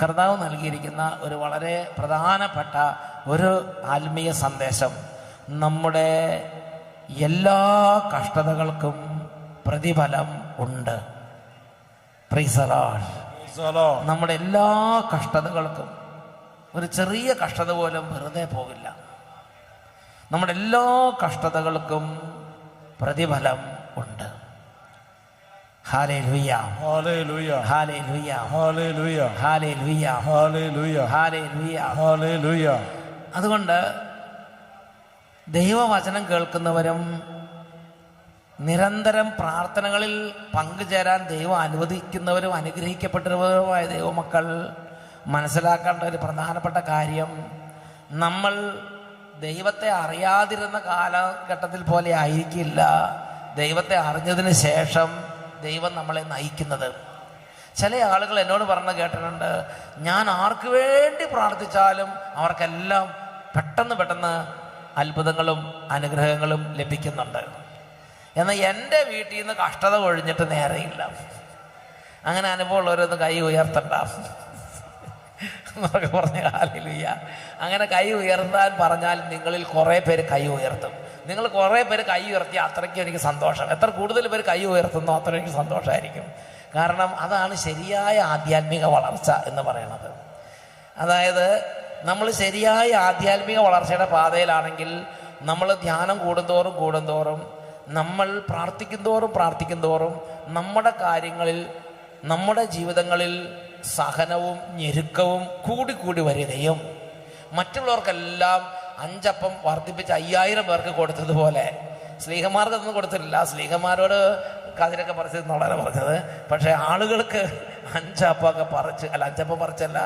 കർത്താവ് നൽകിയിരിക്കുന്ന ഒരു വളരെ പ്രധാനപ്പെട്ട ഒരു ആത്മീയ സന്ദേശം, നമ്മുടെ എല്ലാ കഷ്ടതകൾക്കും പ്രതിഫലം ഉണ്ട്. Price the Lord. നമ്മുടെ എല്ലാ കഷ്ടതകൾക്കും, ഒരു ചെറിയ കഷ്ടത പോലും വെറുതെ പോകില്ല. നമ്മുടെ എല്ലാ കഷ്ടതകൾക്കും പ്രതിഫലം ഉണ്ട്. Hallelujah, hallelujah, hallelujah, hallelujah, hallelujah, hallelujah, hallelujah, hallelujah. അതുകൊണ്ട് ദൈവവചനം കേൾക്കുന്നവരും നിരന്തരം പ്രാർത്ഥനകളിൽ പങ്കുചേരാൻ ദൈവം അനുവദിക്കുന്നവരും അനുഗ്രഹിക്കപ്പെട്ടവരുമായ ദൈവമക്കൾ മനസ്സിലാക്കേണ്ട ഒരു പ്രധാനപ്പെട്ട കാര്യം, നമ്മൾ ദൈവത്തെ അറിയാതിരുന്ന കാലഘട്ടത്തിൽ പോലെ ആയിരിക്കില്ല ദൈവത്തെ അറിഞ്ഞതിന് ശേഷം ദൈവം നമ്മളെ നയിക്കുന്നത്. ചില ആളുകൾ എന്നോട് പറഞ്ഞ് കേട്ടിട്ടുണ്ട്, ഞാൻ ആർക്ക് വേണ്ടി പ്രാർത്ഥിച്ചാലും അവർക്കെല്ലാം പെട്ടെന്ന് അത്ഭുതങ്ങളും അനുഗ്രഹങ്ങളും ലഭിക്കുന്നുണ്ട്. എന്നാൽ എൻ്റെ വീട്ടിൽ നിന്ന് കഷ്ടത ഒഴിഞ്ഞിട്ട് നേരെയില്ല. അങ്ങനെ അനുഭവമുള്ളവരൊന്ന് കൈ ഉയർത്തണ്ട എന്നൊക്കെ പറഞ്ഞ ഹല്ലേലൂയ. അങ്ങനെ കൈ ഉയർത്താൻ പറഞ്ഞാൽ നിങ്ങളിൽ കുറേ പേര് കൈ ഉയർത്തും. നിങ്ങൾ കുറേ പേര് കൈ ഉയർത്തി അത്രയ്ക്ക് എനിക്ക് സന്തോഷം. എത്ര കൂടുതൽ പേര് കൈ ഉയർത്തുന്നോ അത്ര എനിക്ക് സന്തോഷമായിരിക്കും. കാരണം അതാണ് ശരിയായ ആധ്യാത്മിക വളർച്ച എന്ന് പറയുന്നത്. അതായത് നമ്മൾ ശരിയായ ആധ്യാത്മിക വളർച്ചയുടെ പാതയിലാണെങ്കിൽ നമ്മൾ ധ്യാനം കൂടുന്തോറും നമ്മൾ പ്രാർത്ഥിക്കുന്തോറും നമ്മുടെ കാര്യങ്ങളിൽ, നമ്മുടെ ജീവിതങ്ങളിൽ സഹനവും ഞെരുക്കവും കൂടി വരികയും മറ്റുള്ളവർക്കെല്ലാം 5 അപ്പം വർദ്ധിപ്പിച്ച് 5000 പേർക്ക് കൊടുത്തതുപോലെ സ്ലീഹന്മാർക്കൊന്നും കൊടുത്തിട്ടില്ല. സ്ലീഹന്മാരോട് കതിരൊക്കെ പറിച്ചത് വളരെ പറഞ്ഞത്. പക്ഷേ ആളുകൾക്ക് 5 അപ്പമൊക്കെ പറിച്ച്, അല്ല 5 അപ്പം പറിച്ചല്ല,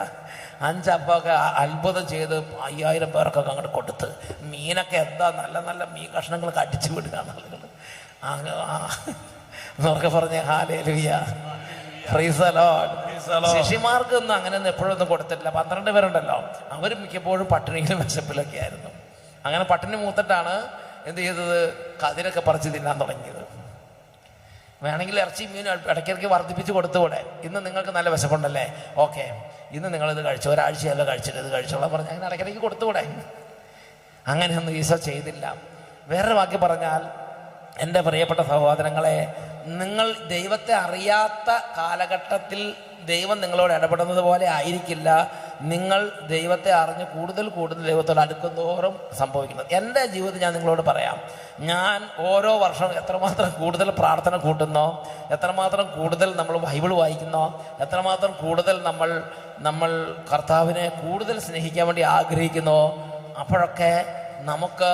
5 അപ്പമൊക്കെ അത്ഭുതം ചെയ്ത് 5000 പേർക്കൊക്കെ അങ്ങോട്ട് കൊടുത്ത്, മീനൊക്കെ എന്താ നല്ല മീൻ കഷ്ണങ്ങളൊക്കെ അടിച്ചു വിടുകയാണ് ആളുകൾ. എന്നൊക്കെ പറഞ്ഞ് ഹല്ലേലൂയ, പ്രൈസ് ദി ലോർഡ്. ശിഷ്യന്മാർക്കൊന്നും അങ്ങനെയൊന്നും എപ്പോഴൊന്നും കൊടുത്തിട്ടില്ല. 12 പേരുണ്ടല്ലോ, അവർ മിക്കപ്പോഴും പട്ടിണിയിലും വിശപ്പിലൊക്കെ ആയിരുന്നു. അങ്ങനെ പട്ടിണി മൂത്തിട്ടാണ് എന്ത് ചെയ്തത്, കതിരൊക്കെ പറിച്ച് തിന്നാൻ തുടങ്ങിയത്. വേണമെങ്കിൽ ഇറച്ചി മീൻ ഇടയ്ക്കിടയ്ക്ക് വർദ്ധിപ്പിച്ച് കൊടുത്തുകൂടെ? ഇന്ന് നിങ്ങൾക്ക് നല്ല വിശപ്പുണ്ടല്ലേ, ഓക്കെ ഇന്ന് നിങ്ങളിത് കഴിച്ചു, ഒരാഴ്ചയല്ല കഴിച്ചിട്ട് ഇത് കഴിച്ചോളാം പറഞ്ഞ് അങ്ങനെ ഇടയ്ക്കിടയ്ക്ക് കൊടുത്തുകൂടെ? അങ്ങനെയൊന്നും ഈശോ ചെയ്തില്ല. വേറൊരു വാക്കി പറഞ്ഞാൽ, എൻ്റെ പ്രിയപ്പെട്ട സഹോദരങ്ങളെ, നിങ്ങൾ ദൈവത്തെ അറിയാത്ത കാലഘട്ടത്തിൽ ദൈവം നിങ്ങളോട് ഇടപെടുന്നത് പോലെ ആയിരിക്കില്ല നിങ്ങൾ ദൈവത്തെ അറിഞ്ഞ് കൂടുതൽ ദൈവത്തോട് അടുക്കുന്തോറും സംഭവിക്കുന്നത്. എൻ്റെ ജീവിതത്തിൽ ഞാൻ നിങ്ങളോട് പറയാം, ഞാൻ ഓരോ വർഷവും എത്രമാത്രം കൂടുതൽ പ്രാർത്ഥന കൂട്ടുന്നോ, എത്രമാത്രം കൂടുതൽ നമ്മൾ ബൈബിൾ വായിക്കുന്നോ, എത്രമാത്രം കൂടുതൽ നമ്മൾ കർത്താവിനെ കൂടുതൽ സ്നേഹിക്കാൻ വേണ്ടി ആഗ്രഹിക്കുന്നോ, അപ്പോഴൊക്കെ നമുക്ക്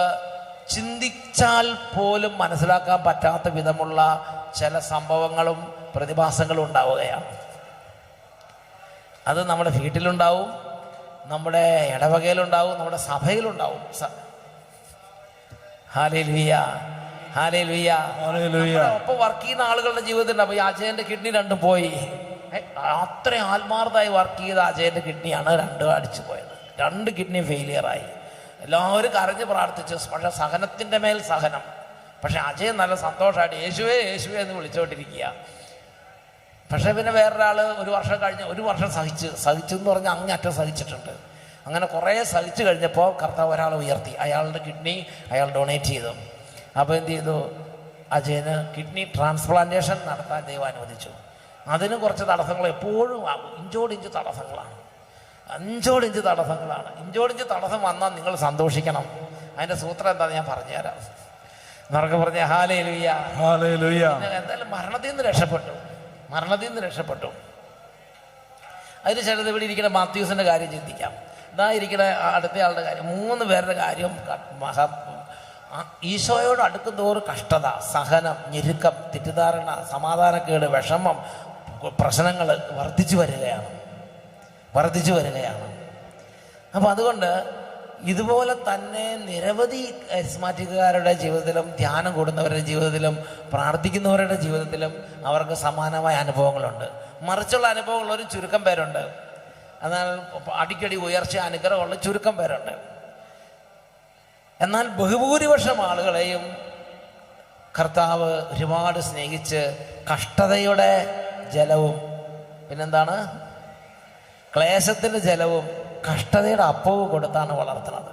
ചിന്തിച്ചാൽ പോലും മനസ്സിലാക്കാൻ പറ്റാത്ത വിധമുള്ള ചില സംഭവങ്ങളും പ്രതിഭാസങ്ങളും ഉണ്ടാവുകയാണ്. അത് നമ്മുടെ വീട്ടിലുണ്ടാവും, നമ്മുടെ ഇടവകയിലുണ്ടാവും, നമ്മുടെ സഭയിലുണ്ടാവും. Hallelujah, hallelujah, hallelujah. ഒപ്പം വർക്ക് ചെയ്യുന്ന ആളുകളുടെ ജീവിതത്തിൽ ഉണ്ടാവും. ഈ അജയന്റെ കിഡ്നി 2 പോയി. അത്രയും ആത്മാർത്ഥമായി വർക്ക് ചെയ്ത അജയന്റെ കിഡ്നിയാണ് 2 അടിച്ചു പോയത്. 2 കിഡ്നി ഫെയിലിയറായി. എല്ലാവരും കരഞ്ഞ് പ്രാർത്ഥിച്ചു. പക്ഷെ സഹനത്തിൻ്റെ മേൽ സഹനം. പക്ഷെ അജയൻ നല്ല സന്തോഷമായിട്ട് യേശുവേ എന്ന് വിളിച്ചുകൊണ്ടിരിക്കുക. പക്ഷേ പിന്നെ വേറൊരാൾ 1 വർഷം കഴിഞ്ഞ് 1 വർഷം സഹിച്ചു എന്ന് പറഞ്ഞാൽ അങ്ങേയറ്റം സഹിച്ചിട്ടുണ്ട്. അങ്ങനെ കുറേ സഹിച്ചു കഴിഞ്ഞപ്പോൾ കർത്താവ് ഒരാളെ ഉയർത്തി. അയാളുടെ കിഡ്നി അയാൾ ഡൊണേറ്റ് ചെയ്തു. അപ്പോൾ എന്ത് ചെയ്തു, അജയന് കിഡ്നി ട്രാൻസ്പ്ലാന്റേഷൻ നടത്താൻ ദൈവം അനുവദിച്ചു. അതിന് കുറച്ച് തടസ്സങ്ങൾ എപ്പോഴും ആകും. ഇഞ്ചോടിഞ്ച് തടസ്സങ്ങളാണ്. ഇഞ്ചോടിഞ്ച് തടസ്സം വന്നാൽ നിങ്ങൾ സന്തോഷിക്കണം. അതിൻ്റെ സൂത്രം എന്താണെന്ന് ഞാൻ പറഞ്ഞുതരാം. എന്നൊക്കെ പറഞ്ഞ ഹല്ലേലൂയ, ഹല്ലേലൂയ. എന്തായാലും മരണത്തിൽ നിന്ന് രക്ഷപ്പെട്ടു. അതിന് ചിലത് ഇവിടെ ഇരിക്കുന്ന മാത്യൂസിൻ്റെ കാര്യം ചിന്തിക്കാം. ഇതാ ഇരിക്കുന്ന അടുത്തയാളുടെ കാര്യം, 3 പേരുടെ കാര്യം. ഈശോയോട് അടുക്കുന്തോറും കഷ്ടത, സഹനം, ഞെരുക്കം, തെറ്റിദ്ധാരണ, സമാധാനക്കേട്, വിഷമം, പ്രശ്നങ്ങൾ വർദ്ധിച്ചു വരികയാണ്. അപ്പം അതുകൊണ്ട് ഇതുപോലെ തന്നെ നിരവധി കരിസ്മാറ്റിക്കുകാരുടെ ജീവിതത്തിലും ധ്യാനം കൂടുന്നവരുടെ ജീവിതത്തിലും പ്രാർത്ഥിക്കുന്നവരുടെ ജീവിതത്തിലും അവർക്ക് സമാനമായ അനുഭവങ്ങളുണ്ട്. മറിച്ചുള്ള അനുഭവങ്ങൾ ഒരു ചുരുക്കം പേരുണ്ട്. എന്നാൽ അടിക്കടി ഉയർച്ച അനുഗ്രഹമുള്ള ചുരുക്കം പേരുണ്ട്. എന്നാൽ ബഹുഭൂരിപക്ഷം ആളുകളെയും കർത്താവ് ഒരുപാട് സ്നേഹിച്ച് കഷ്ടതയുടെ ജലവും, പിന്നെന്താണ്, ക്ലേശത്തിന്റെ ജലവും കഷ്ടതയുടെ അപ്പവും കൊടുത്താണ് വളർത്തുന്നത്.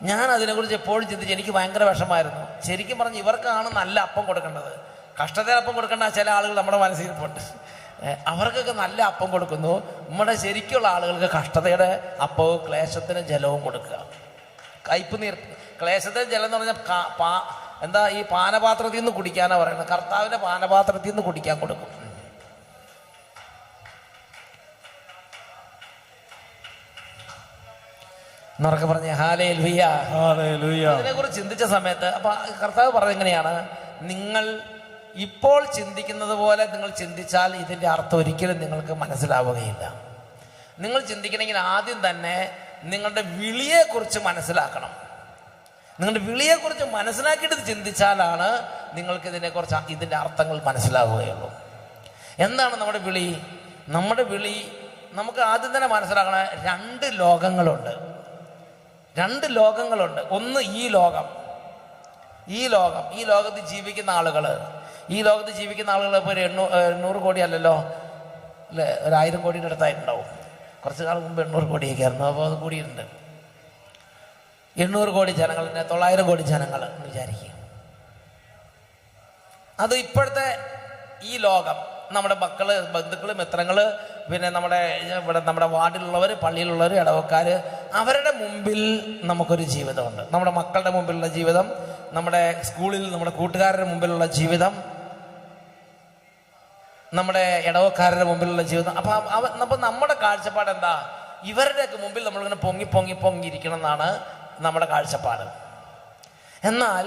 ഞാൻ അതിനെക്കുറിച്ച് എപ്പോഴും ചിന്തിച്ച് എനിക്ക് ഭയങ്കര വിഷമായിരുന്നു. ശരിക്കും പറഞ്ഞ് ഇവർക്കാണ് നല്ല അപ്പം കൊടുക്കേണ്ടത്. കഷ്ടതയുടെ അപ്പം കൊടുക്കേണ്ട ചില ആളുകൾ നമ്മുടെ മനസ്സിലിരിപ്പുണ്ട്. അവർക്കൊക്കെ നല്ല അപ്പം കൊടുക്കുന്നു. നമ്മുടെ ശരിക്കുള്ള ആളുകൾക്ക് കഷ്ടതയുടെ അപ്പവും ക്ലേശത്തിന് ജലവും കൊടുക്കുക. കയ്പ് നീർ ക്ലേശത്തിന് ജലം എന്ന് പറഞ്ഞാൽ എന്താ ഈ പാനപാത്രത്തിൽ നിന്ന് കുടിക്കാനാ പറയുന്നത്. കർത്താവിന്റെ പാനപാത്രത്തിൽ നിന്ന് കുടിക്കാൻ കൊടുക്കും. എന്നൊക്കെ പറഞ്ഞ ഹല്ലേലൂയ. അതിനെ കുറിച്ച് ചിന്തിച്ച സമയത്ത് അപ്പൊ കർത്താവ് പറഞ്ഞത് എങ്ങനെയാണ്, നിങ്ങൾ ഇപ്പോൾ ചിന്തിക്കുന്നത് പോലെ നിങ്ങൾ ചിന്തിച്ചാൽ ഇതിന്റെ അർത്ഥം ഒരിക്കലും നിങ്ങൾക്ക് മനസ്സിലാവുകയില്ല. നിങ്ങൾ ചിന്തിക്കണമെങ്കിൽ ആദ്യം തന്നെ നിങ്ങളുടെ വിളിയെക്കുറിച്ച് മനസ്സിലാക്കണം. നിങ്ങളുടെ വിളിയെക്കുറിച്ച് മനസ്സിലാക്കിയിട്ട് ചിന്തിച്ചാലാണ് നിങ്ങൾക്ക് ഇതിന്റെ അർത്ഥങ്ങൾ മനസ്സിലാവുകയുള്ളൂ. എന്താണ് നമ്മുടെ വിളി? നമ്മുടെ വിളി നമുക്ക് ആദ്യം തന്നെ മനസ്സിലാക്കണം. രണ്ട് ലോകങ്ങളുണ്ട്. ഒന്ന് ഈ ലോകത്ത് ജീവിക്കുന്ന ആളുകൾ. ഇപ്പോൾ 800 കോടി അല്ലല്ലോ അല്ലേ, 1000 കോടിയുടെ അടുത്തായിട്ടുണ്ടാവും. കുറച്ച് കാലം മുമ്പ് 800 കോടിയൊക്കെ ആയിരുന്നു. അപ്പോൾ അത് കൂടിയിട്ടുണ്ട്. 800 കോടി ജനങ്ങൾ, 900 കോടി ജനങ്ങൾ എന്ന് വിചാരിക്കുക. അത് ഇപ്പോഴത്തെ ഈ ലോകം, നമ്മുടെ മക്കള്, ബന്ധുക്കള്, മിത്രങ്ങള്, പിന്നെ നമ്മുടെ വാർഡിലുള്ളവർ, പള്ളിയിലുള്ളവർ, ഇടവക്കാര്, അവരുടെ മുമ്പിൽ നമുക്കൊരു ജീവിതമുണ്ട്. നമ്മുടെ മക്കളുടെ മുമ്പിലുള്ള ജീവിതം, നമ്മുടെ സ്കൂളിൽ നമ്മുടെ കൂട്ടുകാരുടെ മുമ്പിലുള്ള ജീവിതം, നമ്മുടെ ഇടവക്കാരുടെ മുമ്പിലുള്ള ജീവിതം. അപ്പൊ നമ്മുടെ കാഴ്ചപ്പാട് എന്താ? ഇവരുടെയൊക്കെ മുമ്പിൽ നമ്മളിങ്ങനെ പൊങ്ങിയിരിക്കണം എന്നാണ് നമ്മുടെ കാഴ്ചപ്പാട്. എന്നാൽ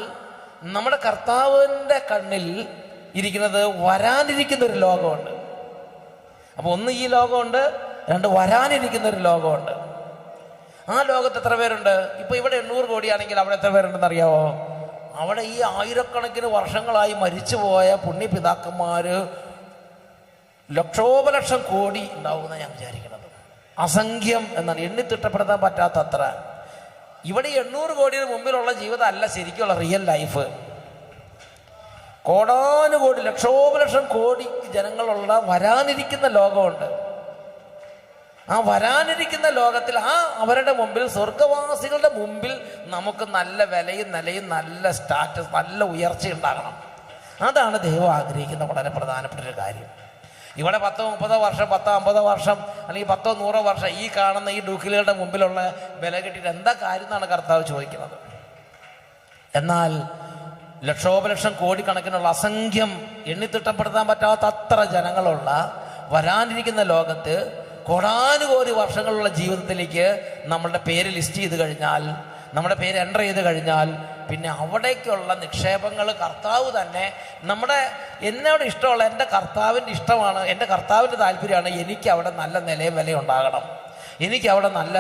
നമ്മുടെ കർത്താവിൻ്റെ കണ്ണിൽ ഇരിക്കുന്നത് വരാനിരിക്കുന്ന ഒരു ലോകമുണ്ട്. അപ്പൊ ഒന്ന് ഈ ലോകമുണ്ട്, രണ്ട് വരാനിരിക്കുന്ന ഒരു ലോകമുണ്ട്. ആ ലോകത്ത് എത്ര പേരുണ്ട്? ഇപ്പൊ ഇവിടെ 800 കോടിയാണെങ്കിൽ അവിടെ എത്ര പേരുണ്ടെന്ന് അറിയാവോ? അവിടെ ഈ ആയിരക്കണക്കിന് വർഷങ്ങളായി മരിച്ചുപോയ പുണ്യപിതാക്കന്മാര് ലക്ഷോപലക്ഷം കോടി ഉണ്ടാവുമെന്ന് ഞാൻ വിചാരിക്കുന്നത്. അസംഖ്യം എന്നാണ്, എണ്ണി തിട്ടപ്പെടുത്താൻ പറ്റാത്തത്ര. ഇവിടെ 800 കോടിയുടെ മുമ്പിലുള്ള ജീവിതം അല്ല ശരിക്കുള്ള റിയൽ ലൈഫ്. കോടാനുകോടി, ലക്ഷോപലക്ഷം കോടി ജനങ്ങളുള്ള വരാനിരിക്കുന്ന ലോകമുണ്ട്. ആ വരാനിരിക്കുന്ന ലോകത്തിൽ അവരുടെ മുമ്പിൽ, സ്വർഗവാസികളുടെ മുമ്പിൽ നമുക്ക് നല്ല വിലയും നിലയും, നല്ല സ്റ്റാറ്റസ്, നല്ല ഉയർച്ച ഉണ്ടാകണം. അതാണ് ദൈവം ആഗ്രഹിക്കുന്ന വളരെ പ്രധാനപ്പെട്ട ഒരു കാര്യം. ഇവിടെ 10-30 വർഷം, 10-50 വർഷം അല്ലെങ്കിൽ 10-100 വർഷം ഈ കാണുന്ന ഈ ഡൂക്കിലുകളുടെ മുമ്പിലുള്ള വില കിട്ടിയിട്ട് എന്താ കാര്യം എന്നാണ് കർത്താവ് ചോദിക്കുന്നത്. എന്നാൽ ലക്ഷോപലക്ഷം കോടിക്കണക്കിനുള്ള അസംഖ്യം, എണ്ണിത്തിട്ടപ്പെടുത്താൻ പറ്റാത്ത അത്ര ജനങ്ങളുള്ള വരാനിരിക്കുന്ന ലോകത്ത് കോടാനുകോടി വർഷങ്ങളുള്ള ജീവിതത്തിലേക്ക് നമ്മളുടെ പേര് ലിസ്റ്റ് ചെയ്ത് കഴിഞ്ഞാൽ, നമ്മുടെ പേര് എൻ്റർ ചെയ്ത് കഴിഞ്ഞാൽ, പിന്നെ അവിടേക്കുള്ള നിക്ഷേപങ്ങൾ കർത്താവ് തന്നെ എന്നോട് ഇഷ്ടമുള്ള, എൻ്റെ കർത്താവിൻ്റെ ഇഷ്ടമാണ്, എൻ്റെ കർത്താവിൻ്റെ താല്പര്യമാണ് എനിക്ക് അവിടെ നല്ല നിലയും വിലയും ഉണ്ടാകണം, എനിക്ക് അവിടെ നല്ല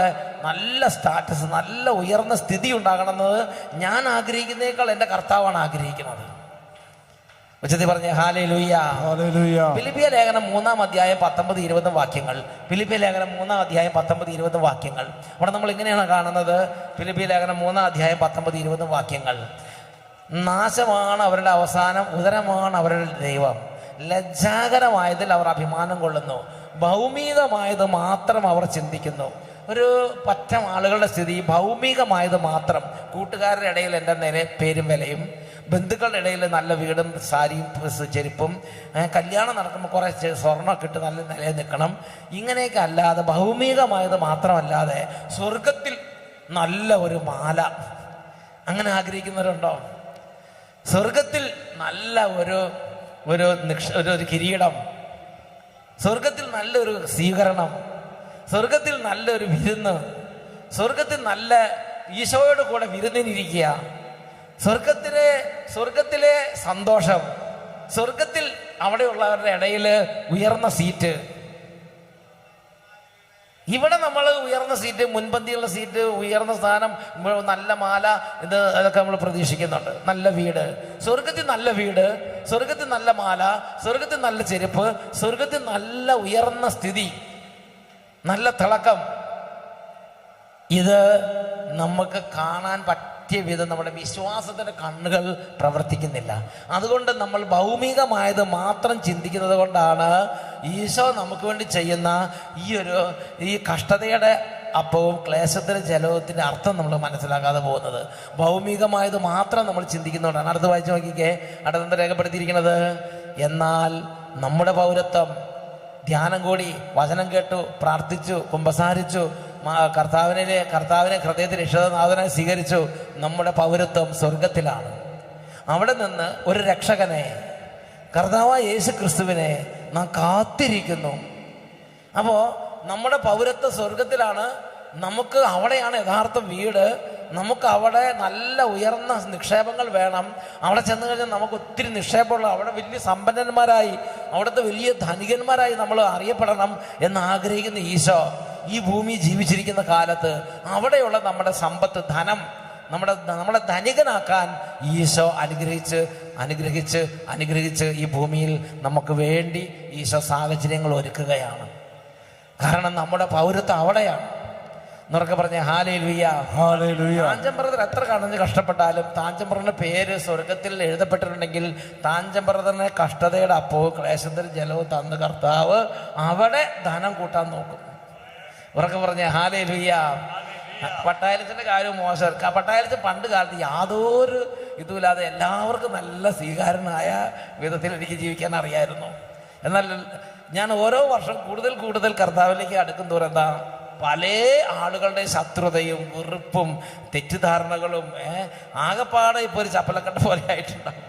നല്ല സ്റ്റാറ്റസ്, നല്ല ഉയർന്ന സ്ഥിതി ഉണ്ടാകണമെന്നത് ഞാൻ ആഗ്രഹിക്കുന്നതിനേക്കാൾ എൻ്റെ കർത്താവാണ് ആഗ്രഹിക്കുന്നത്. ഉച്ചത്തിൽ പറഞ്ഞ ഹല്ലേലൂയ. ഫിലിപ്പിയ ലേഖനം 3-ാം അധ്യായം 19-20 വാക്യങ്ങൾ. ഫിലിപ്പിയ ലേഖനം 3-ാം അധ്യായം 19-20 വാക്യങ്ങൾ. അവിടെ നമ്മൾ ഇങ്ങനെയാണ് കാണുന്നത്. ഫിലിപ്പിയ ലേഖനം 3-ാം അധ്യായം 19-20 വാക്യങ്ങൾ. നാശമാണ് അവരുടെ അവസാനം, ഉദരമാണ് അവരുടെ ദൈവം. ലജ്ജാകരമായതിൽ അവർ അഭിമാനം കൊള്ളുന്നു, ഭൗമികമായത് മാത്രം അവർ ചിന്തിക്കുന്നു. ഒരു പറ്റം ആളുകളുടെ സ്ഥിതി ഭൗമികമായത് മാത്രം. കൂട്ടുകാരുടെ ഇടയിൽ എൻ്റെ പേരും വിലയും, ബന്ധുക്കളുടെ ഇടയിൽ നല്ല വീടും സാരിയും ചെരുപ്പും, കല്യാണം നടക്കുമ്പോൾ കുറേ സ്വർണ്ണമൊക്കെ ഇട്ട് നല്ല നിലയിൽ നിൽക്കണം, ഇങ്ങനെയൊക്കെ അല്ലാതെ, ഭൗമികമായത് മാത്രമല്ലാതെ സ്വർഗത്തിൽ നല്ല ഒരു മാല, അങ്ങനെ ആഗ്രഹിക്കുന്നവരുണ്ടോ? സ്വർഗത്തിൽ നല്ല ഒരു കിരീടം, സ്വർഗത്തിൽ നല്ലൊരു സ്വീകരണം, സ്വർഗത്തിൽ നല്ലൊരു വിരുന്ന്, സ്വർഗത്തിൽ നല്ല ഈശോയോട് കൂടെ വിരുന്നിനിരിക്കുക, സ്വർഗത്തിലെ സന്തോഷം, സ്വർഗത്തിൽ അവിടെയുള്ളവരുടെ ഇടയിൽ ഉയർന്ന സീറ്റ്. ഇവിടെ നമ്മൾ ഉയർന്ന സീറ്റ്, മുൻപന്തിയുള്ള സീറ്റ്, ഉയർന്ന സ്ഥാനം, നല്ല മാല, അതൊക്കെ നമ്മൾ പ്രതീക്ഷിക്കുന്നുണ്ട്. നല്ല വീട്, സ്വർഗത്തിൽ നല്ല വീട്, സ്വർഗത്തിൽ നല്ല മാല, സ്വർഗത്തിൽ നല്ല ചെരുപ്പ്, സ്വർഗത്തിൽ നല്ല ഉയർന്ന സ്ഥിതി, നല്ല തിളക്കം. ഇത് നമുക്ക് കാണാൻ കൃത്യവിധം നമ്മുടെ വിശ്വാസത്തിൻ്റെ കണ്ണുകൾ പ്രവർത്തിക്കുന്നില്ല. അതുകൊണ്ട് നമ്മൾ ഭൗമികമായത് മാത്രം ചിന്തിക്കുന്നത് കൊണ്ടാണ് ഈശോ നമുക്ക് വേണ്ടി ചെയ്യുന്ന ഈ കഷ്ടതയുടെ അപ്പവും ക്ലേശത്തിന് ജലത്തിൻ്റെ അർത്ഥം നമ്മൾ മനസ്സിലാക്കാതെ പോകുന്നത്. ഭൗമികമായത് മാത്രം നമ്മൾ ചിന്തിക്കുന്നതുകൊണ്ടാണ്. അടുത്ത് വായിച്ചു നോക്കിക്കേ, അടുത്ത രേഖപ്പെടുത്തിയിരിക്കുന്നത്, എന്നാൽ നമ്മുടെ പൗരത്വം ധ്യാനം കൂടി, വചനം കേട്ടു, പ്രാർത്ഥിച്ചു, കുമ്പസാരിച്ചു, കർത്താവിനെ ഹൃദയത്തിൽ രക്ഷിതാനാഥനായി സ്വീകരിച്ചു. നമ്മുടെ പൗരത്വം സ്വർഗത്തിലാണ്. അവിടെ നിന്ന് ഒരു രക്ഷകനെ, കർത്താവായ യേശു ക്രിസ്തുവിനെ നാം കാത്തിരിക്കുന്നു. അപ്പോൾ നമ്മുടെ പൗരത്വ സ്വർഗത്തിലാണ്. നമുക്ക് അവിടെയാണ് യഥാർത്ഥ വീട്. നമുക്ക് അവിടെ നല്ല ഉയർന്ന നിക്ഷേപങ്ങൾ വേണം. അവിടെ ചെന്ന് കഴിഞ്ഞാൽ നമുക്ക് ഒത്തിരി നിക്ഷേപമുള്ള, അവിടെ വലിയ സമ്പന്നന്മാരായി, അവിടുത്തെ വലിയ ധനികന്മാരായി നമ്മൾ അറിയപ്പെടണം എന്ന് ആഗ്രഹിക്കുന്ന ഈശോ ഈ ഭൂമി ജീവിച്ചിരിക്കുന്ന കാലത്ത് അവിടെയുള്ള നമ്മുടെ സമ്പത്ത്, ധനം, നമ്മളെ ധനികനാക്കാൻ ഈശോ അനുഗ്രഹിച്ച് ഈ ഭൂമിയിൽ നമുക്ക് വേണ്ടി ഈശോ സാഹചര്യങ്ങൾ ഒരുക്കുകയാണ്. കാരണം നമ്മുടെ പൗരത്വം അവിടെയാണ്. എന്നൊക്കെ പറഞ്ഞ ഹല്ലേലൂയ. താഞ്ചം ബ്രദർ എത്ര കടഞ്ഞ് കഷ്ടപ്പെട്ടാലും താഞ്ചം ബ്രദറിന്റെ പേര് സ്വർഗത്തിൽ എഴുതപ്പെട്ടിട്ടുണ്ടെങ്കിൽ താഞ്ചം ബ്രദറിനെ കഷ്ടതയുടെ അപ്പവും ക്ലേശത്തിൽ ജലവും തന്ന കർത്താവ് അവിടെ ധനം കൂട്ടാൻ നോക്കും. ഉറക്കെ പറഞ്ഞ ഹല്ലേലൂയ. പട്ടായലച്ചന്റെ കാര്യം മോശം. പട്ടായലച്ചൻ പണ്ട് കാലത്ത് യാതൊരു ഇതുമില്ലാതെ എല്ലാവർക്കും നല്ല സ്വീകാരനായ വിധത്തിൽ എനിക്ക് ജീവിക്കാൻ അറിയായിരുന്നു. എന്നാൽ ഞാൻ ഓരോ വർഷം കൂടുതൽ കർത്താവിലേക്ക് അടുക്കും തോറും എന്താ, പല ആളുകളുടെ ശത്രുതയും വെറുപ്പും തെറ്റിദ്ധാരണകളും ആകെപ്പാടെ ഇപ്പോൾ ഒരു ചപ്പലക്കട്ട പോലെ ആയിട്ടുണ്ടാവും.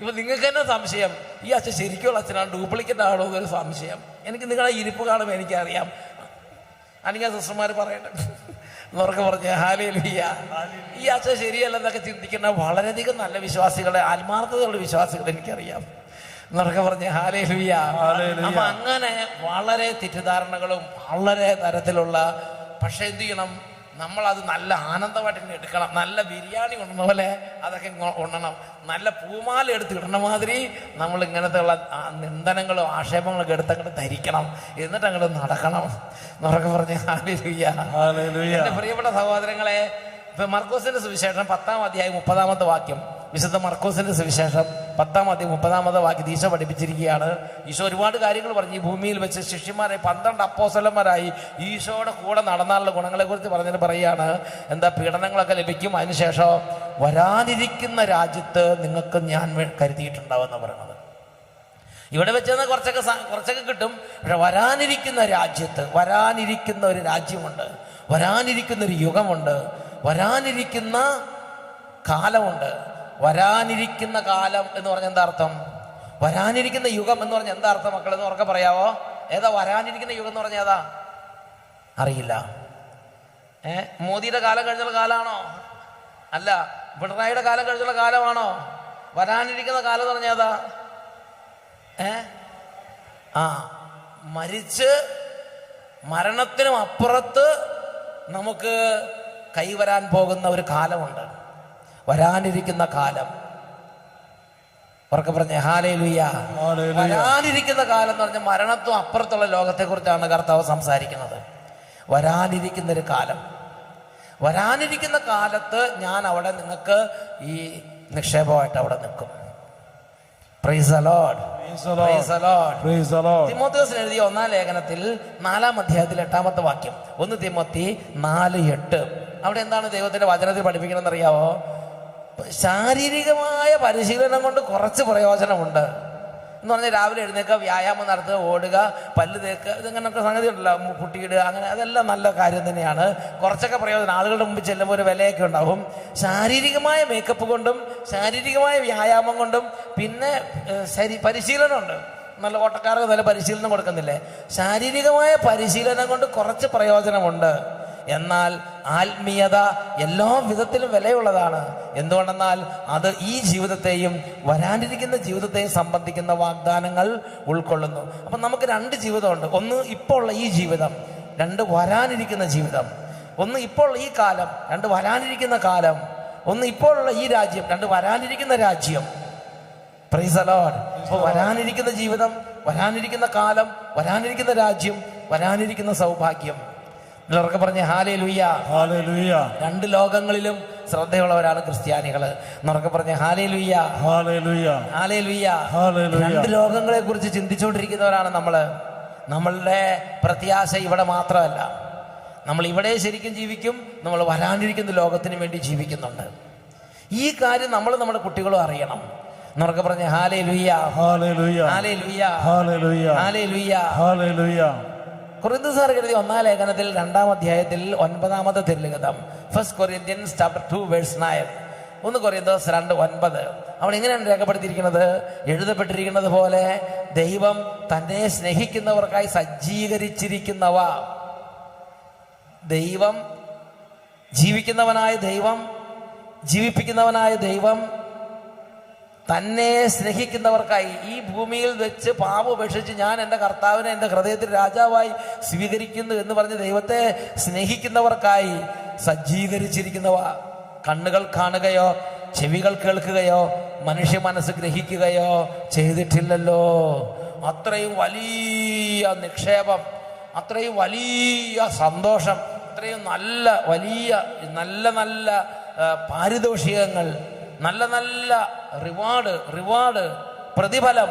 ഇപ്പൊ നിങ്ങൾക്ക് തന്നെ സംശയം, ഈ അച്ഛൻ ശരിക്കുള്ള അച്ഛനാണ് ഡ്യൂപ്ലിക്കേറ്റ് ആണോ എന്നൊരു സംശയം. എനിക്ക് നിങ്ങളെ ഇരിപ്പ് കാണുമ്പോൾ എനിക്കറിയാം. അല്ലെങ്കിൽ സിസ്റ്റർമാർ പറയട്ടെ എന്നൊക്കെ പറഞ്ഞ ഹല്ലേലൂയ. ഈ അച്ഛൻ ശരിയല്ലെന്നൊക്കെ ചിന്തിക്കുന്ന വളരെയധികം നല്ല വിശ്വാസികളെ, ആത്മാർത്ഥതയുള്ള വിശ്വാസികളെ എനിക്കറിയാം എന്നൊക്കെ പറഞ്ഞ ഹല്ലേലൂയ. അപ്പൊ അങ്ങനെ വളരെ തെറ്റിദ്ധാരണകളും വളരെ തരത്തിലുള്ള, പക്ഷെ എന്ത് ചെയ്യണം, നമ്മളത് നല്ല ആനന്ദമായിട്ട് ഇങ്ങനെ എടുക്കണം. നല്ല ബിരിയാണി ഉണ്ണുന്ന പോലെ അതൊക്കെ ഉണ്ണണം. നല്ല പൂമാല എടുത്ത് ഇടണ മാതിരി നമ്മൾ ഇങ്ങനത്തെ ഉള്ള നിന്ദനങ്ങളും ആക്ഷേപങ്ങളൊക്കെ എടുത്തങ്ങോട്ട് ധരിക്കണം. എന്നിട്ട് അങ്ങോട്ട് നടക്കണം എന്നൊക്കെ പറഞ്ഞ ഹല്ലേലൂയ. എന്റെ പ്രിയപ്പെട്ട സഹോദരങ്ങളെ, ഇപ്പൊ മർക്കോസിന്റെ സുവിശേഷം 10-ാം അധ്യായം 30-ാമത്തെ വാക്യം, വിശുദ്ധ മർക്കോസിന്റെ സുവിശേഷം 10-ാം അധ്യായം 30-ാമത്തെ വാക്യം ഈശോ പഠിപ്പിച്ചിരിക്കുകയാണ്. ഈശോ ഒരുപാട് കാര്യങ്ങൾ പറഞ്ഞു. ഈ ഭൂമിയിൽ വെച്ച് ശിഷ്യന്മാരെ 12 അപ്പോസ്തലന്മാരായി ഈശോയുടെ കൂടെ നടന്നാലുള്ള ഗുണങ്ങളെ കുറിച്ച് പറഞ്ഞിട്ട് പറയുകയാണ്, എന്താ, പീഡനങ്ങളൊക്കെ ലഭിക്കും, അതിനുശേഷം വരാനിരിക്കുന്ന രാജ്യത്ത് നിങ്ങൾക്ക് ഞാൻ കരുതിയിട്ടുണ്ടാവുമെന്ന് പറയണത്. ഇവിടെ വെച്ചെന്ന് കുറച്ചൊക്കെ കിട്ടും. പക്ഷെ വരാനിരിക്കുന്ന രാജ്യത്ത്, വരാനിരിക്കുന്ന ഒരു രാജ്യമുണ്ട്, വരാനിരിക്കുന്ന ഒരു യുഗമുണ്ട്, വരാനിരിക്കുന്ന കാലമുണ്ട്. വരാനിരിക്കുന്ന കാലം എന്ന് പറഞ്ഞ എന്താ അർത്ഥം? വരാനിരിക്കുന്ന യുഗം എന്ന് പറഞ്ഞ എന്താ അർത്ഥം മക്കളെന്ന് ഉറക്കെ പറയാവോ? ഏതാ വരാനിരിക്കുന്ന യുഗം എന്ന് പറഞ്ഞ ഏതാ? അറിയില്ല. മോദിയുടെ കാലം കഴിഞ്ഞുള്ള കാലമാണോ? അല്ല. പിണറായിയുടെ കാലം കഴിഞ്ഞുള്ള കാലമാണോ? വരാനിരിക്കുന്ന കാലം എന്ന് പറഞ്ഞ ഏതാ? മരിച്ച് മരണത്തിനും അപ്പുറത്ത് നമുക്ക് കൈവരാൻ പോകുന്ന ഒരു കാലമുണ്ട്, വരാനിരിക്കുന്ന കാലം. ഉറക്കെ പറഞ്ഞേ ഹല്ലേലൂയ. വരാനിരിക്കുന്ന കാലം എന്ന് പറഞ്ഞാൽ മരണത്തും അപ്പുറത്തുള്ള ലോകത്തെ കുറിച്ചാണ് കർത്താവ് സംസാരിക്കുന്നത്. വരാനിരിക്കുന്ന ഒരു കാലം, വരാനിരിക്കുന്ന കാലത്ത് ഞാൻ അവിടെ നിങ്ങൾക്ക് ഈ നിക്ഷേപമായിട്ട് അവിടെ നിൽക്കും. Price the Lord. തിമോഥെയോസിന് എഴുതിയ 1-ാം ലേഖനത്തിൽ 4-ാം അധ്യായത്തിൽ 8-ാമത്തെ വാക്യം, 1 തിമോത്തി 4:8. അവിടെ എന്താണ് ദൈവത്തിന്റെ വചനത്തിൽ പഠിപ്പിക്കണമെന്ന് അറിയാവോ? ശാരീരികമായ പരിശീലനം കൊണ്ട് കുറച്ച് പ്രയോജനമുണ്ട് എന്ന് പറഞ്ഞാൽ രാവിലെ എഴുന്നേൽക്കുക, വ്യായാമം നടത്തുക, ഓടുക, പല്ല് തേക്കുക, ഇതങ്ങനൊക്കെ സംഗതി ഉണ്ടല്ലോ, പുട്ടിയിടുക, അങ്ങനെ അതെല്ലാം നല്ല കാര്യം തന്നെയാണ്. കുറച്ചൊക്കെ പ്രയോജനം, ആളുകളുടെ മുമ്പിൽ ചെല്ലുമ്പോൾ ഒരു വിലയൊക്കെ ഉണ്ടാവും. ശാരീരികമായ മേക്കപ്പ് കൊണ്ടും ശാരീരികമായ വ്യായാമം കൊണ്ടും പിന്നെ പരിശീലനമുണ്ട്. നല്ല ഓട്ടക്കാർക്ക് നല്ല പരിശീലനം കൊടുക്കുന്നില്ലേ? ശാരീരികമായ പരിശീലനം കൊണ്ട് കുറച്ച് പ്രയോജനമുണ്ട്. എന്നാൽ ആത്മീയത എല്ലാ വിധത്തിലും വിലയുള്ളതാണ്. എന്തുകൊണ്ടെന്നാൽ അത് ഈ ജീവിതത്തെയും വരാനിരിക്കുന്ന ജീവിതത്തെയും സംബന്ധിക്കുന്ന വാഗ്ദാനങ്ങൾ ഉൾക്കൊള്ളുന്നു. അപ്പം നമുക്ക് 2 ജീവിതമുണ്ട്. ഒന്ന് ഇപ്പോൾ ഉള്ള ഈ ജീവിതം, 2 വരാനിരിക്കുന്ന ജീവിതം. ഒന്ന് ഇപ്പോൾ ഈ കാലം, 2 വരാനിരിക്കുന്ന കാലം. ഒന്ന് ഇപ്പോൾ ഉള്ള ഈ രാജ്യം, 2 വരാനിരിക്കുന്ന രാജ്യം. Price the Lord. അപ്പോൾ വരാനിരിക്കുന്ന ജീവിതം, വരാനിരിക്കുന്ന കാലം, വരാനിരിക്കുന്ന രാജ്യം, വരാനിരിക്കുന്ന സൗഭാഗ്യം. എല്ലാവർക്കും പറഞ്ഞ ഹാലേലൂയ. ഹല്ലേലൂയ. രണ്ട് ലോകങ്ങളിലും ശ്രദ്ധയുള്ളവരാണ് ക്രിസ്ത്യാനികള്. എന്നൊക്കെ പറഞ്ഞ ഹാലേലൂയ. ഹല്ലേലൂയ. ഹാലേലൂയ. ഹല്ലേലൂയ. രണ്ട് ലോകങ്ങളെ കുറിച്ച് ചിന്തിച്ചുകൊണ്ടിരിക്കുന്നവരാണ് നമ്മള്. നമ്മളുടെ പ്രത്യാശ ഇവിടെ മാത്രമല്ല, നമ്മൾ ഇവിടെ ശരിക്കും ജീവിക്കും, നമ്മൾ വരാനിരിക്കുന്ന ലോകത്തിന് വേണ്ടി ജീവിക്കുന്നുണ്ട്. ഈ കാര്യം നമ്മൾ നമ്മുടെ കുട്ടികളും അറിയണം. എന്നൊക്കെ പറഞ്ഞ hallelujah. Hallelujah. Hallelujah. Hallelujah. Hallelujah. Hallelujah. കൊരിന്ത്യർ എഴുതിയ 1-ാം ലേഖനത്തിൽ 2-ാം അധ്യായത്തിൽ 9-ാമത്തെ തിരുലിഖിതം, 1 Corinthians chapter 2 verse 9, 1 Corinthians 2:9, അവിടെ എങ്ങനെയാണ് രേഖപ്പെടുത്തിയിരിക്കുന്നത്? എഴുതപ്പെട്ടിരിക്കുന്നത് പോലെ ദൈവം തന്നെ സ്നേഹിക്കുന്നവർക്കായി സജ്ജീകരിച്ചിരിക്കുന്നവ, ദൈവം ജീവിക്കുന്നവനായ ദൈവം, ജീവിപ്പിക്കുന്നവനായ ദൈവം തന്നെ സ്നേഹിക്കുന്നവർക്കായി ഈ ഭൂമിയിൽ വെച്ച് പാപം ഉപേക്ഷിച്ച് ഞാൻ എൻ്റെ കർത്താവിനെ എൻ്റെ ഹൃദയത്തിൽ രാജാവായി സ്വീകരിക്കുന്നു എന്ന് പറഞ്ഞ് ദൈവത്തെ സ്നേഹിക്കുന്നവർക്കായി സജ്ജീകരിച്ചിരിക്കുന്നവ. കണ്ണുകൾ കാണുകയോ ചെവികൾ കേൾക്കുകയോ മനുഷ്യ മനസ്സ് ഗ്രഹിക്കുകയോ ചെയ്തിട്ടില്ലല്ലോ. അത്രയും വലിയ നിക്ഷേപം, അത്രയും വലിയ സന്തോഷം, അത്രയും വലിയ നല്ല പാരിതോഷികങ്ങൾ, നല്ല റിവാർഡ് പ്രതിഫലം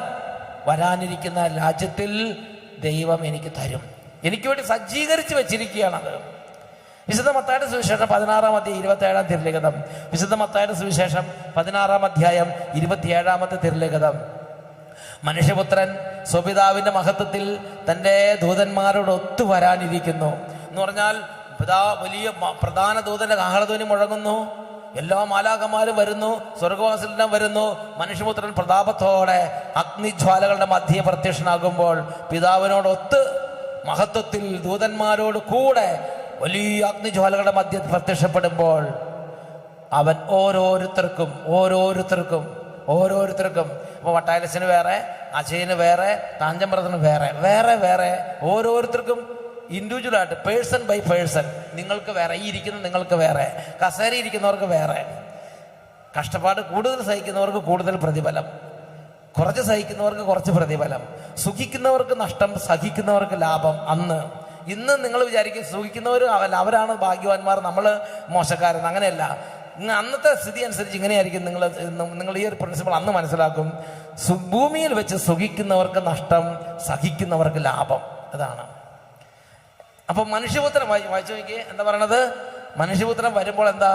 വരാനിരിക്കുന്ന രാജ്യത്തിൽ ദൈവം എനിക്ക് തരും. എനിക്ക് വേണ്ടി സജ്ജീകരിച്ച് വെച്ചിരിക്കുകയാണത്. വിശുദ്ധ മത്തായിയുടെ സുവിശേഷം 16-ാം അധ്യായം 27-ാം തിരുലിഖിതം, വിശുദ്ധ മത്തായിയുടെ സുവിശേഷം 16-ാം അധ്യായം 27-ാമത്തെ തിരുലിഖിതം, മനുഷ്യപുത്രൻ സ്വപിതാവിന്റെ മഹത്വത്തിൽ തൻ്റെ ദൂതന്മാരോട് ഒത്തു വരാനിരിക്കുന്നു എന്ന് പറഞ്ഞാൽ വലിയ പ്രധാന ദൂതന്റെ കാഹളധ്വനി മുഴങ്ങുന്നു, എല്ലാ മാലാഖമാരും വരുന്നു, സ്വർഗവാസിലെല്ലാം വരുന്നു. മനുഷ്യപുത്രൻ പ്രതാപത്തോടെ അഗ്നിജ്വാലകളുടെ മധ്യേ പ്രത്യക്ഷനാകുമ്പോൾ പിതാവിനോടൊത്ത് മഹത്വത്തിൽ ദൂതന്മാരോട് കൂടെ വലിയ അഗ്നിജ്വാലകളുടെ മധ്യ പ്രത്യക്ഷപ്പെടുമ്പോൾ അവൻ ഓരോരുത്തർക്കും ഇപ്പൊ വട്ടായലസിന് വേറെ, അജയന് വേറെ, താഞ്ചം ബ്രദറിന് വേറെ ഓരോരുത്തർക്കും ഇൻഡിവിജ്വലായിട്ട് പേഴ്സൺ ബൈ പേഴ്സൺ, നിങ്ങൾക്ക് വേറെ, ഈ ഇരിക്കുന്ന നിങ്ങൾക്ക് വേറെ, കസേര ഇരിക്കുന്നവർക്ക് വേറെ, കഷ്ടപ്പാട് കൂടുതൽ സഹിക്കുന്നവർക്ക് കൂടുതൽ പ്രതിഫലം, കുറച്ച് സഹിക്കുന്നവർക്ക് കുറച്ച് പ്രതിഫലം, സുഖിക്കുന്നവർക്ക് നഷ്ടം, സഹിക്കുന്നവർക്ക് ലാഭം. ഇന്ന് നിങ്ങൾ വിചാരിക്കും സുഖിക്കുന്നവർ അവരാണ് ഭാഗ്യവാന്മാർ, നമ്മൾ മോശക്കാരൻ. അങ്ങനെയല്ല. അന്നത്തെ സ്ഥിതി അനുസരിച്ച് ഇങ്ങനെയായിരിക്കും. നിങ്ങൾ ഈ ഒരു പ്രിൻസിപ്പിൾ അന്ന് മനസ്സിലാക്കും. ഭൂമിയിൽ വെച്ച് സുഖിക്കുന്നവർക്ക് നഷ്ടം, സഹിക്കുന്നവർക്ക് ലാഭം. അതാണ്. അപ്പൊ മനുഷ്യപുത്രൻ വായിച്ചു നോക്കിയേ, എന്താ പറയണത്? മനുഷ്യപുത്രൻ വരുമ്പോൾ എന്താ,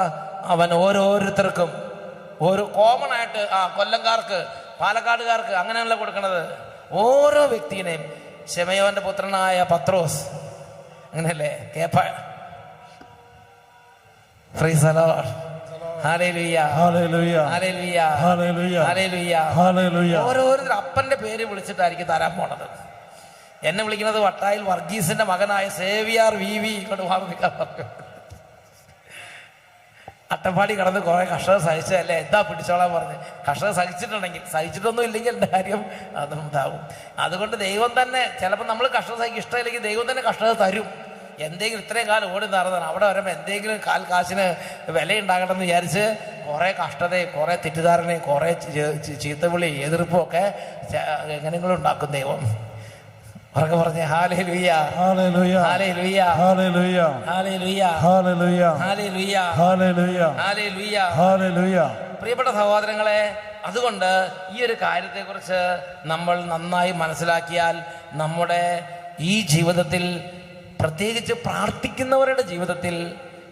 അവൻ ഓരോരുത്തർക്കും ഒരു കോമൺ ആയിട്ട്, കൊല്ലംകാർക്ക്, പാലക്കാടുകാർക്ക് അങ്ങനെയല്ല കൊടുക്കണത്. ഓരോ വ്യക്തിയെയും, ശെമയോന്റെ പുത്രനായ പത്രോസ്, അങ്ങനെയല്ലേ, കേപ്പ, praise the Lord, hallelujah, hallelujah, hallelujah, hallelujah, hallelujah, hallelujah. ഓരോരുത്തർ അപ്പന്റെ പേര് വിളിച്ചിട്ടായിരിക്കും തരാൻ പോണത്. എന്നെ വിളിക്കുന്നത് വട്ടായിൽ വർഗീസിന്റെ മകനായ സേവിയാർ VV ഇങ്ങോട്ട് വാർപ്പിക്കാൻ പറഞ്ഞു. അട്ടപ്പാടി കടന്ന് കുറെ കർഷകർ സഹിച്ചതല്ലേ, എന്താ പിടിച്ചോളാൻ പറഞ്ഞ്. കർഷകർ സഹിച്ചിട്ടൊന്നും ഇല്ലെങ്കിൽ എൻ്റെ കാര്യം അതും ഇതാവും. അതുകൊണ്ട് ദൈവം തന്നെ, ചിലപ്പോൾ നമ്മൾ കർഷകർ സഹിക്കും, ഇഷ്ടമില്ലെങ്കിൽ ദൈവം തന്നെ കർഷകർ തരും. എന്തെങ്കിലും ഇത്രയും കാലം ഓടി നടന്നതാണ്, അവിടെ വരുമ്പോൾ എന്തെങ്കിലും കാശിന് വിലയുണ്ടാകണം എന്ന് വിചാരിച്ച് കുറേ കഷ്ടതയും കുറേ തെറ്റിദ്ധാരണയും കുറേ ചീത്തവിളി എതിർപ്പും ഒക്കെ എങ്ങനെയെങ്കിലും ഉണ്ടാക്കും ദൈവം. ഉറക്കെ പറഞ്ഞേ hallelujah, hallelujah, hallelujah, hallelujah, hallelujah, hallelujah, hallelujah, hallelujah, hallelujah, hallelujah. പ്രിയപ്പെട്ട സഹോദരങ്ങളെ, അതുകൊണ്ട് ഈ ഒരു കാര്യത്തെക്കുറിച്ച് നമ്മൾ നന്നായി മനസ്സിലാക്കിയാൽ നമ്മുടെ ഈ ജീവിതത്തിൽ, പ്രത്യേകിച്ച് പ്രാർത്ഥിക്കുന്നവരുടെ ജീവിതത്തിൽ,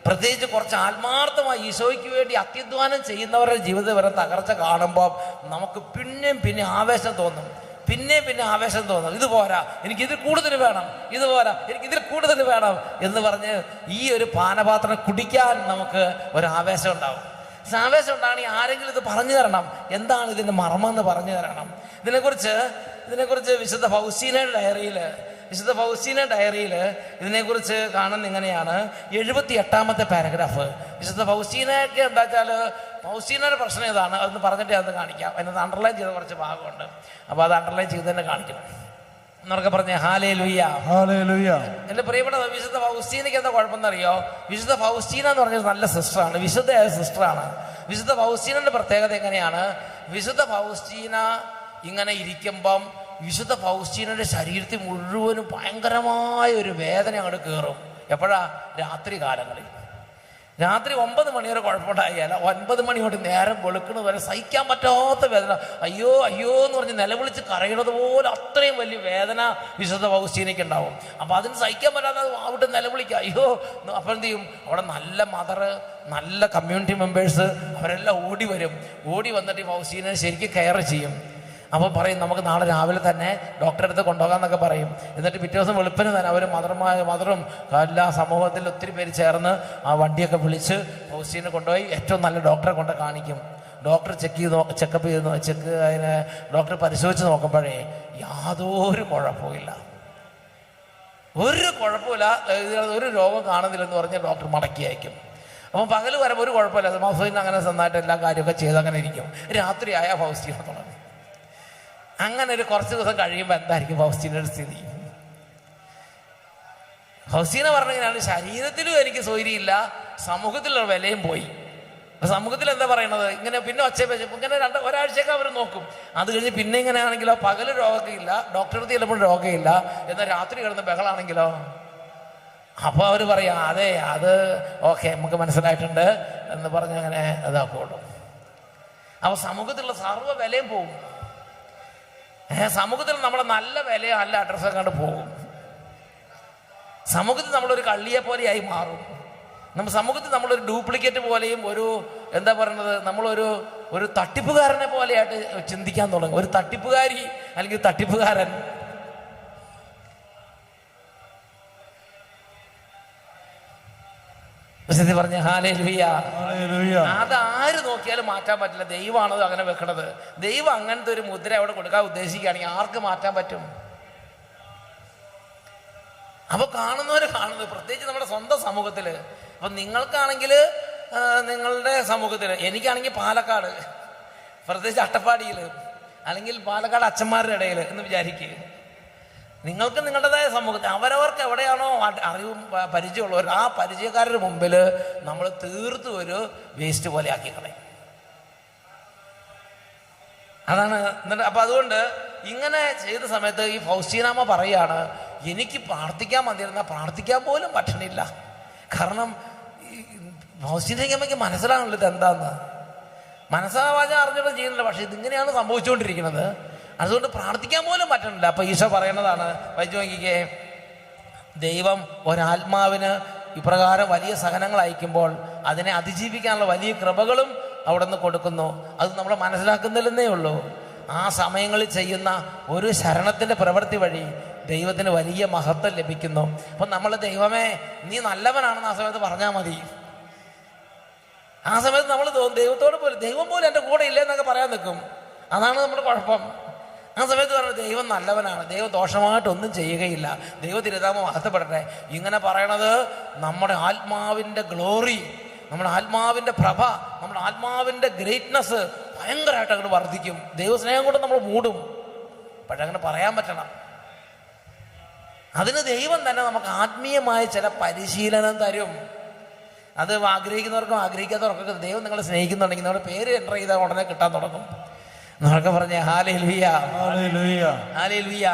പ്രത്യേകിച്ച് കുറച്ച് ആത്മാർത്ഥമായി ഈശോയ്ക്ക് വേണ്ടി അത്യധ്വാനം ചെയ്യുന്നവരുടെ ജീവിതത്തിൽ വരെ തകർച്ച കാണുമ്പോൾ നമുക്ക് പിന്നെ ആവേശം തോന്നും. പിന്നെ ആവേശം തോന്നും. ഇത് പോരാ, എനിക്ക് ഇതിൽ കൂടുതൽ വേണം, ഇത് പോരാ, എനിക്ക് ഇതിൽ കൂടുതൽ വേണം എന്ന് പറഞ്ഞ് ഈ ഒരു പാനപാത്രം കുടിക്കാൻ നമുക്ക് ഒരു ആവേശം ഉണ്ടാവും. ആവേശം ഉണ്ടാകണമെങ്കിൽ ആരെങ്കിലും ഇത് പറഞ്ഞു തരണം, എന്താണ് ഇതിൻ്റെ മർമ്മം പറഞ്ഞു തരണം. ഇതിനെക്കുറിച്ച് വിശുദ്ധ ഫൗസ്റ്റീന ഡയറിയിൽ ഇതിനെക്കുറിച്ച് കാണുന്ന ഇങ്ങനെയാണ്. 78-ാമത്തെ പാരഗ്രാഫ്. വിശുദ്ധ ഫൗസ്റ്റീനയൊക്കെ എന്താച്ചാൽ, ഫൗസ്റ്റീനയുടെ പ്രശ്നം ഇതാണ്. അതൊന്ന് പറഞ്ഞിട്ട് അത് കാണിക്കാം. അതിനകത്ത് അണ്ടർലൈൻ ചെയ്ത കുറച്ച് ഭാഗമുണ്ട്. അപ്പോൾ അത് അണ്ടർലൈൻ ചെയ്ത് തന്നെ കാണിക്കണം എന്നൊക്കെ പറഞ്ഞേ. Hallelujah, hallelujah. എൻ്റെ പ്രിയപ്പെട്ട വിശുദ്ധ ഫൗസ്റ്റീനയ്ക്ക് എന്താ കുഴപ്പമെന്നറിയോ? വിശുദ്ധ ഫൗസ്റ്റീന എന്ന് പറഞ്ഞൊരു നല്ല സിസ്റ്ററാണ്, വിശുദ്ധയായ സിസ്റ്ററാണ്. വിശുദ്ധ ഫൗസ്റ്റീനയുടെ പ്രത്യേകത എങ്ങനെയാണ്? വിശുദ്ധ ഫൗസ്റ്റീന ഇങ്ങനെ ഇരിക്കുമ്പം വിശുദ്ധ ഫൗസ്റ്റീനയുടെ ശരീരത്തിൽ മുഴുവനും ഭയങ്കരമായ ഒരു വേദന അങ്ങോട്ട് കയറും. എപ്പോഴാ? രാത്രി കാലങ്ങളിൽ. രാത്രി 9 മണി വരെ കുഴപ്പമുണ്ടായാൽ 9 മണി തൊട്ട് നേരം വെളുക്കുന്നത് വരെ സഹിക്കാൻ പറ്റാത്ത വേദന. അയ്യോ അയ്യോ എന്ന് പറഞ്ഞ് നിലവിളിച്ച് കരയണത് പോലെ അത്രയും വലിയ വേദന വിശുദ്ധ ഫൗസ്റ്റീനയ്ക്ക് ഉണ്ടാവും. അപ്പം അതിന് സഹിക്കാൻ പറ്റാതെ അവിടെ നിലവിളിക്കുക, അയ്യോ. അപ്പം എന്ത് ചെയ്യും? അവിടെ നല്ല മദർ, നല്ല കമ്മ്യൂണിറ്റി മെമ്പേഴ്സ് അവരെല്ലാം ഓടി വരും. ഓടി വന്നിട്ട് ഈ ഫൗസ്റ്റീനെ ശരിക്കും കെയർ ചെയ്യും. അപ്പോൾ പറയും നമുക്ക് നാളെ രാവിലെ തന്നെ ഡോക്ടറെ അടുത്ത് കൊണ്ടുപോകാമെന്നൊക്കെ പറയും. എന്നിട്ട് പിറ്റേ ദിവസം വെളുപ്പിന് തന്നെ അവർ മദറും എല്ലാ സമൂഹത്തിൽ ഒത്തിരി പേര് ചേർന്ന് ആ വണ്ടിയൊക്കെ വിളിച്ച് ഫൗസ്റ്റീനെ കൊണ്ടുപോയി ഏറ്റവും നല്ല ഡോക്ടറെ കൊണ്ട് കാണിക്കും. ഡോക്ടർ ചെക്കപ്പ് ചെയ്ത് അതിനെ ഡോക്ടർ പരിശോധിച്ച് നോക്കുമ്പോഴേ യാതൊരു കുഴപ്പമില്ല, ഒരു കുഴപ്പമില്ല, ഒരു രോഗം കാണുന്നില്ലെന്ന് പറഞ്ഞ് ഡോക്ടർ മടക്കി അയക്കും. അപ്പം പകൽ വരുമ്പോൾ ഒരു കുഴപ്പമില്ല, ഫൗസ്റ്റീൻ അങ്ങനെ നന്നായിട്ട് എല്ലാ കാര്യമൊക്കെ ചെയ്ത് അങ്ങനെ ഇരിക്കും. രാത്രിയായ ഫൗസ്റ്റീനെ തുടങ്ങും. അങ്ങനെ ഒരു കുറച്ച് ദിവസം കഴിയുമ്പോൾ എന്തായിരിക്കും ഫൗസ്റ്റീനയുടെ സ്ഥിതി? ഫൗസ്റ്റീന പറഞ്ഞാൽ ശരീരത്തിലും എനിക്ക് സ്വൈര്യമില്ല, സമൂഹത്തിലുള്ള വിലയും പോയി. സമൂഹത്തിൽ എന്താ പറയണത്? ഇങ്ങനെ പിന്നെ ഇങ്ങനെ ഒരാഴ്ചയൊക്കെ അവർ നോക്കും. അത് കഴിഞ്ഞ് പിന്നെ ഇങ്ങനെ ആണെങ്കിലോ പകല് രോഗമില്ല, ഡോക്ടറെ അടുത്ത് ചെല്ലുമ്പോൾ രോഗമില്ല, എന്നാൽ രാത്രി കിടന്ന് ബഹളാണെങ്കിലോ. അപ്പോൾ അവർ പറയാം അതെ അത് ഓക്കെ നമുക്ക് മനസ്സിലായിട്ടുണ്ട് എന്ന് പറഞ്ഞ് അങ്ങനെ ഇതാക്കുള്ളൂ. അപ്പോൾ സമൂഹത്തിലുള്ള സർവ്വ വിലയും പോകും. സമൂഹത്തിൽ നമ്മളെ നല്ല വിലയോ നല്ല അഡ്രസ്സൊക്കെ കണ്ട് പോകും. സമൂഹത്തിൽ നമ്മളൊരു കള്ളിയെ പോലെയായി മാറും. സമൂഹത്തിൽ നമ്മളൊരു ഡ്യൂപ്ലിക്കേറ്റ് പോലെയും ഒരു എന്താ പറയുന്നത് ഒരു തട്ടിപ്പുകാരനെ പോലെയായിട്ട് ചിന്തിക്കാൻ തുടങ്ങും. ഒരു തട്ടിപ്പുകാരി അല്ലെങ്കിൽ തട്ടിപ്പുകാരൻ. പറഞ്ഞ ഹല്ലേലൂയ. അതാര് നോക്കിയാലും മാറ്റാൻ പറ്റില്ല. ദൈവമാണത് അങ്ങനെ വെക്കണത്. ദൈവം അങ്ങനത്തെ ഒരു മുദ്ര അവിടെ കൊടുക്കാൻ ഉദ്ദേശിക്കുകയാണെങ്കിൽ ആർക്ക് മാറ്റാൻ പറ്റും? അപ്പൊ കാണുന്നവര് കാണുന്നത്, പ്രത്യേകിച്ച് നമ്മുടെ സ്വന്തം സമൂഹത്തില്. അപ്പൊ നിങ്ങൾക്കാണെങ്കിൽ നിങ്ങളുടെ സമൂഹത്തില്, എനിക്കാണെങ്കിൽ പാലക്കാട്, പ്രത്യേകിച്ച് അട്ടപ്പാടിയില്, അല്ലെങ്കിൽ പാലക്കാട് അച്ഛന്മാരുടെ ഇടയിൽ എന്ന് വിചാരിക്കുക. നിങ്ങൾക്ക് നിങ്ങളുടേതായ സമൂഹത്തിൽ അവരവർക്ക് എവിടെയാണോ അറിവും പരിചയമുള്ളവർ ആ പരിചയക്കാരുടെ മുമ്പിൽ നമ്മൾ തീർത്തും ഒരു വേസ്റ്റ് പോലെ ആക്കി കളയും. അതാണ്. എന്നിട്ട് അപ്പം അതുകൊണ്ട് ഇങ്ങനെ ചെയ്ത സമയത്ത് ഈ ഫൗസ്റ്റീനാമ്മ പറയാണ്, എനിക്ക് പ്രാർത്ഥിക്കാൻ വന്നിരുന്നാൽ പ്രാർത്ഥിക്കാൻ പോലും പറ്റണില്ല. കാരണം ഫൗസ്റ്റീനയ്ക്ക് മനസ്സിലാണല്ലോ ഇത് എന്താന്ന്. മനസ്സാവാച അറിഞ്ഞിട്ട് ചെയ്യുന്നില്ല, പക്ഷെ ഇതിങ്ങനെയാണ് സംഭവിച്ചുകൊണ്ടിരിക്കുന്നത്. അതുകൊണ്ട് പ്രാർത്ഥിക്കാൻ പോലും പറ്റണില്ല. അപ്പൊ ഈശോ പറയുന്നതാണ്, വായിച്ചു നോക്കിക്കേ, ദൈവം ഒരാത്മാവിന് ഇപ്രകാരം വലിയ സഹനങ്ങൾ അയക്കുമ്പോൾ അതിനെ അതിജീവിക്കാനുള്ള വലിയ കൃപകളും അവിടെ നിന്ന് കൊടുക്കുന്നു. അത് നമ്മൾ മനസ്സിലാക്കുന്നില്ലെന്നേ ഉള്ളൂ. ആ സമയങ്ങളിൽ ചെയ്യുന്ന ഒരു ശരണത്തിന്റെ പ്രവൃത്തി വഴി ദൈവത്തിന് വലിയ മഹത്വം ലഭിക്കുന്നു. അപ്പൊ നമ്മൾ ദൈവമേ നീ നല്ലവനാണെന്ന് ആ സമയത്ത് പറഞ്ഞാൽ മതി. ആ സമയത്ത് നമ്മൾ ദൈവത്തോട് പോലും ദൈവം പോലും എൻ്റെ കൂടെ ഇല്ലെന്നൊക്കെ പറയാൻ നിൽക്കും. അതാണ് നമ്മുടെ കുഴപ്പം. ആ സമയത്ത് പറഞ്ഞത് ദൈവം നല്ലവനാണ്, ദൈവം ദോഷമായിട്ടൊന്നും ചെയ്യുകയില്ല, ദൈവ തിരുനാമം മഹത്വപ്പെടട്ടെ. ഇങ്ങനെ പറയണത് നമ്മുടെ ആത്മാവിൻ്റെ ഗ്ലോറി, നമ്മുടെ ആത്മാവിൻ്റെ പ്രഭ, നമ്മുടെ ആത്മാവിൻ്റെ ഗ്രേറ്റ്നെസ് ഭയങ്കരമായിട്ട് അങ്ങോട്ട് വർദ്ധിക്കും. ദൈവസ്നേഹം കൊണ്ട് നമ്മൾ മൂടും. പക്ഷെ അങ്ങനെ പറയാൻ പറ്റണം. അതിന് ദൈവം തന്നെ നമുക്ക് ആത്മീയമായ ചില പരിശീലനം തരും. അത് ആഗ്രഹിക്കുന്നവർക്കും ആഗ്രഹിക്കാത്തവർക്കൊക്കെ ദൈവം നിങ്ങളെ സ്നേഹിക്കുന്നുണ്ടെങ്കിൽ നിങ്ങളുടെ പേര് എൻ്റർ ചെയ്താൽ ഉടനെ കിട്ടാൻ തുടങ്ങും. എന്നൊക്കെ പറഞ്ഞ ഹല്ലേലൂയ, ഹല്ലേലൂയ, ഹല്ലേലൂയ.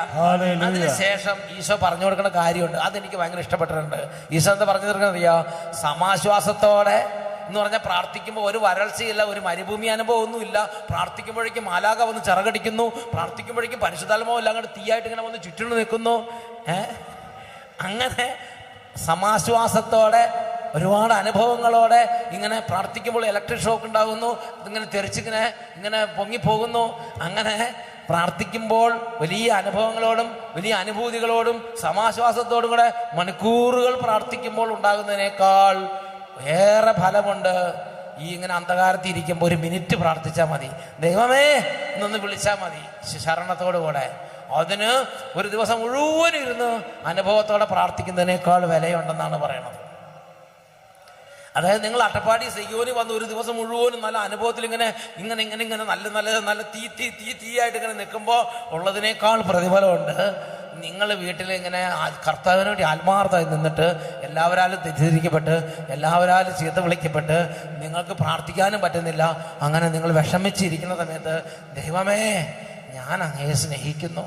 അതിനുശേഷം ഈശോ പറഞ്ഞു കൊടുക്കുന്ന കാര്യമുണ്ട്, അതെനിക്ക് ഭയങ്കര ഇഷ്ടപ്പെട്ടിട്ടുണ്ട്. ഈശോ എന്താ പറഞ്ഞു തീർക്കുന്നറിയോ? സമാശ്വാസത്തോടെ എന്ന് പറഞ്ഞാൽ പ്രാർത്ഥിക്കുമ്പോൾ ഒരു വരൾച്ചയില്ല, ഒരു മരുഭൂമി അനുഭവം ഒന്നുമില്ല. പ്രാർത്ഥിക്കുമ്പോഴേക്കും മാലാഖ വന്ന് ചിറകടിക്കുന്നു, പ്രാർത്ഥിക്കുമ്പോഴേക്കും പരിശുദ്ധാത്മാവ് എല്ലാം കൂടെ തീയായിട്ട് ഇങ്ങനെ വന്ന് ചുറ്റിനു നിൽക്കുന്നു. അങ്ങനെ സമാശ്വാസത്തോടെ ഒരുപാട് അനുഭവങ്ങളോടെ ഇങ്ങനെ പ്രാർത്ഥിക്കുമ്പോൾ ഇലക്ട്രിക് ഷോക്ക് ഉണ്ടാകുന്നു, ഇങ്ങനെ ഇങ്ങനെ പൊങ്ങിപ്പോകുന്നു. അങ്ങനെ പ്രാർത്ഥിക്കുമ്പോൾ വലിയ അനുഭവങ്ങളോടും വലിയ അനുഭൂതികളോടും സമാശ്വാസത്തോടും കൂടെ മണിക്കൂറുകൾ പ്രാർത്ഥിക്കുമ്പോൾ ഉണ്ടാകുന്നതിനേക്കാൾ ഏറെ ഫലമുണ്ട് ഈ ഇങ്ങനെ അന്ധകാരത്തിൽ ഇരിക്കുമ്പോൾ 1 മിനിറ്റ് പ്രാർത്ഥിച്ചാൽ മതി. ദൈവമേ എന്നൊന്ന് വിളിച്ചാൽ മതി ശരണത്തോടു കൂടെ. അതിന് ഒരു ദിവസം മുഴുവനും ഇരുന്ന് അനുഭവത്തോടെ പ്രാർത്ഥിക്കുന്നതിനേക്കാൾ വിലയുണ്ടെന്നാണ് പറയണത്. അതായത് നിങ്ങൾ അട്ടപ്പാടി സെയ്യോനി വന്ന് ഒരു ദിവസം മുഴുവനും നല്ല അനുഭവത്തിൽ ഇങ്ങനെ നല്ല തീയായിട്ട് ഇങ്ങനെ നിൽക്കുമ്പോൾ ഉള്ളതിനേക്കാൾ പ്രതിഫലമുണ്ട് നിങ്ങൾ വീട്ടിൽ ഇങ്ങനെ കർത്താവിന് വേണ്ടി ആത്മാർത്ഥമായി നിന്നിട്ട് എല്ലാവരാലും തെറ്റിദ്ധരിക്കപ്പെട്ട് എല്ലാവരാലും ചീത്ത വിളിക്കപ്പെട്ട് നിങ്ങൾക്ക് പ്രാർത്ഥിക്കാനും പറ്റുന്നില്ല. അങ്ങനെ നിങ്ങൾ വിഷമിച്ചിരിക്കുന്ന സമയത്ത് ദൈവമേ ഞാൻ അങ്ങയെ സ്നേഹിക്കുന്നു,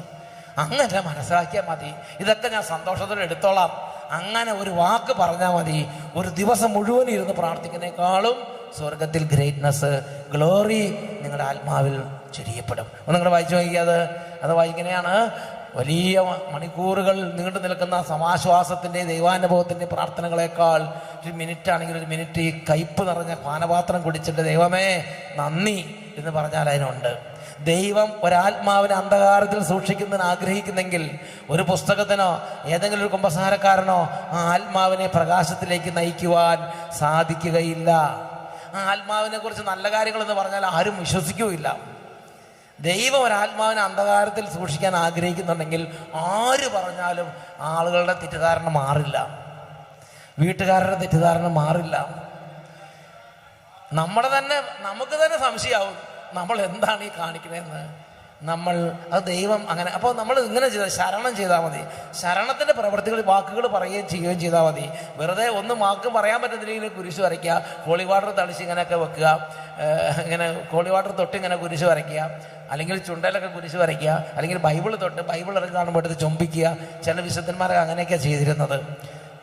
അങ്ങനെ മനസ്സിലാക്കിയാൽ മതി, ഇതൊക്കെ ഞാൻ സന്തോഷത്തോടെ എടുത്തോളാം, അങ്ങനെ ഒരു വാക്ക് പറഞ്ഞാൽ മതി, ഒരു ദിവസം മുഴുവൻ ഇരുന്ന് പ്രാർത്ഥിക്കുന്നതിനേക്കാളും സ്വർഗത്തിൽ ഗ്രേറ്റ്നസ്, ഗ്ലോറി നിങ്ങളുടെ ആത്മാവിൽ ചൊരിയപ്പെടും. നിങ്ങൾ വായിച്ചു നോക്കിയത് അത് ഇങ്ങനെയാണ്. വലിയ മണിക്കൂറുകൾ നീണ്ടു നിൽക്കുന്ന സമാശ്വാസത്തിൻ്റെ ദൈവാനുഭവത്തിൻ്റെ പ്രാർത്ഥനകളെക്കാൾ ഒരു മിനിറ്റ് ആണെങ്കിൽ ഒരു മിനിറ്റ് ഈ കയ്പ് നിറഞ്ഞ പാനപാത്രം കുടിച്ചിട്ട് ദൈവമേ നന്ദി എന്ന് പറഞ്ഞാൽ അതിനുണ്ട്. ദൈവം ഒരാത്മാവിനെ അന്ധകാരത്തിൽ സൂക്ഷിക്കുന്നതിന് ആഗ്രഹിക്കുന്നെങ്കിൽ ഒരു പുസ്തകത്തിനോ ഏതെങ്കിലും ഒരു കുമ്പസാരക്കാരനോ ആ ആത്മാവിനെ പ്രകാശത്തിലേക്ക് നയിക്കുവാൻ സാധിക്കുകയില്ല. ആ ആത്മാവിനെ കുറിച്ച് നല്ല കാര്യങ്ങളെന്ന് പറഞ്ഞാൽ ആരും വിശ്വസിക്കുകയില്ല. ദൈവം ഒരാത്മാവിനെ അന്ധകാരത്തിൽ സൂക്ഷിക്കാൻ ആഗ്രഹിക്കുന്നുണ്ടെങ്കിൽ ആര് പറഞ്ഞാലും ആളുകളുടെ തെറ്റിദ്ധാരണ മാറില്ല, വീട്ടുകാരുടെ തെറ്റിദ്ധാരണ മാറില്ല. നമുക്ക് തന്നെ സംശയമാവും നമ്മൾ എന്താണ് ഈ കാണിക്കണേന്ന്. അത് ദൈവം അങ്ങനെ. അപ്പോൾ നമ്മൾ ഇങ്ങനെ ശരണം ചെയ്താൽ മതി. ശരണത്തിൻ്റെ പ്രവൃത്തികൾ വാക്കുകൾ പറയുകയും ചെയ്യുകയും ചെയ്താൽ മതി. വെറുതെ ഒന്നും വാക്ക് പറയാൻ പറ്റുന്നില്ലെങ്കിൽ കുരിശ് വരയ്ക്കുക, ഹോളി വാട്ടർ തളിച്ച് ഇങ്ങനെയൊക്കെ വെക്കുക, ഇങ്ങനെ ഹോളി വാട്ടർ തൊട്ട് ഇങ്ങനെ കുരിശ് വരയ്ക്കുക, അല്ലെങ്കിൽ ചുണ്ടലൊക്കെ കുരിശ് വരയ്ക്കുക, അല്ലെങ്കിൽ ബൈബിൾ തൊട്ട് ബൈബിൾ ഇറങ്ങി കാണുമ്പോൾ എടുത്ത് ചുംബിക്കുക. ചില വിശുദ്ധന്മാരൊക്കെ അങ്ങനെയൊക്കെയാണ് ചെയ്തിരുന്നത്.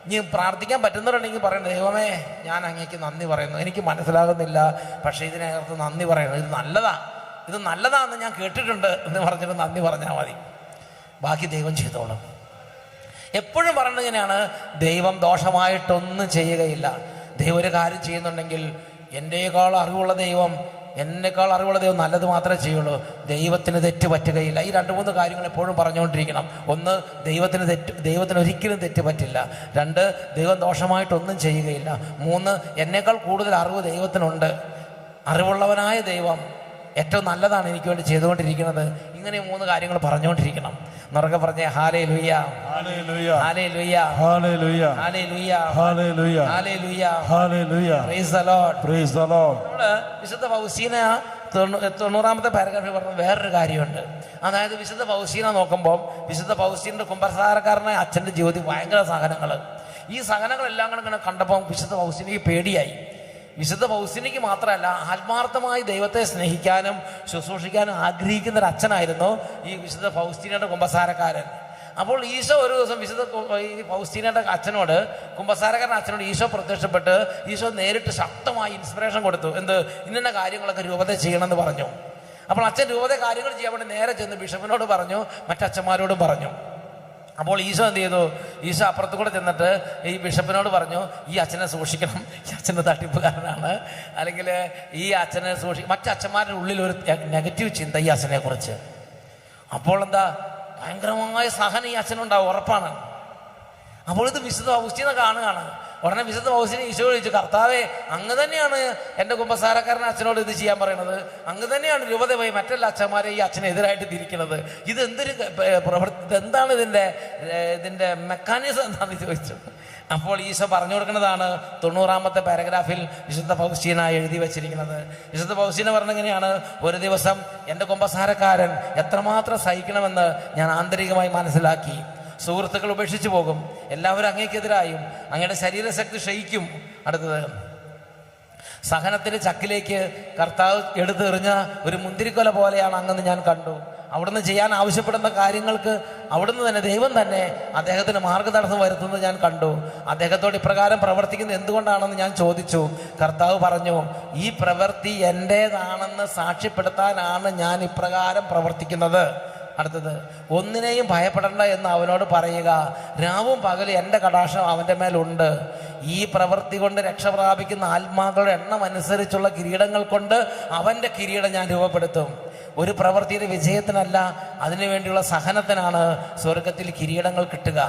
ഇനി പ്രാർത്ഥിക്കാൻ പറ്റുന്നവരുണ്ടെങ്കിൽ പറയണം, ദൈവമേ ഞാൻ അങ്ങേക്ക് നന്ദി പറയുന്നു, എനിക്ക് മനസ്സിലാകുന്നില്ല, പക്ഷേ ഇതിനകത്ത് നന്ദി പറയുന്നു, ഇത് നല്ലതാണെന്ന് ഞാൻ കേട്ടിട്ടുണ്ട് എന്ന് പറഞ്ഞിട്ട് നന്ദി പറഞ്ഞാൽ മതി. ബാക്കി ദൈവം ചെയ്തോളും. എപ്പോഴും പറയുന്നത് ഇങ്ങനെയാണ്, ദൈവം ദോഷമായിട്ടൊന്നും ചെയ്യുകയില്ല. ദൈവം ഒരു കാര്യം ചെയ്യുന്നുണ്ടെങ്കിൽ എന്നെക്കാൾ അറിവുള്ള ദൈവം നല്ലത് മാത്രമേ ചെയ്യുള്ളൂ. ദൈവത്തിന് തെറ്റ് പറ്റുകയില്ല. ഈ 2-3 കാര്യങ്ങൾ എപ്പോഴും പറഞ്ഞുകൊണ്ടിരിക്കണം. ഒന്ന്, ദൈവത്തിന് ഒരിക്കലും തെറ്റ് പറ്റില്ല. 2, ദൈവം ദോഷമായിട്ടൊന്നും ചെയ്യുകയില്ല. 3, എന്നേക്കാൾ കൂടുതൽ അറിവ് ദൈവത്തിനുണ്ട്. അറിവുള്ളവനായ ദൈവം ഏറ്റവും നല്ലതാണ് എനിക്ക് വേണ്ടി ചെയ്തുകൊണ്ടിരിക്കുന്നത്. ഇങ്ങനെ 3 കാര്യങ്ങൾ പറഞ്ഞുകൊണ്ടിരിക്കണം. എന്നൊക്കെ പറഞ്ഞേ hallelujah, hallelujah, hallelujah, hallelujah, hallelujah, hallelujah, hallelujah, hallelujah. Price the Lord, price the Lord. വിശുദ്ധ ഫൗസ്റ്റീന 90-ാമത്തെ പാരഗ്രാഫിൽ പറഞ്ഞ വേറൊരു കാര്യമുണ്ട്. അതായത് വിശുദ്ധ ഫൗസ്റ്റീന നോക്കുമ്പോൾ വിശുദ്ധ ഫൗസ്റ്റീൻ്റെ കുമ്പസാരക്കാരനായ അച്ഛൻ്റെ ജീവിതത്തിൽ ഭയങ്കര സഹനങ്ങൾ. ഈ സഹനങ്ങളെല്ലാം കൂടെ കണ്ടപ്പോൾ വിശുദ്ധ ഫൗസ്റ്റീനയ്ക്ക് പേടിയായി. വിശുദ്ധ ഫൗസ്റ്റീനയ്ക്ക് മാത്രമല്ല, ആത്മാർത്ഥമായി ദൈവത്തെ സ്നേഹിക്കാനും ശുശ്രൂഷിക്കാനും ആഗ്രഹിക്കുന്ന ഒരു അച്ഛനായിരുന്നു ഈ വിശുദ്ധ ഫൗസ്റ്റീനയുടെ കുമ്പസാരക്കാരൻ. അപ്പോൾ ഈശോ ഒരു ദിവസം ഈ ഫൗസ്റ്റീനയുടെ കുമ്പസാരക്കാരൻ അച്ഛനോട് ഈശോ പ്രത്യക്ഷപ്പെട്ട് ഈശോ നേരിട്ട് ശക്തമായി ഇൻസ്പിറേഷൻ കൊടുത്തു. ഇന്ന കാര്യങ്ങളൊക്കെ രൂപത ചെയ്യണമെന്ന് പറഞ്ഞു. അപ്പോൾ അച്ഛൻ രൂപത കാര്യങ്ങൾ ചെയ്യാൻ വേണ്ടി നേരെ ചെന്ന് ബിഷപ്പിനോട് പറഞ്ഞു, മറ്റച്ഛന്മാരോടും പറഞ്ഞു. അപ്പോൾ ഈശോ എന്ത് ചെയ്തു? ഈശോ അപ്പുറത്ത് കൂടെ ചെന്നിട്ട് ഈ ബിഷപ്പിനോട് പറഞ്ഞു, ഈ അച്ഛനെ സൂക്ഷിക്കണം, ഈ അച്ഛൻ്റെ തട്ടിപ്പുകാരനാണ്, അല്ലെങ്കിൽ ഈ അച്ഛനെ മറ്റച്ഛന്മാരുടെ ഉള്ളിൽ ഒരു നെഗറ്റീവ് ചിന്ത ഈ അച്ഛനെ കുറിച്ച്. അപ്പോൾ ഭയങ്കരമായ സഹനം ഈ അച്ഛനുണ്ടാവും, ഉറപ്പാണ്. അപ്പോൾ ഇത് വിശുദ്ധ ഫൗസ്റ്റീന കാണുകയാണ്. ഉടനെ വിശുദ്ധ ഫൗസ്റ്റീന ഈശോ ചോദിച്ചു, കർത്താവേ, അങ്ങ് തന്നെയാണ് എൻ്റെ കുമ്പസാരക്കാരൻ അച്ഛനോട് ഇത് ചെയ്യാൻ പറയുന്നത്, അങ്ങ് തന്നെയാണ് രൂപത പോയി മറ്റെല്ലാ അച്ഛന്മാരെ ഈ അച്ഛനെതിരായിട്ട് തിരിക്കുന്നത്, ഇതെന്തൊരു എന്താണ് ഇതിൻ്റെ മെക്കാനിസം എന്താണെന്ന് ചോദിച്ചു. അപ്പോൾ ഈശോ പറഞ്ഞു കൊടുക്കുന്നതാണ് 90-ാമത്തെ പാരഗ്രാഫിൽ വിശുദ്ധ ഫൗസ്റ്റീന എഴുതി വെച്ചിരിക്കുന്നത്. വിശുദ്ധ ഫൗസ്റ്റീന പറഞ്ഞെങ്ങനെയാണ്, ഒരു ദിവസം എൻ്റെ കുമ്പസാരക്കാരൻ എത്രമാത്രം സഹിക്കണമെന്ന് ഞാൻ ആന്തരികമായി മനസ്സിലാക്കി. സുഹൃത്തുക്കൾ ഉപേക്ഷിച്ചു പോകും, എല്ലാവരും അങ്ങേക്കെതിരായും, അങ്ങയുടെ ശരീരശക്തി ക്ഷയിക്കും. അടുത്തത്, സഹനത്തിന്റെ ചക്കിലേക്ക് കർത്താവ് എടുത്തെറിഞ്ഞ ഒരു മുന്തിരിക്കൊല പോലെയാണ് അങ്ങെന്ന് ഞാൻ കണ്ടു. അവിടുന്ന് ചെയ്യാൻ ആവശ്യപ്പെടുന്ന കാര്യങ്ങൾക്ക് അവിടുന്ന് തന്നെ ദൈവം തന്നെ അദ്ദേഹത്തിന് മാർഗതടസ്സം വരുത്തുന്നത് ഞാൻ കണ്ടു. അദ്ദേഹത്തോട് ഇപ്രകാരം പ്രവർത്തിക്കുന്നത് എന്തുകൊണ്ടാണെന്ന് ഞാൻ ചോദിച്ചു. കർത്താവ് പറഞ്ഞു, ഈ പ്രവൃത്തി എൻ്റേതാണെന്ന് സാക്ഷ്യപ്പെടുത്താനാണ് ഞാൻ ഇപ്രകാരം പ്രവർത്തിക്കുന്നത്. അടുത്തത്, ഒന്നിനെയും ഭയപ്പെടേണ്ട എന്ന് അവനോട് പറയുക, രാവും പകലും എൻ്റെ കടാക്ഷം അവൻ്റെ മേലുണ്ട്. ഈ പ്രവൃത്തി കൊണ്ട് രക്ഷ പ്രാപിക്കുന്ന ആത്മാക്കളുടെ എണ്ണം അനുസരിച്ചുള്ള കിരീടങ്ങൾ കൊണ്ട് അവൻ്റെ കിരീടം ഞാൻ രൂപപ്പെടുത്തും. ഒരു പ്രവൃത്തിയുടെ വിജയത്തിനല്ല, അതിനുവേണ്ടിയുള്ള സഹനത്തിനാണ് സ്വർഗത്തിൽ കിരീടങ്ങൾ കിട്ടുക.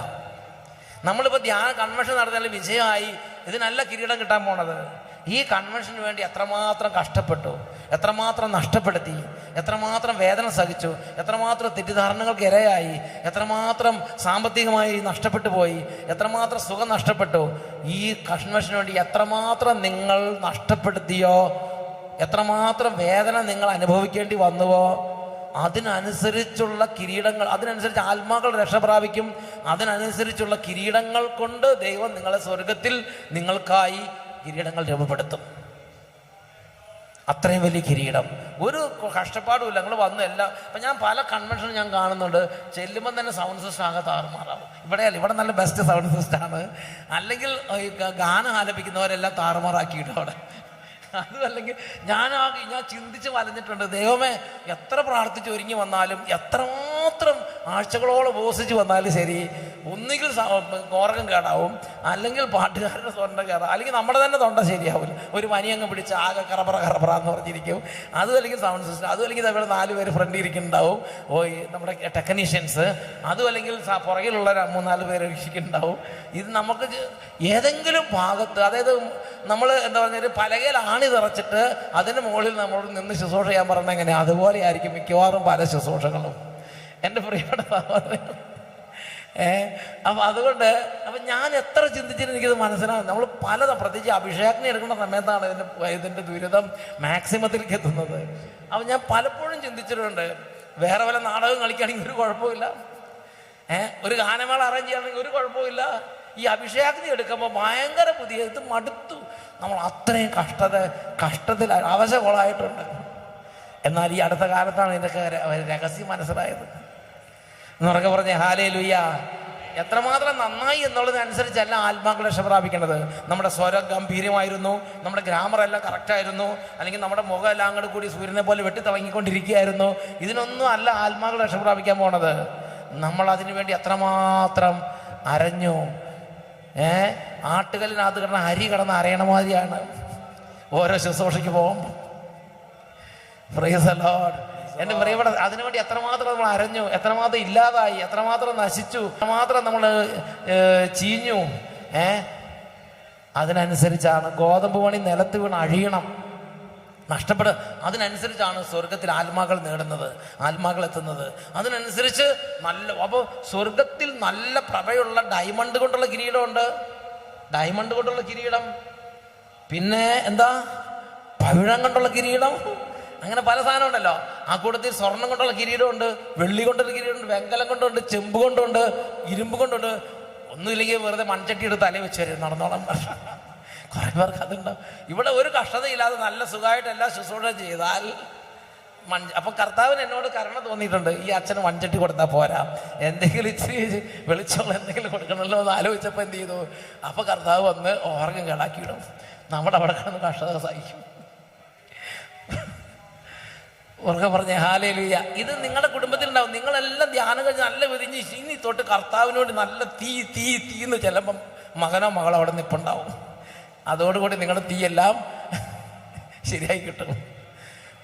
നമ്മളിപ്പോൾ കൺവെൻഷൻ നടത്തിയാൽ വിജയമായി, ഇതിനല്ല കിരീടം കിട്ടാൻ പോണത്. ഈ കൺവെൻഷന് വേണ്ടി എത്രമാത്രം കഷ്ടപ്പെട്ടു, എത്രമാത്രം നഷ്ടപ്പെടുത്തി, എത്രമാത്രം വേദന സഹിച്ചു, എത്രമാത്രം തെറ്റിദ്ധാരണകൾക്ക് ഇരയായി, എത്രമാത്രം സാമ്പത്തികമായി നഷ്ടപ്പെട്ടു പോയി, എത്രമാത്രം സുഖം നഷ്ടപ്പെട്ടു. ഈ കൺവെൻഷന് വേണ്ടി എത്രമാത്രം നിങ്ങൾ നഷ്ടപ്പെടുത്തിയോ, എത്രമാത്രം വേദന നിങ്ങൾ അനുഭവിക്കേണ്ടി വന്നുവോ, അതിനനുസരിച്ചുള്ള കിരീടങ്ങൾ, അതിനനുസരിച്ച് ആത്മാക്കൾ രക്ഷ പ്രാപിക്കും. അതിനനുസരിച്ചുള്ള കിരീടങ്ങൾ കൊണ്ട് ദൈവം നിങ്ങളെ സ്വർഗത്തിൽ നിങ്ങൾക്കായി കിരീടങ്ങൾ രൂപപ്പെടുത്തും. അത്രയും വലിയ കിരീടം, ഒരു കഷ്ടപ്പാടുമില്ല. ഞങ്ങൾ വന്നു എല്ലാം. അപ്പം ഞാൻ പല കൺവെൻഷനും ഞാൻ കാണുന്നുണ്ട്, ചെല്ലുമ്പം തന്നെ സൗണ്ട് സിസ്റ്റം ആകെ താറുമാറാവും. ഇവിടെ നല്ല ബെസ്റ്റ് സൗണ്ട് സിസ്റ്റമാണ്. അല്ലെങ്കിൽ ഗാനം ആലപിക്കുന്നവരെല്ലാം താറുമാറാക്കിയിട്ടും അവിടെ. അതും അല്ലെങ്കിൽ ഞാൻ ചിന്തിച്ച് വലഞ്ഞിട്ടുണ്ട്, ദൈവമേ എത്ര പ്രാർത്ഥിച്ച് ഒരുങ്ങി വന്നാലും, എത്രമാത്രം ആഴ്ചകളോളം ഉപവസിച്ച് വന്നാലും ശരി, ഒന്നുകിൽ ഓർഗൻ കേടാവും, അല്ലെങ്കിൽ പാട്ടുകാരുടെ തൊണ്ട കേടാവും, അല്ലെങ്കിൽ നമ്മുടെ തന്നെ തൊണ്ട ശരിയാവില്ല. ഒരു പനി അങ്ങ് പിടിച്ച് ആകെ കറപ്പറ എന്ന് പറഞ്ഞിരിക്കും. അതും അല്ലെങ്കിൽ സൗണ്ട് സിസ്റ്റം, അതും അല്ലെങ്കിൽ നമ്മുടെ 4 പേര് ഫ്രണ്ടിൽ ഇരിക്കുന്നുണ്ടാവും, നമ്മുടെ ടെക്നീഷ്യൻസ്, അതും അല്ലെങ്കിൽ പുറകിലുള്ള 3-4 പേര് ഇരിക്കുന്നുണ്ടാവും. ഇത് നമുക്ക് ഏതെങ്കിലും ഭാഗത്ത്, അതായത് നമ്മൾ എന്താ പറഞ്ഞാൽ പലകയിൽ ആണി നിറച്ചിട്ട് അതിന് മുകളിൽ നമ്മളോട് നിന്ന് ശുശ്രൂഷ ചെയ്യാൻ പറഞ്ഞാൽ എങ്ങനെ, അതുപോലെ ആയിരിക്കും മിക്കവാറും പല ശുശ്രൂഷകളും. എൻ്റെ പ്രിയപ്പെട്ട സഹോദരൻ, അപ്പം അതുകൊണ്ട് ഞാൻ എത്ര ചിന്തിച്ചിട്ട് എനിക്കിത് മനസ്സിലാകും. നമ്മൾ പ്രത്യേകിച്ച് അഭിഷേകത്തിന് എടുക്കുന്ന സമയത്താണ് ഇതിൻ്റെ ദുരിതം മാക്സിമത്തിലേക്ക് എത്തുന്നത്. അപ്പം ഞാൻ പലപ്പോഴും ചിന്തിച്ചിട്ടുണ്ട്, വേറെ വല്ല നാടകം കളിക്കുകയാണെങ്കിൽ ഒരു കുഴപ്പമില്ല, ഒരു ഗാനമേള അറേഞ്ച് ചെയ്യുകയാണെങ്കിൽ ഒരു കുഴപ്പമില്ല. ഈ അഭിഷേകത്തിന് എടുക്കുമ്പോൾ ഭയങ്കര ഇത് മടുത്തു. നമ്മൾ അത്രയും കഷ്ടത്തിൽ അവശകൊളായിട്ടുണ്ട്. എന്നാൽ ഈ അടുത്ത കാലത്താണ് ഇതിൻ്റെയൊക്കെ രഹസ്യം മനസ്സിലായത്. എന്നുറക്കെ പറഞ്ഞ ഹല്ലേലൂയ. എത്രമാത്രം നന്നായി എന്നുള്ളതിനനുസരിച്ചല്ല ആത്മാക്കൾ രക്ഷ പ്രാപിക്കേണ്ടത്. നമ്മുടെ സ്വരം ഗംഭീരമായിരുന്നു, നമ്മുടെ ഗ്രാമർ എല്ലാം കറക്റ്റായിരുന്നു, അല്ലെങ്കിൽ നമ്മുടെ മുഖം എല്ലാം അങ്ങോട്ട് കൂടി സൂര്യനെ പോലെ വെട്ടിത്തിളങ്ങിക്കൊണ്ടിരിക്കുകയായിരുന്നു. ഇതിനൊന്നും അല്ല ആത്മാക്കൾ രക്ഷ പ്രാപിക്കാൻ പോണത്. നമ്മൾ അതിനു വേണ്ടി എത്രമാത്രം അരഞ്ഞു. ആട്ടുകല്ലിനകത്ത് കിടന്ന അരി കിടന്ന് അരയണ മാതിരിയാണ് ഓരോ ശുശ്രൂഷയ്ക്ക് പോകുമ്പോൾ. Price the Lord. എൻ്റെ പ്രിയപ്പെട്ട, അതിനുവേണ്ടി എത്രമാത്രം നമ്മൾ അരഞ്ഞു, എത്രമാത്രം ഇല്ലാതായി, എത്രമാത്രം നശിച്ചു, എത്രമാത്രം നമ്മൾ ചീഞ്ഞു. അതിനനുസരിച്ചാണ് ഗോതമ്പ് മണി നിലത്ത് വീണ് അഴിയണം, നഷ്ടപ്പെടുക. അതിനനുസരിച്ചാണ് സ്വർഗത്തിൽ ആത്മാക്കൾ നേടുന്നത്, ആത്മാക്കൾ എത്തുന്നത്. അതിനനുസരിച്ച് അപ്പോൾ സ്വർഗത്തിൽ നല്ല പ്രഭയുള്ള ഡയമണ്ട് കൊണ്ടുള്ള കിരീടമുണ്ട്, ഡയമണ്ട് കൊണ്ടുള്ള കിരീടം. പിന്നെ എന്താ, പവിഴം കൊണ്ടുള്ള കിരീടം. അങ്ങനെ പല സാധനം ഉണ്ടല്ലോ. ആ കൂട്ടത്തിൽ സ്വർണം കൊണ്ടുള്ള കിരീടമുണ്ട്, വെള്ളി കൊണ്ടുള്ള കിരീടമുണ്ട്, വെങ്കലം കൊണ്ടുണ്ട്, ചെമ്പ് കൊണ്ടുണ്ട്, ഇരുമ്പ് കൊണ്ടുണ്ട്. ഒന്നുമില്ലെങ്കിൽ വെറുതെ മൺചട്ടി എടുത്ത് തലയിൽ വെച്ച് വരും, നടന്നോളാം. കുറേ പേർക്ക് അതുണ്ടാവും. ഇവിടെ ഒരു കഷ്ടതയില്ലാതെ നല്ല സുഖമായിട്ട് എല്ലാ ശുശ്രൂഷ ചെയ്താൽ അപ്പം കർത്താവിന് എന്നോട് കരുണ തോന്നിയിട്ടുണ്ട്. ഈ അച്ഛന് മൺചട്ടി കൊടുത്താൽ പോരാ, എന്തെങ്കിലും ഇച്ചിരി വെളിച്ചമുള്ള എന്തെങ്കിലും കൊടുക്കണമല്ലോ എന്ന് ആലോചിച്ചപ്പോൾ എന്ത് ചെയ്തു, അപ്പം കർത്താവ് വന്ന് ഓർഗൻ കേടാക്കിയിടും. നമ്മുടെ അവിടെ കിടന്ന് കഷ്ടത സഹിക്കും. ഉറക്കെ പറഞ്ഞ ഹല്ലേലൂയ. ഇത് നിങ്ങളുടെ കുടുംബത്തിലുണ്ടാവും. നിങ്ങളെല്ലാം ധ്യാനം കഴിഞ്ഞ് നല്ല വിരിഞ്ഞ് ഇനി തൊട്ട് കർത്താവിനോട് നല്ല തീന്ന് ചെല്ലുമ്പം മകനോ മകളോ അവിടെ നിൽപ്പുണ്ടാവും. അതോടുകൂടി നിങ്ങളുടെ തീയെല്ലാം ശരിയായി കിട്ടും.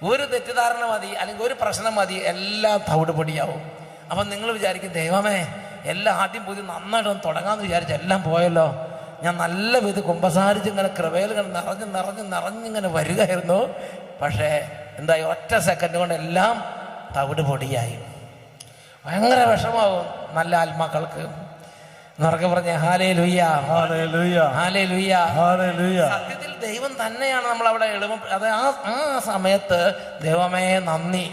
ഒരു തെറ്റിദ്ധാരണ മതി, അല്ലെങ്കിൽ ഒരു പ്രശ്നം മതി, എല്ലാം തവിടുപൊടിയാവും. അപ്പം നിങ്ങൾ വിചാരിക്കും, ദൈവമേ എല്ലാം ആദ്യം പുതിയ നന്നായിട്ടൊന്ന് തുടങ്ങാമെന്ന് വിചാരിച്ച് എല്ലാം പോയല്ലോ. ഞാൻ നല്ല വിധ കുമ്പസാരിച്ച് ഇങ്ങനെ കൃപയിൽ നിറഞ്ഞിങ്ങനെ വരികയായിരുന്നു. പക്ഷേ എന്തായി, ഒറ്റ സെക്കൻഡ് കൊണ്ട് എല്ലാം തവിടുപൊടിയായി. ഭയങ്കര വിഷമാവും നല്ല ആത്മാക്കൾക്ക്. എന്നൊക്കെ പറഞ്ഞ ഹല്ലേലൂയ, ഹല്ലേലൂയ, ഹല്ലേലൂയ, ഹല്ലേലൂയ. സത്യത്തിൽ ദൈവം തന്നെയാണ് നമ്മളവിടെ എളുപ്പം. അത് ആ സമയത്ത് ദൈവമേ നന്ദി,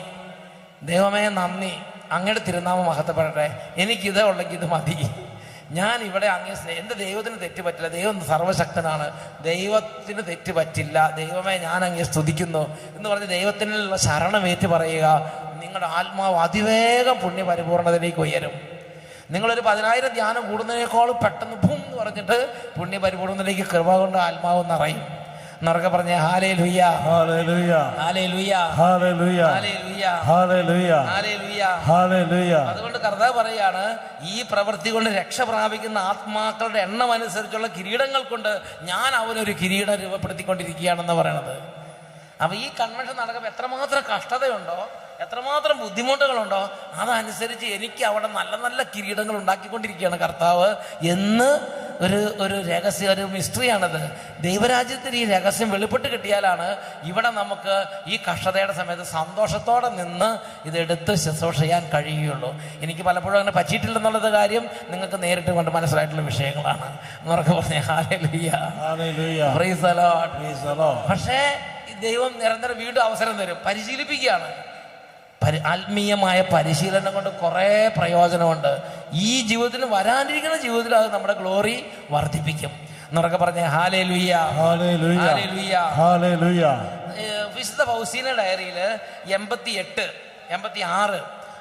ദൈവമേ നന്ദി, അങ്ങയുടെ തിരുനാമം മഹത്വപ്പെടട്ടെ, എനിക്കിത് ഉള്ളെങ്കിൽ ഇത് മതി, ഞാൻ ഇവിടെ അങ്ങേ എൻ്റെ ദൈവത്തിന് തെറ്റ് പറ്റില്ല, ദൈവം സർവശക്തനാണ്, ദൈവത്തിന് തെറ്റ് പറ്റില്ല, ദൈവമേ ഞാൻ അങ്ങേ സ്തുതിക്കുന്നു എന്ന് പറഞ്ഞ് ദൈവത്തിനുള്ള ശരണമേറ്റ് പറയുക. നിങ്ങളുടെ ആത്മാവ് അതിവേഗം പുണ്യ പരിപൂർണതയിലേക്ക് ഉയരും. നിങ്ങളൊരു 10,000 ധ്യാനം കൂടുന്നതിനേക്കാളും പെട്ടെന്ന് ഭൂം എന്ന് പറഞ്ഞിട്ട് പുണ്യ പരിപൂർണതയിലേക്ക് കൃപ കൊണ്ട് ആത്മാവ് നിറയും. എന്നൊക്കെ പറഞ്ഞ hallelujah, hallelujah, hallelujah, hallelujah, hallelujah, hallelujah, hallelujah, hallelujah. അതുകൊണ്ട് കർത്താവ് പറയാണ്, ഈ പ്രവൃത്തി കൊണ്ട് രക്ഷ പ്രാപിക്കുന്ന ആത്മാക്കളുടെ എണ്ണം അനുസരിച്ചുള്ള കിരീടങ്ങൾ കൊണ്ട് ഞാൻ അവനൊരു കിരീടം രൂപപ്പെടുത്തിക്കൊണ്ടിരിക്കുകയാണെന്ന് പറയണത്. അപ്പം ഈ കൺവെൻഷൻ നടക്കുമ്പോൾ എത്രമാത്രം കഷ്ടതയുണ്ടോ, എത്രമാത്രം ബുദ്ധിമുട്ടുകളുണ്ടോ, അതനുസരിച്ച് എനിക്ക് അവിടെ നല്ല നല്ല കിരീടങ്ങൾ ഉണ്ടാക്കിക്കൊണ്ടിരിക്കുകയാണ് കർത്താവ് എന്ന് ഒരു രഹസ്യം, ഒരു മിസ്റ്ററിയാണത്. ദൈവരാജ്യത്തിൽ ഈ രഹസ്യം വെളിപ്പെട്ട് കിട്ടിയാലാണ് ഇവിടെ നമുക്ക് ഈ കഷ്ടതയുടെ സമയത്ത് സന്തോഷത്തോടെ നിന്ന് ഇതെടുത്ത് ശുശ്രൂഷ ചെയ്യാൻ കഴിയുകയുള്ളൂ. എനിക്ക് പലപ്പോഴും അങ്ങനെ പറ്റിയിട്ടില്ലെന്നുള്ളത് കാര്യം നിങ്ങൾക്ക് നേരിട്ട് കൊണ്ട് മനസ്സിലായിട്ടുള്ള വിഷയങ്ങളാണ്. എന്നൊക്കെ പറഞ്ഞ hallelujah, hallelujah, price the Lord, price the Lord. പക്ഷേ ദൈവം നിരന്തരം വീണ്ടും അവസരം തരും, പരിശീലിപ്പിക്കുകയാണ്. ആത്മീയമായ പരിശീലനം കൊണ്ട് കുറേ പ്രയോജനമുണ്ട്. ഈ ജീവിതത്തിൽ, വരാനിരിക്കുന്ന ജീവിതത്തിൽ അത് നമ്മുടെ ഗ്ലോറി വർദ്ധിപ്പിക്കും. എന്നൊക്കെ പറഞ്ഞേ ഹല്ലേലൂയ, ഹല്ലേലൂയ, ഹല്ലേലൂയ, ഹല്ലേലൂയ. വിശുദ്ധ ഫൗസ്റ്റീന ഡയറിയിൽ 88, 86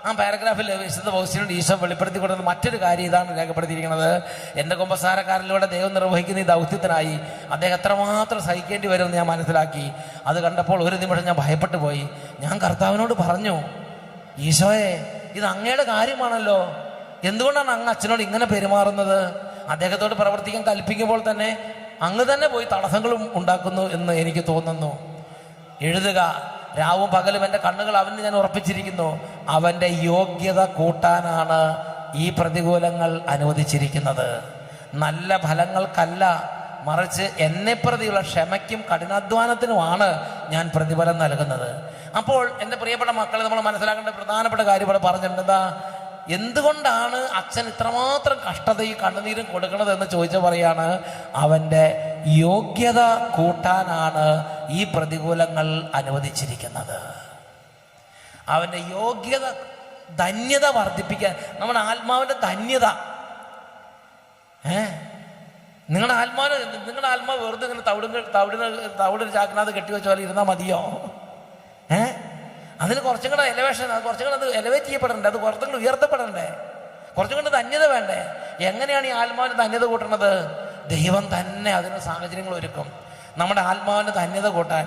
ആ പാരഗ്രാഫിൽ വിശുദ്ധ ഫൗസ്റ്റീനോട് ഈശോ വെളിപ്പെടുത്തി കൊടുക്കുന്ന മറ്റൊരു കാര്യം ഇതാണ് രേഖപ്പെടുത്തിയിരിക്കുന്നത്. എൻ്റെ കുമ്പസാരക്കാരിലൂടെ ദൈവം നിർവഹിക്കുന്ന ഈ ദൗത്യത്തിനായി അദ്ദേഹം എത്രമാത്രം സഹിക്കേണ്ടി വരുമെന്ന് ഞാൻ മനസ്സിലാക്കി. അത് കണ്ടപ്പോൾ ഒരു നിമിഷം ഞാൻ ഭയപ്പെട്ടു പോയി. ഞാൻ കർത്താവിനോട് പറഞ്ഞു, ഈശോയെ, ഇത് അങ്ങയുടെ കാര്യമാണല്ലോ, എന്തുകൊണ്ടാണ് അങ്ങ് അച്ഛനോട് ഇങ്ങനെ പെരുമാറുന്നത്? അദ്ദേഹത്തോട് പ്രവർത്തിക്കാൻ കൽപ്പിക്കുമ്പോൾ തന്നെ അങ്ങ് തന്നെ പോയി തടസ്സങ്ങളും ഉണ്ടാക്കുന്നു എന്ന് എനിക്ക് തോന്നുന്നു. എഴുതുക, രാവും പകലും എൻ്റെ കണ്ണുകൾ അവന് ഞാൻ ഉറപ്പിച്ചിരിക്കുന്നു. അവൻ്റെ യോഗ്യത കൂട്ടാനാണ് ഈ പ്രതികൂലങ്ങൾ അനുവദിച്ചിരിക്കുന്നത്. നല്ല ഫലങ്ങൾക്കല്ല, മറിച്ച് എന്നെ പ്രതിയുള്ള ക്ഷമയ്ക്കും കഠിനാധ്വാനത്തിനുമാണ് ഞാൻ പ്രതിഫലം നൽകുന്നത്. അപ്പോൾ എൻ്റെ പ്രിയപ്പെട്ട മക്കളെ, നമ്മൾ മനസ്സിലാക്കേണ്ട പ്രധാനപ്പെട്ട കാര്യം ഇവിടെ പറഞ്ഞിട്ടുണ്ട്. എന്താ, എന്തുകൊണ്ടാണ് അച്ഛൻ ഇത്രമാത്രം കഷ്ടതയും കണ്ണുനീരും കൊടുക്കണത് എന്ന് ചോദിച്ചാൽ പറയാണ്, അവൻ്റെ യോഗ്യത കൂട്ടാനാണ് ഈ പ്രതികൂലങ്ങൾ അനുവദിച്ചിരിക്കുന്നത്. അവൻ്റെ യോഗ്യത, ധന്യത വർദ്ധിപ്പിക്കാൻ, നമ്മുടെ ആത്മാവിൻ്റെ ധന്യത. നിങ്ങളുടെ ആത്മാവ് വെറുതെ ഇങ്ങനെ തവിടിന് ചാക്കിനകത്ത് കെട്ടിവെച്ച പോലെ ഇരുന്നാൽ മതിയോ? അതിന് കുറച്ചും കൂടെ എലവേഷൻ, കുറച്ചും കൂടെ അത് എലവേറ്റ് ചെയ്യപ്പെടണ്ടേ, അത് കുറച്ചും കൂടെ ഉയർത്തപ്പെടണ്ടേ, കുറച്ചും കൂടെ ധന്യത വേണ്ടേ? എങ്ങനെയാണ് ഈ ആത്മാവിന് ധന്യത കൂട്ടണത്? ദൈവം തന്നെ അതിന് സാഹചര്യങ്ങൾ ഒരുക്കും. നമ്മുടെ ആത്മാവിന് ധന്യത കൂട്ടാൻ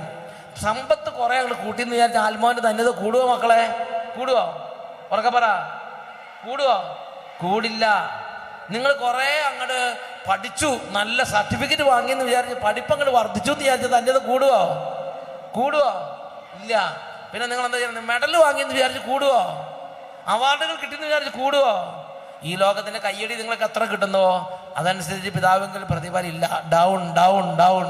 സമ്പത്ത് കുറെ അങ്ങോട്ട് കൂട്ടിന്ന് വിചാരിച്ച ആത്മാവിന്റെ ധന്യത കൂടുവോ മക്കളെ? കൂടുവോ? ഉറക്കെ പറ, കൂടുവോ? കൂടില്ല. നിങ്ങൾ കുറെ അങ്ങോട്ട് പഠിച്ചു, നല്ല സർട്ടിഫിക്കറ്റ് വാങ്ങിയെന്ന് വിചാരിച്ച് പഠിപ്പ് അങ്ങോട്ട് വർദ്ധിച്ചു എന്ന് വിചാരിച്ച ധന്യത കൂടുവോ? കൂടുവോ? ഇല്ല. പിന്നെ നിങ്ങൾ എന്താ ചെയ്യുന്നത്? മെഡൽ വാങ്ങിയെന്ന് വിചാരിച്ച് കൂടുവോ? അവാർഡുകൾ കിട്ടിയെന്ന് വിചാരിച്ച് കൂടുവോ? ഈ ലോകത്തിന്റെ കയ്യടി നിങ്ങൾക്ക് എത്ര കിട്ടുന്നോ അതനുസരിച്ച് പിതാവെങ്കിൽ പ്രതിഫലം ഇല്ല. ഡൗൺ ഡൗൺ ഡൗൺ,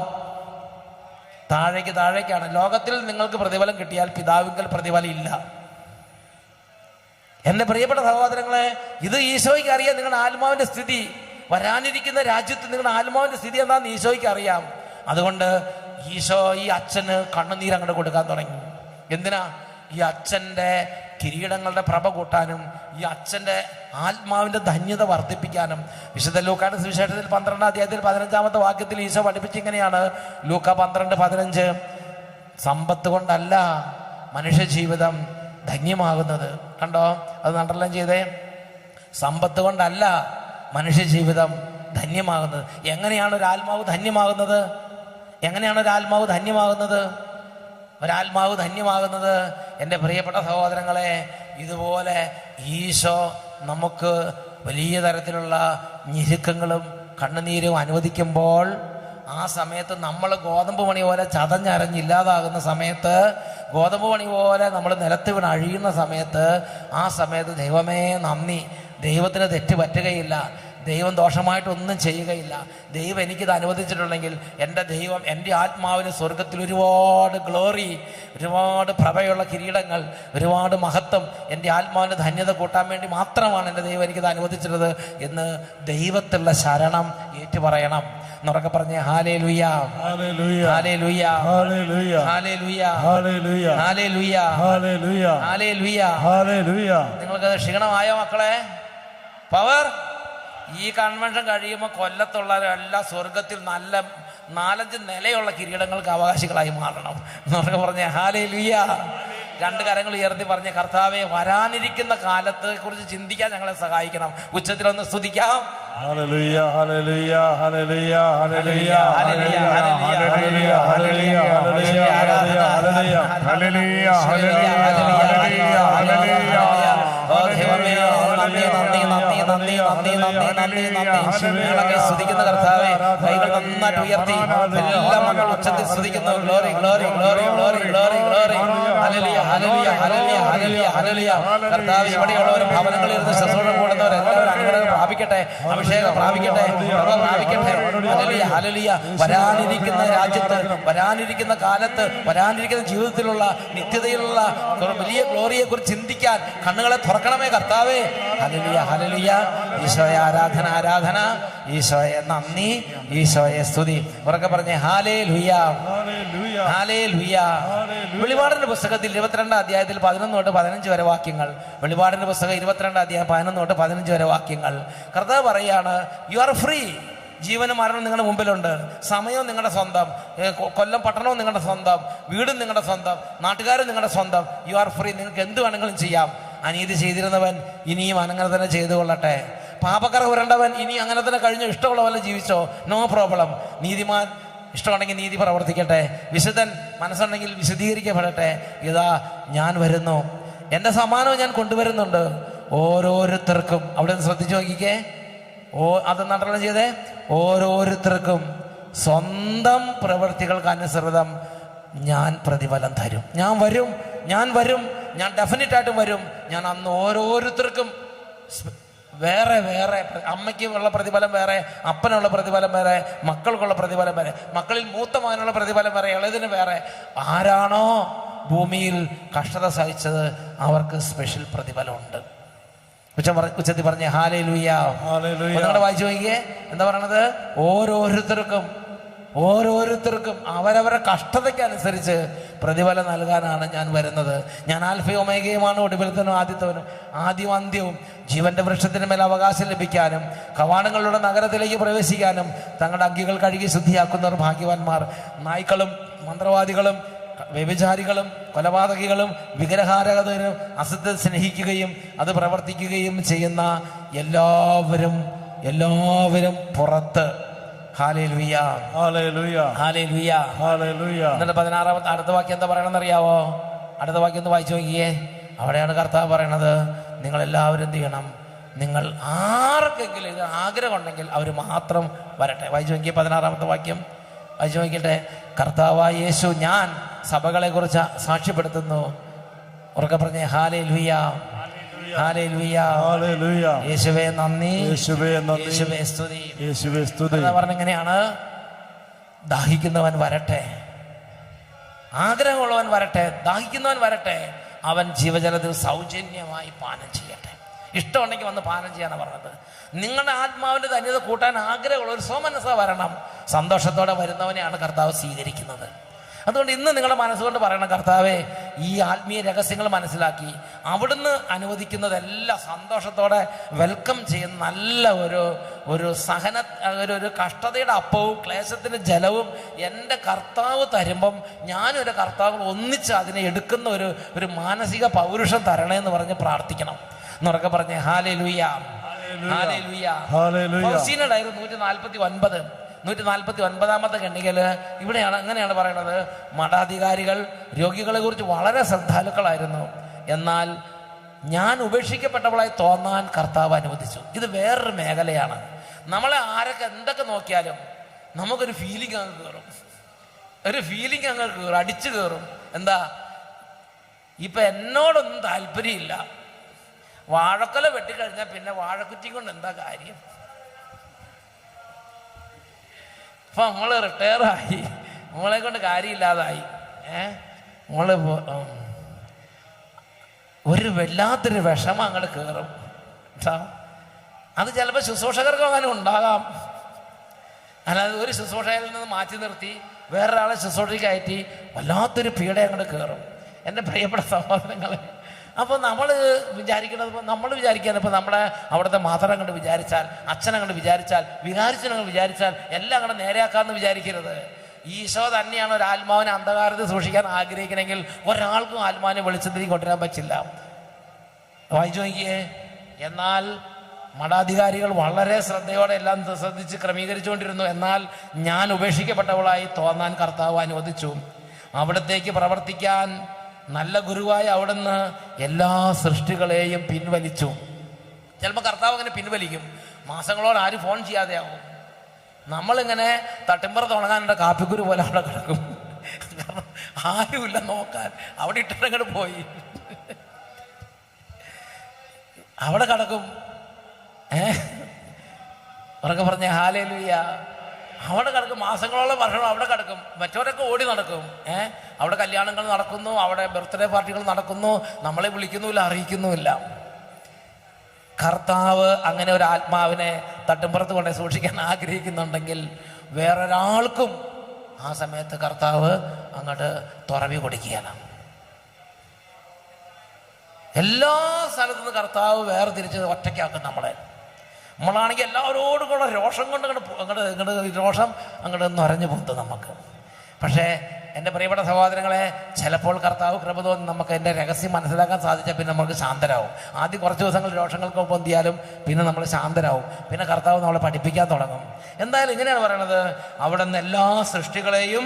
താഴേക്കാണ്. ലോകത്തിൽ നിങ്ങൾക്ക് പ്രതിഫലം കിട്ടിയാൽ പിതാവിങ്കൽ പ്രതിഫലം ഇല്ല. എൻ്റെ പ്രിയപ്പെട്ട സഹോദരങ്ങളെ, ഇത് ഈശോയ്ക്ക് അറിയാം നിങ്ങളുടെ ആത്മാവിന്റെ സ്ഥിതി. വരാനിരിക്കുന്ന രാജ്യത്ത് നിങ്ങളുടെ ആത്മാവിന്റെ സ്ഥിതി എന്താണെന്ന് ഈശോയ്ക്ക് അറിയാം. അതുകൊണ്ട് ഈശോ ഈ അച്ഛന് കണ്ണുനീര് അങ്ങോട്ട് കൊടുക്കാൻ തുടങ്ങി. എന്തിനാ? ഈ അച്ഛൻ്റെ കിരീടങ്ങളുടെ പ്രഭ കൂട്ടാനും ഈ അച്ഛൻ്റെ ആത്മാവിൻ്റെ ധന്യത വർദ്ധിപ്പിക്കാനും. വിശുദ്ധ ലൂക്കായുടെ സുവിശേഷത്തിൽ 12-ാം അധ്യായത്തിൽ 15-ാമത്തെ വാക്യത്തിൽ ഈശോ പഠിപ്പിച്ചിങ്ങനെയാണ്. ലൂക്ക 12:15, സമ്പത്ത് കൊണ്ടല്ല മനുഷ്യ ജീവിതം ധന്യമാകുന്നത്. കണ്ടോ? അത് അണ്ടർലൈൻ ചെയ്തേ. സമ്പത്ത് കൊണ്ടല്ല മനുഷ്യ ജീവിതം ധന്യമാകുന്നത്. എങ്ങനെയാണ് ഒരു ആത്മാവ് ധന്യമാകുന്നത്? എങ്ങനെയാണ് ഒരു ആത്മാവ് ധന്യമാകുന്നത്? ഒരാത്മാവ് ധന്യമാകുന്നത് എൻ്റെ പ്രിയപ്പെട്ട സഹോദരങ്ങളെ, ഇതുപോലെ ഈശോ നമുക്ക് വലിയ തരത്തിലുള്ള ഞെരുക്കങ്ങളും കണ്ണുനീരും അനുവദിക്കുമ്പോൾ, ആ സമയത്ത് നമ്മൾ ഗോതമ്പ് മണി പോലെ ചതഞ്ഞരഞ്ഞില്ലാതാകുന്ന സമയത്ത്, ഗോതമ്പ് മണി പോലെ നമ്മൾ നിലത്ത് വീണ് അഴിയുന്ന സമയത്ത്, ആ സമയത്ത് ദൈവമേ നന്ദി, ദൈവത്തിന് തെറ്റ് പറ്റുകയില്ല, ദൈവം ദോഷമായിട്ടൊന്നും ചെയ്യുകയില്ല. ദൈവം എനിക്കിത് അനുവദിച്ചിട്ടുണ്ടെങ്കിൽ എൻ്റെ ദൈവം എൻ്റെ ആത്മാവിന് സ്വർഗത്തിൽ ഒരുപാട് ഗ്ലോറി, ഒരുപാട് പ്രഭയുള്ള കിരീടങ്ങൾ, ഒരുപാട് മഹത്വം എൻ്റെ ആത്മാവിൻ്റെ ധന്യത കൂട്ടാൻ വേണ്ടി മാത്രമാണ് എൻ്റെ ദൈവം എനിക്കിത് അനുവദിച്ചിട്ടുള്ളത് എന്ന് ദൈവത്തിലുള്ള ശരണം ഏറ്റുപറയണം. എന്നൊക്കെ പറഞ്ഞേ hallelujah, hallelujah, hallelujah, hallelujah, hallelujah, hallelujah, hallelujah, hallelujah. നിങ്ങൾക്ക് ക്ഷീണമായോ മക്കളെ? പവർ. ഈ കൺവെൻഷൻ കഴിയുമ്പോൾ കൊല്ലത്തുള്ള എല്ലാ സ്വർഗത്തിൽ നല്ല 4-5 നിലയുള്ള കിരീടങ്ങൾക്ക് അവകാശികളായി മാറണം എന്നൊക്കെ പറഞ്ഞേ ഹല്ലേലൂയ. 2 കരങ്ങൾ ഉയർത്തി പറഞ്ഞ കർത്താവെ, വരാനിരിക്കുന്ന കാലത്തെ കുറിച്ച് ചിന്തിക്കാൻ ഞങ്ങളെ സഹായിക്കണം. ഉച്ചത്തിലൊന്ന് സ്തുതിക്കാം. Hallelujah, hallelujah, hallelujah, hallelujah, hallelujah, hallelujah, hallelujah, hallelujah, hallelujah, hallelujah. ഞങ്ങളൊക്കെ സ്തുതിക്കുന്ന കർത്താവെ, കൈകൾ നന്നായിട്ട് ഉയർത്തി എല്ലാ മക്കളും ഉച്ചത്തിൽ സ്തുതിക്കുന്നു. Glory, glory, glory, glory, glory, glory. Hallelujah, hallelujah, hallelujah, hallelujah, hallelujah. കർത്താവേ, ഇവിടെയുള്ളവരും ഭവനങ്ങളിൽ ഇരുന്ന് ശുശ്രൂഷ കൂടുന്നവർ എല്ലാവരും അനുഗ്രഹം പ്രാപിക്കട്ടെ, അഭിഷേകം പ്രാപിക്കട്ടെ, പ്രാപിക്കട്ടെ. Hallelujah, hallelujah. വരാനിരിക്കുന്ന രാജ്യത്ത്, വരാനിരിക്കുന്ന കാലത്ത്, വരാനിരിക്കുന്ന ജീവിതത്തിലുള്ള നിത്യതയിലുള്ള വലിയ ഗ്ലോറിയെ കുറിച്ച് ചിന്തിക്കാൻ കണ്ണുകളെ തുറക്കണമേ കർത്താവേ. Hallelujah, hallelujah. ഈശോയെ ആരാധന, ആരാധന. ഈശോയെ നന്ദി, ഈശോയെ സ്തുതി. ഉറക്കെ പറഞ്ഞേ ഹല്ലേലൂയ, ഹല്ലേലൂയ. വെളിപാടിന്റെ പുസ്തകത്തിൽ 22-ാം അധ്യായത്തിൽ 11-15 വരെ വാക്യങ്ങൾ. വെളിപാടിന്റെ പുസ്തകം 22-ാം അധ്യായം 11-15 വരെ വാക്യങ്ങൾ. കർത്താവ് പറയാണ്, യു ആർ ഫ്രീ, ജീവനും മരണവും നിങ്ങളുടെ മുമ്പിലുണ്ട്. സമയവും നിങ്ങളുടെ സ്വന്തം, കൊല്ലം പട്ടണവും നിങ്ങളുടെ സ്വന്തം, വീടും നിങ്ങളുടെ സ്വന്തം, നാട്ടുകാരും നിങ്ങളുടെ സ്വന്തം. You are free. നിങ്ങൾക്ക് എന്ത് വേണമെങ്കിലും ചെയ്യാം. അനീതി ചെയ്തിരുന്നവൻ ഇനിയും അങ്ങനെ തന്നെ ചെയ്തു കൊള്ളട്ടെ. പാപക്കറ പുരണ്ടവൻ ഇനി അങ്ങനെ തന്നെ കഴിഞ്ഞു, ഇഷ്ടമുള്ള പോലെ ജീവിച്ചോ, നോ പ്രോബ്ലം. നീതിമാൻ ഇഷ്ടമുണ്ടെങ്കിൽ നീതി പ്രവർത്തിക്കട്ടെ. വിശുദ്ധൻ മനസ്സുണ്ടെങ്കിൽ വിശദീകരിക്കപ്പെടട്ടെ. ഇതാ ഞാൻ വരുന്നു, എൻ്റെ സമ്മാനവും ഞാൻ കൊണ്ടുവരുന്നുണ്ട്. ഓരോരുത്തർക്കും അവിടെ നിന്ന് ശ്രദ്ധിച്ചു നോക്കിക്കേ. അത് നടനം ചെയ്തേ. ഓരോരുത്തർക്കും സ്വന്തം പ്രവൃത്തികൾക്ക് അനുസൃതം ഞാൻ പ്രതിഫലം തരും. ഞാൻ വരും, ഞാൻ ഡെഫിനറ്റ് ആയിട്ടും വരും. ഞാൻ അന്ന് ഓരോരുത്തർക്കും വേറെ വേറെ, അമ്മയ്ക്ക് ഉള്ള പ്രതിഫലം വേറെ, അപ്പനുള്ള പ്രതിഫലം വേറെ, മക്കൾക്കുള്ള പ്രതിഫലം വേറെ, മക്കളിൽ മൂത്ത മകനുള്ള പ്രതിഫലം വേറെ, ഇളയതിന് വേറെ. ആരാണോ ഭൂമിയിൽ കഷ്ടത സഹിച്ചത് അവർക്ക് സ്പെഷ്യൽ പ്രതിഫലമുണ്ട്. ഉച്ചത്തിൽ പറഞ്ഞേ ഹല്ലേലൂയ. നിങ്ങളുടെ വായിച്ചു നോക്കിയേ, എന്താ പറയണത്? ഓരോരുത്തർക്കും അവരവരുടെ കഷ്ടതയ്ക്ക് അനുസരിച്ച് പ്രതിഫലം നൽകാനാണ് ഞാൻ വരുന്നത്. ഞാൻ ആൽഫയും ഒമേഗയുമാണ്, ഒടുവിലത്തനും ആദ്യത്തവനും ആദ്യം അന്ത്യവും. ജീവന്റെ വൃക്ഷത്തിന് മേൽ അവകാശം ലഭിക്കാനും കവാടങ്ങളുടെ നഗരത്തിലേക്ക് പ്രവേശിക്കാനും തങ്ങളുടെ അങ്കികൾ കഴുകി ശുദ്ധിയാക്കുന്നവർ ഭാഗ്യവാന്മാർ. നായ്ക്കളും മന്ത്രവാദികളും വ്യഭിചാരികളും കൊലപാതകികളും വിഗ്രഹാരാധകരും അസത്യം സ്നേഹിക്കുകയും അത് പ്രവർത്തിക്കുകയും ചെയ്യുന്ന എല്ലാവരും പുറത്ത്. Hallelujah, hallelujah, hallelujah, hallelujah. എന്നിട്ട് 16-ാമത്തെ അടുത്ത വാക്യം എന്താ പറയണമെന്ന് അറിയാവോ? അടുത്ത വാക്യം ഒന്ന് വായിച്ചു നോക്കിയേ. അവിടെയാണ് കർത്താവ് പറയണത്, നിങ്ങളെല്ലാവരും എന്ത് ചെയ്യണം? നിങ്ങൾ ആർക്കെങ്കിലും ഇത് ആഗ്രഹം ഉണ്ടെങ്കിൽ അവർ മാത്രം വരട്ടെ. വായിച്ചു നോക്കിയേ 16-ാമത്തെ വാക്യം വായിച്ചു നോക്കിട്ടെ. കർത്താവായ യേശു ഞാൻ സഭകളെ കുറിച്ച് സാക്ഷ്യപ്പെടുത്തുന്നു. ഉറക്കെ പറഞ്ഞേ ഹല്ലേലൂയ, ഹല്ലേലൂയ, ഹല്ലേലൂയ. യേശുവേ നന്ദി, യേശുവേ നന്ദി, യേശുവേ സ്തുതി, യേശുവേ സ്തുതി. പറഞ്ഞെങ്ങനെയാണ്? ദാഹിക്കുന്നവൻ വരട്ടെ, ആഗ്രഹമുള്ളവൻ വരട്ടെ, ദാഹിക്കുന്നവൻ വരട്ടെ, അവൻ ജീവജലത്തിൽ സൗജന്യമായി പാനം ചെയ്യട്ടെ. ഇഷ്ടമുണ്ടെങ്കിൽ വന്ന് പാനം ചെയ്യാനാണ് പറഞ്ഞത്. നിങ്ങളുടെ ആത്മാവിൻ്റെ ധന്യത കൂട്ടാൻ ആഗ്രഹമുള്ള ഒരു സ്വമനസ്സ വരണം. സന്തോഷത്തോടെ വരുന്നവനെയാണ് കർത്താവ് സ്വീകരിക്കുന്നത്. അതുകൊണ്ട് ഇന്ന് നിങ്ങളുടെ മനസ്സുകൊണ്ട് പറയണം, കർത്താവേ, ഈ ആത്മീയ രഹസ്യങ്ങൾ മനസ്സിലാക്കി അവിടുന്ന് അനുവദിക്കുന്നതെല്ലാം സന്തോഷത്തോടെ വെൽക്കം ചെയ്യുന്ന നല്ല ഒരു സഹന, ഒരു കഷ്ടതയുടെ അപ്പവും ക്ലേശത്തിന് ജലവും എൻ്റെ കർത്താവ് തരുമ്പം ഞാനൊരു കർത്താവ് ഒന്നിച്ച് അതിനെ എടുക്കുന്ന ഒരു മാനസിക പൗരുഷം തരണേന്ന് പറഞ്ഞ് പ്രാർത്ഥിക്കണം. എന്നുറക്കെ പറഞ്ഞേ ഹല്ലേലൂയ, ഹല്ലേലൂയ. ഫൗസീനയുടെ 149-149 ഖണ്ഡികയില് ഇവിടെയാണ് അങ്ങനെയാണ് പറയണത്. മഠാധികാരികൾ രോഗികളെ കുറിച്ച് വളരെ ശ്രദ്ധാലുക്കളായിരുന്നു, എന്നാൽ ഞാൻ ഉപേക്ഷിക്കപ്പെട്ടവളായി തോന്നാൻ കർത്താവ് അനുവദിച്ചു. ഇത് വേറൊരു മേഖലയാണ്. നമ്മളെ ആരൊക്കെ എന്തൊക്കെ നോക്കിയാലും നമുക്കൊരു ഫീലിംഗ് അങ്ങ് കയറും, അടിച്ചു കയറും. എന്താ? ഇപ്പൊ എന്നോടൊന്നും താല്പര്യമില്ല. വാഴക്കൊല വെട്ടിക്കഴിഞ്ഞാൽ പിന്നെ വാഴക്കുറ്റി കൊണ്ട് എന്താ കാര്യം? ഇപ്പൊ നമ്മള് റിട്ടയറായി, നമ്മളെ കൊണ്ട് കാര്യമില്ലാതായി. നമ്മള് ഒരു വല്ലാത്തൊരു വിഷമം അങ്ങോട്ട് കയറും. അത് ചിലപ്പോൾ ശുശ്രൂഷകർക്ക് അങ്ങനെ ഉണ്ടാകാം. അല്ലാതെ ഒരു ശുശ്രൂഷയിൽ നിന്ന് മാറ്റി നിർത്തി വേറൊരാളെ ശുശ്രൂഷയ്ക്കയറ്റി വല്ലാത്തൊരു പീഡ അങ്ങോട്ട് കയറും. എൻ്റെ പ്രിയപ്പെട്ട സഹോദരങ്ങളെ, അപ്പോൾ നമ്മൾ വിചാരിക്കാൻ ഇപ്പോൾ നമ്മുടെ അവിടുത്തെ മാതൃ അങ്ങോട്ട് വിചാരിച്ചാൽ, അച്ഛനങ്ങോട്ട് വിചാരിച്ചാൽ, വികാരിച്ചനങ്ങോട്ട് വിചാരിച്ചാൽ എല്ലാം അങ്ങോട്ട് നേരെയാക്കാമെന്ന് വിചാരിക്കരുത്. ഈശോ തന്നെയാണ് ഒരു ആത്മാവിനെ അന്ധകാരത്തിൽ സൂക്ഷിക്കാൻ ആഗ്രഹിക്കണമെങ്കിൽ ഒരാൾക്കും ആത്മാവിനെ വെളിച്ചത്തിലേക്ക് കൊണ്ടുവരാൻ പറ്റില്ല. വായിച്ചു നോക്കിയേ. എന്നാൽ മഠാധികാരികൾ വളരെ ശ്രദ്ധയോടെ എല്ലാം ശ്രദ്ധിച്ച് ക്രമീകരിച്ചുകൊണ്ടിരുന്നു. എന്നാൽ ഞാൻ ഉപേക്ഷിക്കപ്പെട്ടവളായി തോന്നാൻ കർത്താവ് അനുവദിച്ചു. അവിടത്തേക്ക് പ്രവർത്തിക്കാൻ നല്ല ഗുരുവായ അവിടുന്ന് എല്ലാ സൃഷ്ടികളെയും പിൻവലിച്ചു. ചിലപ്പോൾ കർത്താവ് അങ്ങനെ പിൻവലിക്കും. മാസങ്ങളോട് ആരും ഫോൺ ചെയ്യാതെയാവും. നമ്മളിങ്ങനെ തട്ടിമ്പുറത്ത് ഉണങ്ങാനുള്ള കാപ്പിക്കുരു പോലെ അവിടെ കിടക്കും. ആരുമില്ല നോക്കാൻ. അവിടെ ഇട്ടിട്ടങ്ങോട്ട് പോയി അവിടെ കിടക്കും. ഉറക്കെ പറഞ്ഞ ഹല്ലേലൂയ. അവിടെ കിടക്കും, മാസങ്ങളോളം വർഷം അവിടെ കിടക്കും. മറ്റവരൊക്കെ ഓടി നടക്കും. അവിടെ കല്യാണങ്ങൾ നടക്കുന്നു, അവിടെ ബർത്ത്ഡേ പാർട്ടികൾ നടക്കുന്നു, നമ്മളെ വിളിക്കുന്നുമില്ല, അറിയിക്കുന്നുമില്ല. കർത്താവ് അങ്ങനെ ഒരു ആത്മാവിനെ തട്ടുംപുറത്ത് കൊണ്ടേ സൂക്ഷിക്കാൻ ആഗ്രഹിക്കുന്നുണ്ടെങ്കിൽ വേറൊരാൾക്കും ആ സമയത്ത് കർത്താവ് അങ്ങോട്ട് തുറവി കൊടുക്കുകയാണ്. എല്ലാ സ്ഥലത്തുനിന്ന് കർത്താവ് വേർതിരിച്ച് ഒറ്റയ്ക്കാക്കും നമ്മളെ. നമ്മളാണെങ്കിൽ എല്ലാവരോടും കൂടെ രോഷം കൊണ്ട് രോഷം അങ്ങോട്ട് നിറഞ്ഞു പൊത്തും നമുക്ക്. പക്ഷേ എൻ്റെ പ്രിയപ്പെട്ട സഹോദരങ്ങളെ, ചിലപ്പോൾ കർത്താവ് കൃപ തോന്നി നമുക്ക് എൻ്റെ രഹസ്യം മനസ്സിലാക്കാൻ സാധിച്ചാൽ പിന്നെ നമുക്ക് ശാന്തരാകും. ആദ്യം കുറച്ച് ദിവസങ്ങൾ രോഷങ്ങൾക്ക് പൊന്തിയാലും പിന്നെ നമ്മൾ ശാന്തരാകും. പിന്നെ കർത്താവ് നമ്മളെ പഠിപ്പിക്കാൻ തുടങ്ങും. എന്തായാലും ഇങ്ങനെയാണ് പറയണത്, അവിടെ നിന്ന് എല്ലാ സൃഷ്ടികളെയും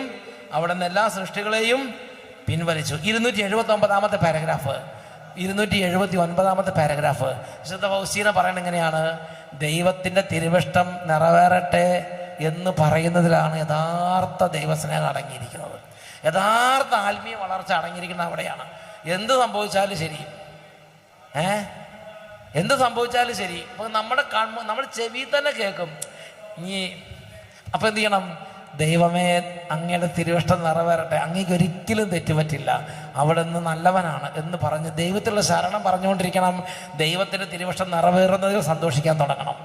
പിൻവലിച്ചു. 279 പാരഗ്രാഫ്, 279 പാരഗ്രാഫ് വിശുദ്ധ ഫൗസ്റ്റീന പറയണത് എങ്ങനെയാണ്? ദൈവത്തിൻ്റെ തിരുവിഷ്ടം നിറവേറട്ടെ എന്ന് പറയുന്നതിലാണ് യഥാർത്ഥ ദൈവസ്നേഹം അടങ്ങിയിരിക്കുന്നത്. യഥാർത്ഥ ആത്മീയ വളർച്ച അടങ്ങിയിരിക്കുന്നത് അവിടെയാണ്. എന്ത് സംഭവിച്ചാലും ശരി, എന്ത് സംഭവിച്ചാലും ശരി, ഇപ്പൊ നമ്മുടെ ചെവി തന്നെ കേൾക്കും നീ. അപ്പൊ എന്ത് ചെയ്യണം? ദൈവമേ, അങ്ങയുടെ തിരുവിഷ്ടം നിറവേറട്ടെ, അങ്ങേക്ക് ഒരിക്കലും തെറ്റുപറ്റില്ല, അവിടെ നിന്ന് നല്ലവനാണ് എന്ന് പറഞ്ഞ് ദൈവത്തിലുള്ള ശരണം പറഞ്ഞുകൊണ്ടിരിക്കണം. ദൈവത്തിൻ്റെ തിരുവിഷ്ടം നിറവേറുന്നതിൽ സന്തോഷിക്കാൻ തുടങ്ങണം.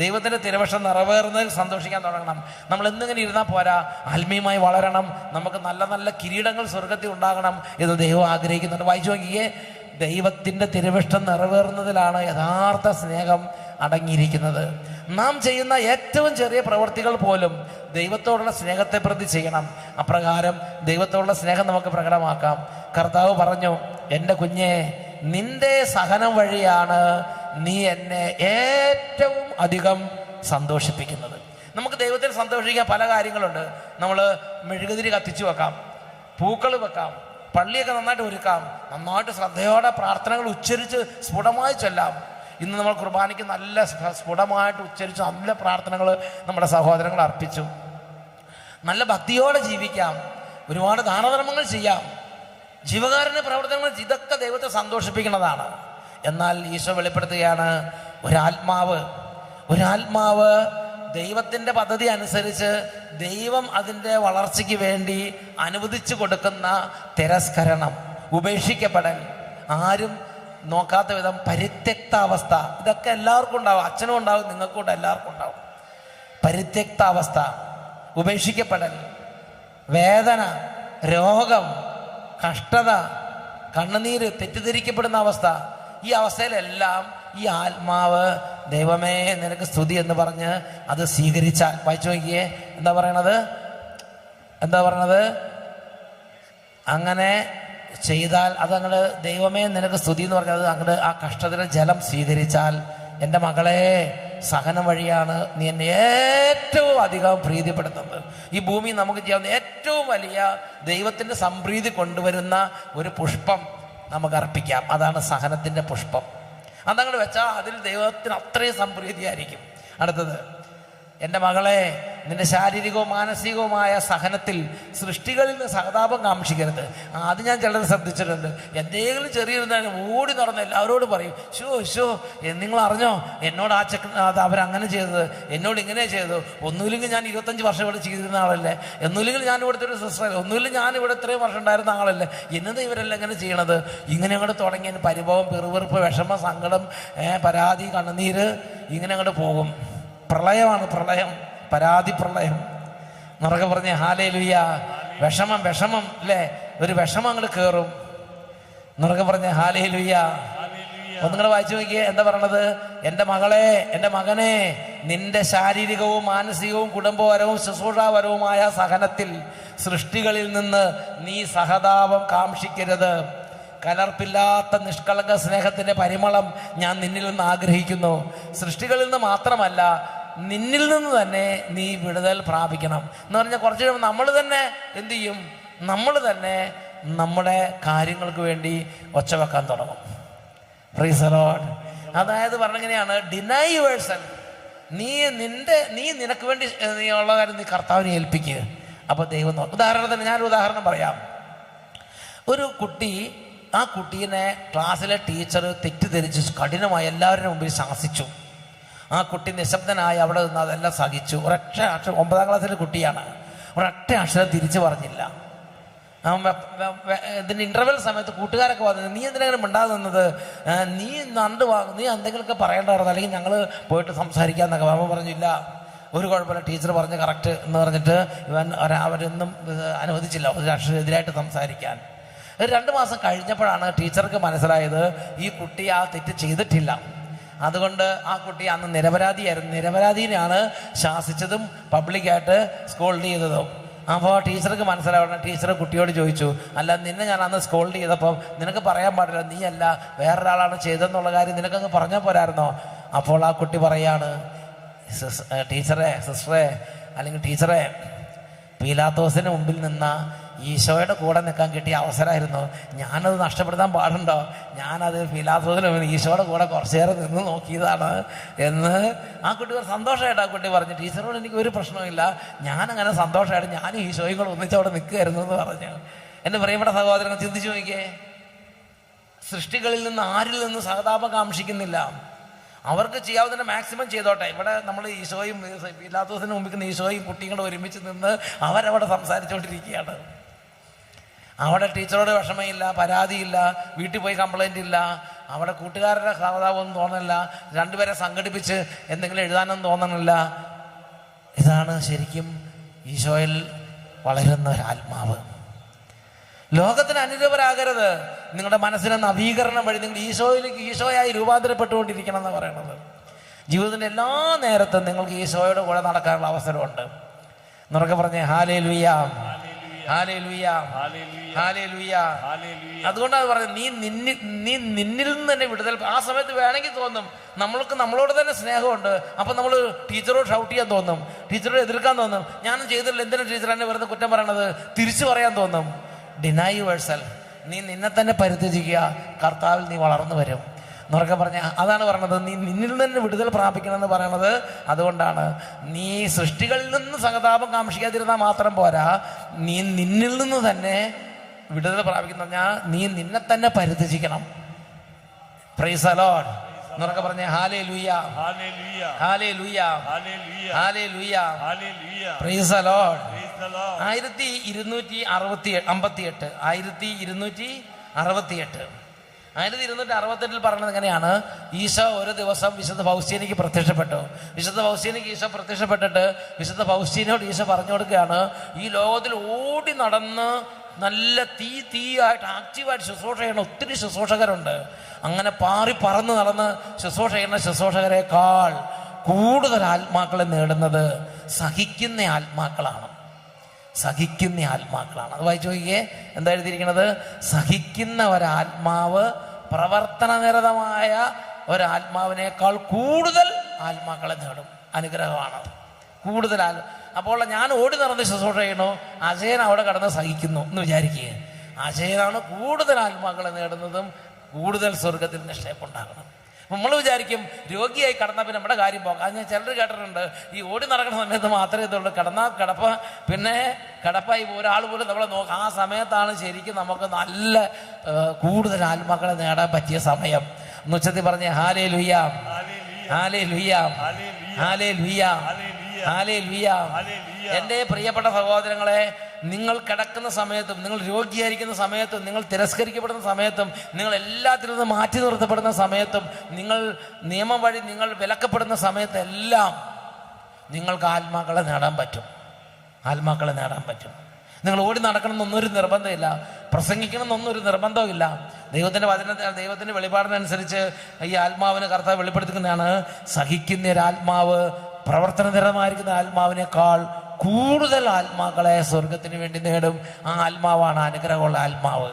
ദൈവത്തിൻ്റെ തിരുവിഷ്ടം നിറവേറുന്നതിൽ സന്തോഷിക്കാൻ തുടങ്ങണം. നമ്മൾ എന്നിങ്ങനെ ഇരുന്നാൽ പോരാ, ആത്മീയമായി വളരണം. നമുക്ക് നല്ല നല്ല കിരീടങ്ങൾ സ്വർഗത്തിൽ ഉണ്ടാകണം എന്ന് ദൈവം ആഗ്രഹിക്കുന്നുണ്ട്. വായിച്ചു നോക്കിയേ, ദൈവത്തിൻ്റെ തിരുവിഷ്ടം നിറവേറുന്നതിലാണ് യഥാർത്ഥ സ്നേഹം അടങ്ങിയിരിക്കുന്നത്. നാം ചെയ്യുന്ന ഏറ്റവും ചെറിയ പ്രവൃത്തികൾ പോലും ദൈവത്തോടുള്ള സ്നേഹത്തെ പ്രതി ചെയ്യണം. അപ്രകാരം ദൈവത്തോടുള്ള സ്നേഹം നമുക്ക് പ്രകടമാക്കാം. കർത്താവ് പറഞ്ഞു, എൻ്റെ കുഞ്ഞെ, നിന്റെ സഹനം വഴിയാണ് നീ എന്നെ ഏറ്റവും അധികം സന്തോഷിപ്പിക്കുന്നത്. നമുക്ക് ദൈവത്തിൽ സന്തോഷിക്കാൻ പല കാര്യങ്ങളുണ്ട്. നമ്മൾ മെഴുകുതിരി കത്തിച്ചു വെക്കാം, പൂക്കൾ വെക്കാം, പള്ളിയൊക്കെ നന്നായിട്ട് ഒരുക്കാം, നന്നായിട്ട് ശ്രദ്ധയോടെ പ്രാർത്ഥനകൾ ഉച്ചരിച്ച് സ്ഫുടമായി ചൊല്ലാം. ഇന്ന് നമ്മൾ കുർബാനയ്ക്ക് നല്ല സ്ഫുടമായിട്ട് ഉച്ചരിച്ച് നല്ല പ്രാർത്ഥനകൾ നമ്മുടെ സഹോദരങ്ങൾ അർപ്പിച്ചു. നല്ല ഭക്തിയോടെ ജീവിക്കാം, ഒരുപാട് ദാനധർമ്മങ്ങൾ ചെയ്യാം, ജീവകാരുണ്യ പ്രവർത്തനങ്ങൾ, ഇതൊക്കെ ദൈവത്തെ സന്തോഷിപ്പിക്കുന്നതാണ്. എന്നാൽ ഈശോ വെളിപ്പെടുത്തുകയാണ്, ഒരാത്മാവ് ദൈവത്തിൻ്റെ പദ്ധതി അനുസരിച്ച് ദൈവം അതിൻ്റെ വളർച്ചയ്ക്ക് വേണ്ടി അനുവദിച്ചു കൊടുക്കുന്ന തിരസ്കരണം, ഉപേക്ഷിക്കപ്പെടൽ, ആരും നോക്കാത്ത വിധം പരിത്യക്താവസ്ഥ, ഇതൊക്കെ എല്ലാവർക്കും ഉണ്ടാവും. അച്ഛനും ഉണ്ടാവും, നിങ്ങൾക്കും ഉണ്ട്, എല്ലാവർക്കും ഉണ്ടാവും. പരിത്യക്താവസ്ഥ, ഉപേക്ഷിക്കപ്പെടൽ, വേദന, രോഗം, കഷ്ടത, കണ്ണുനീര്, തെറ്റിദ്ധരിക്കപ്പെടുന്ന അവസ്ഥ, ഈ അവസ്ഥയിലെല്ലാം ഈ ആത്മാവ് ദൈവമേ നിനക്ക് സ്തുതി എന്ന് പറഞ്ഞ് അത് സ്വീകരിച്ചാൽ, വായിച്ചു നോക്കിയേ, എന്താ പറയണത്? അങ്ങനെ ചെയ്താൽ അതങ്ങട് ദൈവമേ നിനക്ക് സ്തുതി എന്ന് പറഞ്ഞത് അങ്ങോട്ട് ആ കഷ്ടതയുടെ ജലം സ്വീകരിച്ചാൽ, എൻ്റെ മകളെ, സഹനം വഴിയാണ് നീ എന്നെ ഏറ്റവും അധികം പ്രീതിപ്പെടുത്തുന്നത്. ഈ ഭൂമി നമുക്ക് ചെയ്യാവുന്ന ഏറ്റവും വലിയ ദൈവത്തിൻ്റെ സംപ്രീതി കൊണ്ടുവരുന്ന ഒരു പുഷ്പം നമുക്ക് അർപ്പിക്കാം. അതാണ് സഹനത്തിൻ്റെ പുഷ്പം. അതങ്ങോട്ട് വെച്ചാൽ അതിൽ ദൈവത്തിന് അത്രയും സംപ്രീതിയായിരിക്കും. അടുത്തത്, എൻ്റെ മകളെ, നിന്റെ ശാരീരികവും മാനസികവുമായ സഹനത്തിൽ സൃഷ്ടികളിൽ നിന്ന് സഹതാപം കാക്ഷിക്കരുത്. അത് ഞാൻ ചിലർ ശ്രദ്ധിച്ചിട്ടുണ്ട്. എന്തെങ്കിലും ചെറിയൊരു ഓടി നടന്ന് എല്ലാവരോടും പറയും, ഷോ നിങ്ങൾ അറിഞ്ഞോ എന്നോട് അവരങ്ങനെ ചെയ്തത്, എന്നോട് ഇങ്ങനെ ചെയ്തത്, ഒന്നുമില്ലെങ്കിൽ ഞാൻ 25 വർഷം ഇവിടെ ചെയ്തിരുന്ന ആളല്ലേ, ഒന്നുമില്ലെങ്കിൽ ഞാൻ ഇവിടുത്തെ ഒരു സിസ്റ്റർ, ഒന്നുമില്ലെങ്കിൽ ഞാൻ ഇവിടെ ഇത്രയും വർഷം ഉണ്ടായിരുന്ന ആളല്ലേ, എന്നത് ഇവരെല്ലാം എങ്ങനെ ചെയ്യണത്? ഇങ്ങനെ അങ്ങോട്ട് തുടങ്ങിയ പരിഭവം, പിറുവിറുപ്പ്, വിഷമം, സങ്കടം, പരാതി, കണ്ണുനീര്, ഇങ്ങനെ അങ്ങോട്ട് പോകും. പ്രളയമാണ് പ്രളയം, പരാതി പ്രളയം. നിറക്കെ പറഞ്ഞ ഹല്ലേലൂയ. വിഷമം അല്ലേ, ഒരു വിഷമം അങ്ങോട്ട് കയറും. നിറക്കെ പറഞ്ഞ ഹല്ലേലൂയ. ഒന്നുകൂടെ വായിച്ചു നോക്കിയേ, എന്താ പറയണത്? എൻ്റെ മകളെ, എൻ്റെ മകനെ, നിന്റെ ശാരീരികവും മാനസികവും കുടുംബപരവും ശുശ്രൂഷാപരവുമായ സഹനത്തിൽ സൃഷ്ടികളിൽ നിന്ന് നീ സഹതാപം കാക്ഷിക്കരുത്. കലർപ്പില്ലാത്ത നിഷ്കളങ്ക സ്നേഹത്തിൻ്റെ പരിമളം ഞാൻ നിന്നിൽ നിന്ന് ആഗ്രഹിക്കുന്നു. സൃഷ്ടികളിൽ നിന്ന് മാത്രമല്ല, നിന്നിൽ നിന്ന് തന്നെ നീ വിടുതൽ പ്രാപിക്കണം എന്ന് പറഞ്ഞാൽ കുറച്ച് കഴിയുമ്പോൾ നമ്മൾ തന്നെ എന്ത് ചെയ്യും? നമ്മൾ തന്നെ നമ്മുടെ കാര്യങ്ങൾക്ക് വേണ്ടി ഒച്ച വെക്കാൻ തുടങ്ങും. Price the Lord. അതായത് പറഞ്ഞെങ്ങനെയാണ്, ഡിനൈ യുവർസെൽഫ്. നീ നിനക്ക് വേണ്ടി നീ ഉള്ള കാര്യം നീ കർത്താവിനെ ഏൽപ്പിക്കുക. അപ്പൊ ദൈവം ഉദാഹരണത്തിന് ഞാനൊരു ഉദാഹരണം പറയാം. ഒരു കുട്ടി, ആ കുട്ടീനെ ക്ലാസ്സിലെ ടീച്ചർ തെറ്റിദ്ധരിച്ച് കഠിനമായി എല്ലാവരുടെ മുമ്പിൽ ശാസിച്ചു. ആ കുട്ടി നിശബ്ദനായി അവിടെ നിന്ന് അതെല്ലാം സഹിച്ചു. ഒരൊറ്റ അക്ഷരം, 9ാം ക്ലാസ്സിലെ കുട്ടിയാണ്, ഒരൊറ്റ അക്ഷരം തിരിച്ചു പറഞ്ഞില്ല. ഇതിൻ്റെ ഇൻ്റർവെൽ സമയത്ത് കൂട്ടുകാരൊക്കെ പറഞ്ഞു, നീ എന്തിനാണ് മിണ്ടാതെ നിന്നത്? നീ എന്തെങ്കിലുമൊക്കെ പറയേണ്ടതായിരുന്നു, അല്ലെങ്കിൽ ഞങ്ങൾ പോയിട്ട് സംസാരിക്കാമെന്നൊക്കെ. അവൻ പറഞ്ഞില്ല, ഒരു കുഴപ്പമില്ല, ടീച്ചർ പറഞ്ഞ് കറക്റ്റ് എന്ന് പറഞ്ഞിട്ട് അവരൊന്നും അനുവദിച്ചില്ല ഒരു അക്ഷരം എതിരായിട്ട് സംസാരിക്കാൻ. 2 മാസം കഴിഞ്ഞപ്പോഴാണ് ടീച്ചർക്ക് മനസ്സിലായത് ഈ കുട്ടി ആ തെറ്റ് ചെയ്തിട്ടില്ല. അതുകൊണ്ട് ആ കുട്ടി അന്ന് നിരപരാധിയായിരുന്നു. നിരപരാധീനെയാണ് ശാസിച്ചതും പബ്ലിക്കായിട്ട് സ്കോൾഡ് ചെയ്തതും. അപ്പോൾ ടീച്ചർക്ക് മനസ്സിലാവണം. ടീച്ചർ കുട്ടിയോട് ചോദിച്ചു, അല്ല നിന്നെ ഞാൻ അന്ന് സ്കോൾഡ് ചെയ്തപ്പോൾ നിനക്ക് പറയാൻ പാടില്ല, നീ അല്ല വേറൊരാളാണ് ചെയ്തതെന്നുള്ള കാര്യം നിനക്കങ്ങ് പറഞ്ഞാൽ പോരായിരുന്നോ? അപ്പോൾ ആ കുട്ടി പറയാണ്, ടീച്ചറെ, സിസ്റ്ററെ അല്ലെങ്കിൽ ടീച്ചറെ, പീലാത്തോസിന് മുമ്പിൽ നിന്ന ഈശോയുടെ കൂടെ നിൽക്കാൻ കിട്ടിയ അവസരമായിരുന്നു, ഞാനത് നഷ്ടപ്പെടുത്താൻ പാടുണ്ടോ? ഞാനത് പീലാത്തോസിന് ഈശോയുടെ കൂടെ കുറച്ചു നേരം നിന്ന് നോക്കിയതാണ് എന്ന് ആ കുട്ടി ഒരു സന്തോഷമായിട്ട് ആ കുട്ടി പറഞ്ഞു. ടീച്ചറോട് എനിക്ക് ഒരു പ്രശ്നമില്ല, ഞാനങ്ങനെ സന്തോഷമായിട്ട് ഞാനും ഈശോയും കൂടെ ഒന്നിച്ചവിടെ നിൽക്കുകയായിരുന്നു എന്ന് പറഞ്ഞു. എൻ്റെ പ്രിയപ്പെട്ട സഹോദരങ്ങൾ, ചിന്തിച്ചു നോക്കിയേ, സൃഷ്ടികളിൽ നിന്ന് ആരിൽ നിന്ന് സഹതാപം കാക്ഷിക്കുന്നില്ല. അവർക്ക് ചെയ്യാവുന്നതിൻ്റെ മാക്സിമം ചെയ്തോട്ടെ. ഇവിടെ നമ്മൾ ഈശോയും പീലാത്തോസിന് മുമ്പിൽ ഈശോയും കുട്ടിയും കൂടെ ഒരുമിച്ച് നിന്ന് അവരവിടെ സംസാരിച്ചുകൊണ്ടിരിക്കുകയാണ്. അവിടെ ടീച്ചറോട് വിഷമമില്ല, പരാതിയില്ല, വീട്ടിൽ പോയി കംപ്ലൈൻ്റ് ഇല്ല, അവിടെ കൂട്ടുകാരുടെ സഹതാപമൊന്നും തോന്നില്ല, രണ്ടുപേരെ സംഘടിപ്പിച്ച് എന്തെങ്കിലും എഴുതാനൊന്നും തോന്നണില്ല. ഇതാണ് ശരിക്കും ഈശോയിൽ വളരുന്ന ഒരാത്മാവ്. ലോകത്തിന് അനുരൂപരാകരുത്. നിങ്ങളുടെ മനസ്സിനെ നവീകരണം വഴി നിങ്ങൾ ഈശോയായി രൂപാന്തരപ്പെട്ടുകൊണ്ടിരിക്കണം എന്ന് പറയുന്നത്. ജീവിതത്തിൻ്റെ എല്ലാ നേരത്തും നിങ്ങൾക്ക് ഈശോയുടെ കൂടെ നടക്കാനുള്ള അവസരമുണ്ട്. എന്നൊക്കെ പറഞ്ഞേ ഹല്ലേലൂയ, ഹല്ലേലൂയ, ഹല്ലേലൂയ. അതുകൊണ്ടാണ് പറഞ്ഞത്, നീ നിന്നിൽ നിന്ന് തന്നെ വിടുതൽ. ആ സമയത്ത് വേണമെങ്കിൽ തോന്നും നമ്മൾക്ക് നമ്മളോട് തന്നെ സ്നേഹമുണ്ട്, അപ്പം നമ്മൾ ടീച്ചറോട് ഷൗട്ട് ചെയ്യാൻ തോന്നും, ടീച്ചറോട് എതിർക്കാൻ തോന്നും. ഞാനും ചെയ്തില്ല, എന്തിനാണ് ടീച്ചർ എന്നെ വെറുതെ കുറ്റം പറയണത്, തിരിച്ചു പറയാൻ തോന്നും. Deny yourself. നീ നിന്നെ തന്നെ പരിത്യജിക്കുക, കർത്താവിൽ നീ വളർന്നു വരും എന്നൊക്കെ പറഞ്ഞ അതാണ് പറയണത്. നീ നിന്നിൽ നിന്ന് വിടുതൽ പ്രാപിക്കണം എന്ന് പറയണത് അതുകൊണ്ടാണ്. നീ സൃഷ്ടികളിൽ നിന്ന് സഹതാപം കാക്ഷിക്കാതിരുന്നാൽ മാത്രം പോരാ, നീ നിന്നിൽ നിന്ന് തന്നെ വിടുതൽ പ്രാപിക്കുന്ന പറഞ്ഞാൽ നീ നിന്നെ തന്നെ പരിത്യജിക്കണം. പ്രൈസ് ദി ലോർഡ് എന്നൊക്കെ പറഞ്ഞേ hallelujah, hallelujah, hallelujah, price the Lord. 1258 1268 പറഞ്ഞത് എങ്ങനെയാണ്? ഈശോ ഒരു ദിവസം വിശുദ്ധ ഫൗസ്റ്റീനയ്ക്ക് പ്രത്യക്ഷപ്പെട്ടു. വിശുദ്ധ ഫൗസ്റ്റീനയ്ക്ക് ഈശോ പ്രത്യക്ഷപ്പെട്ടിട്ട് വിശുദ്ധ ഫൗസ്റ്റീനോട് ഈശോ പറഞ്ഞു കൊടുക്കുകയാണ്, ഈ ലോകത്തിൽ ഓടി നടന്ന് നല്ല തീയായിട്ട് ആക്റ്റീവായിട്ട് ശുശ്രൂഷ ചെയ്യുന്ന ഒത്തിരി ശുശ്രൂഷകരുണ്ട്. അങ്ങനെ പറന്ന് നടന്ന് ശുശ്രൂഷ ചെയ്യുന്ന ശുശ്രൂഷകരെക്കാൾ കൂടുതൽ ആത്മാക്കളെ നേടുന്നത് സഹിക്കുന്ന ആത്മാക്കളാണ്. സഹിക്കുന്ന ആത്മാക്കളാണ്. അത് വായിച്ചു നോക്കിയേ, എന്താ എഴുതിയിരിക്കുന്നത്? സഹിക്കുന്ന ഒരാത്മാവ് പ്രവർത്തനനിരതമായ ഒരാത്മാവിനേക്കാൾ കൂടുതൽ ആത്മാക്കളെ നേടും. അനുഗ്രഹമാണ് കൂടുതൽ. അപ്പോൾ ഞാൻ ഓടി നടന്ന് ശുശ്രൂഷ ചെയ്യണു, അജയൻ അവിടെ കടന്ന് സഹിക്കുന്നു എന്ന് വിചാരിക്കുക. അജയനാണ് കൂടുതൽ ആത്മാക്കളെ നേടുന്നതും കൂടുതൽ സ്വർഗത്തിൽ നിക്ഷേപമുണ്ടാകണം. നമ്മൾ വിചാരിക്കും രോഗിയായി കടന്നാൽ പിന്നെ നമ്മുടെ കാര്യം പോകാം. അത് ഞാൻ ചിലർ കേട്ടിട്ടുണ്ട്, ഈ ഓടി നടക്കുന്ന സമയത്ത് മാത്രമേ ഇതുള്ളൂ, പിന്നെ കിടപ്പായി ഒരാൾ പോലും നമ്മളെ നോക്കാം. ആ സമയത്താണ് ശരിക്കും നമുക്ക് നല്ല കൂടുതൽ ആത്മാക്കളെ നേടാൻ പറ്റിയ സമയം. എന്ന് ഉച്ചത്തിൽ പറഞ്ഞേ ഹല്ലേലൂയ, ഹല്ലേലൂയ, ഹല്ലേലൂയ, ഹല്ലേലൂയ. എൻ്റെ പ്രിയപ്പെട്ട സഹോദരങ്ങളെ, നിങ്ങൾ കിടക്കുന്ന സമയത്തും നിങ്ങൾ രോഗിയായിരിക്കുന്ന സമയത്തും നിങ്ങൾ തിരസ്കരിക്കപ്പെടുന്ന സമയത്തും നിങ്ങൾ എല്ലാത്തിൽ നിന്നും മാറ്റി നിർത്തപ്പെടുന്ന സമയത്തും നിങ്ങൾ നിയമം വഴി നിങ്ങൾ വിലക്കപ്പെടുന്ന സമയത്തെല്ലാം നിങ്ങൾക്ക് ആത്മാക്കളെ നേടാൻ പറ്റും. ആത്മാക്കളെ നേടാൻ പറ്റും. നിങ്ങൾ ഓടി നടക്കണമെന്നൊന്നൊരു നിർബന്ധമില്ല, പ്രസംഗിക്കണമെന്നൊന്നൊരു നിർബന്ധമില്ല. ദൈവത്തിൻ്റെ വെളിപാടിനനുസരിച്ച് ഈ ആത്മാവിനെ കർത്താവ് വെളിപ്പെടുത്തുന്നതാണ്. സഹിക്കുന്ന ഒരാത്മാവ് പ്രവർത്തനനിരതമായിരിക്കുന്ന ആത്മാവിനേക്കാൾ കൂടുതൽ ആത്മാക്കളെ സ്വർഗത്തിന് വേണ്ടി നേടും. ആ ആത്മാവാണ് അനുഗ്രഹമുള്ള ആത്മാവ്.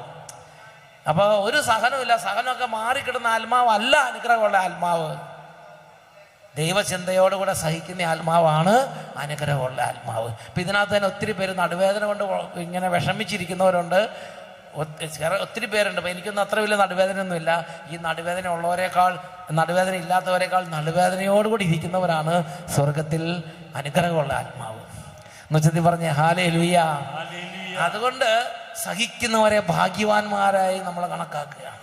അപ്പോൾ ഒരു സഹനമില്ല, സഹനമൊക്കെ മാറിക്കിടുന്ന ആത്മാവല്ല അനുഗ്രഹമുള്ള ആത്മാവ്. ദൈവചിന്തയോടുകൂടെ സഹിക്കുന്ന ആത്മാവാണ് അനുഗ്രഹമുള്ള ആത്മാവ്. അപ്പം ഇതിനകത്ത് തന്നെ ഒത്തിരി പേര് നടുവേദന കൊണ്ട് ഇങ്ങനെ വിഷമിച്ചിരിക്കുന്നവരുണ്ട്, ഒത്തിരി പേരുണ്ട്. അപ്പം എനിക്കൊന്നും അത്ര വലിയ നടുവേദനയൊന്നുമില്ല. ഈ നടുവേദന ഉള്ളവരെക്കാൾ, നടുവേദന ഇല്ലാത്തവരെക്കാൾ നടുവേദനയോടുകൂടി ഇരിക്കുന്നവരാണ് സ്വർഗത്തിൽ അനുഗ്രഹമുള്ള ആത്മാവ്. എന്നുവെച്ചതി പറഞ്ഞേ ഹല്ലേലൂയ. അതുകൊണ്ട് സഹിക്കുന്നവരെ ഭാഗ്യവാന്മാരായി നമ്മൾ കണക്കാക്കുകയാണ്.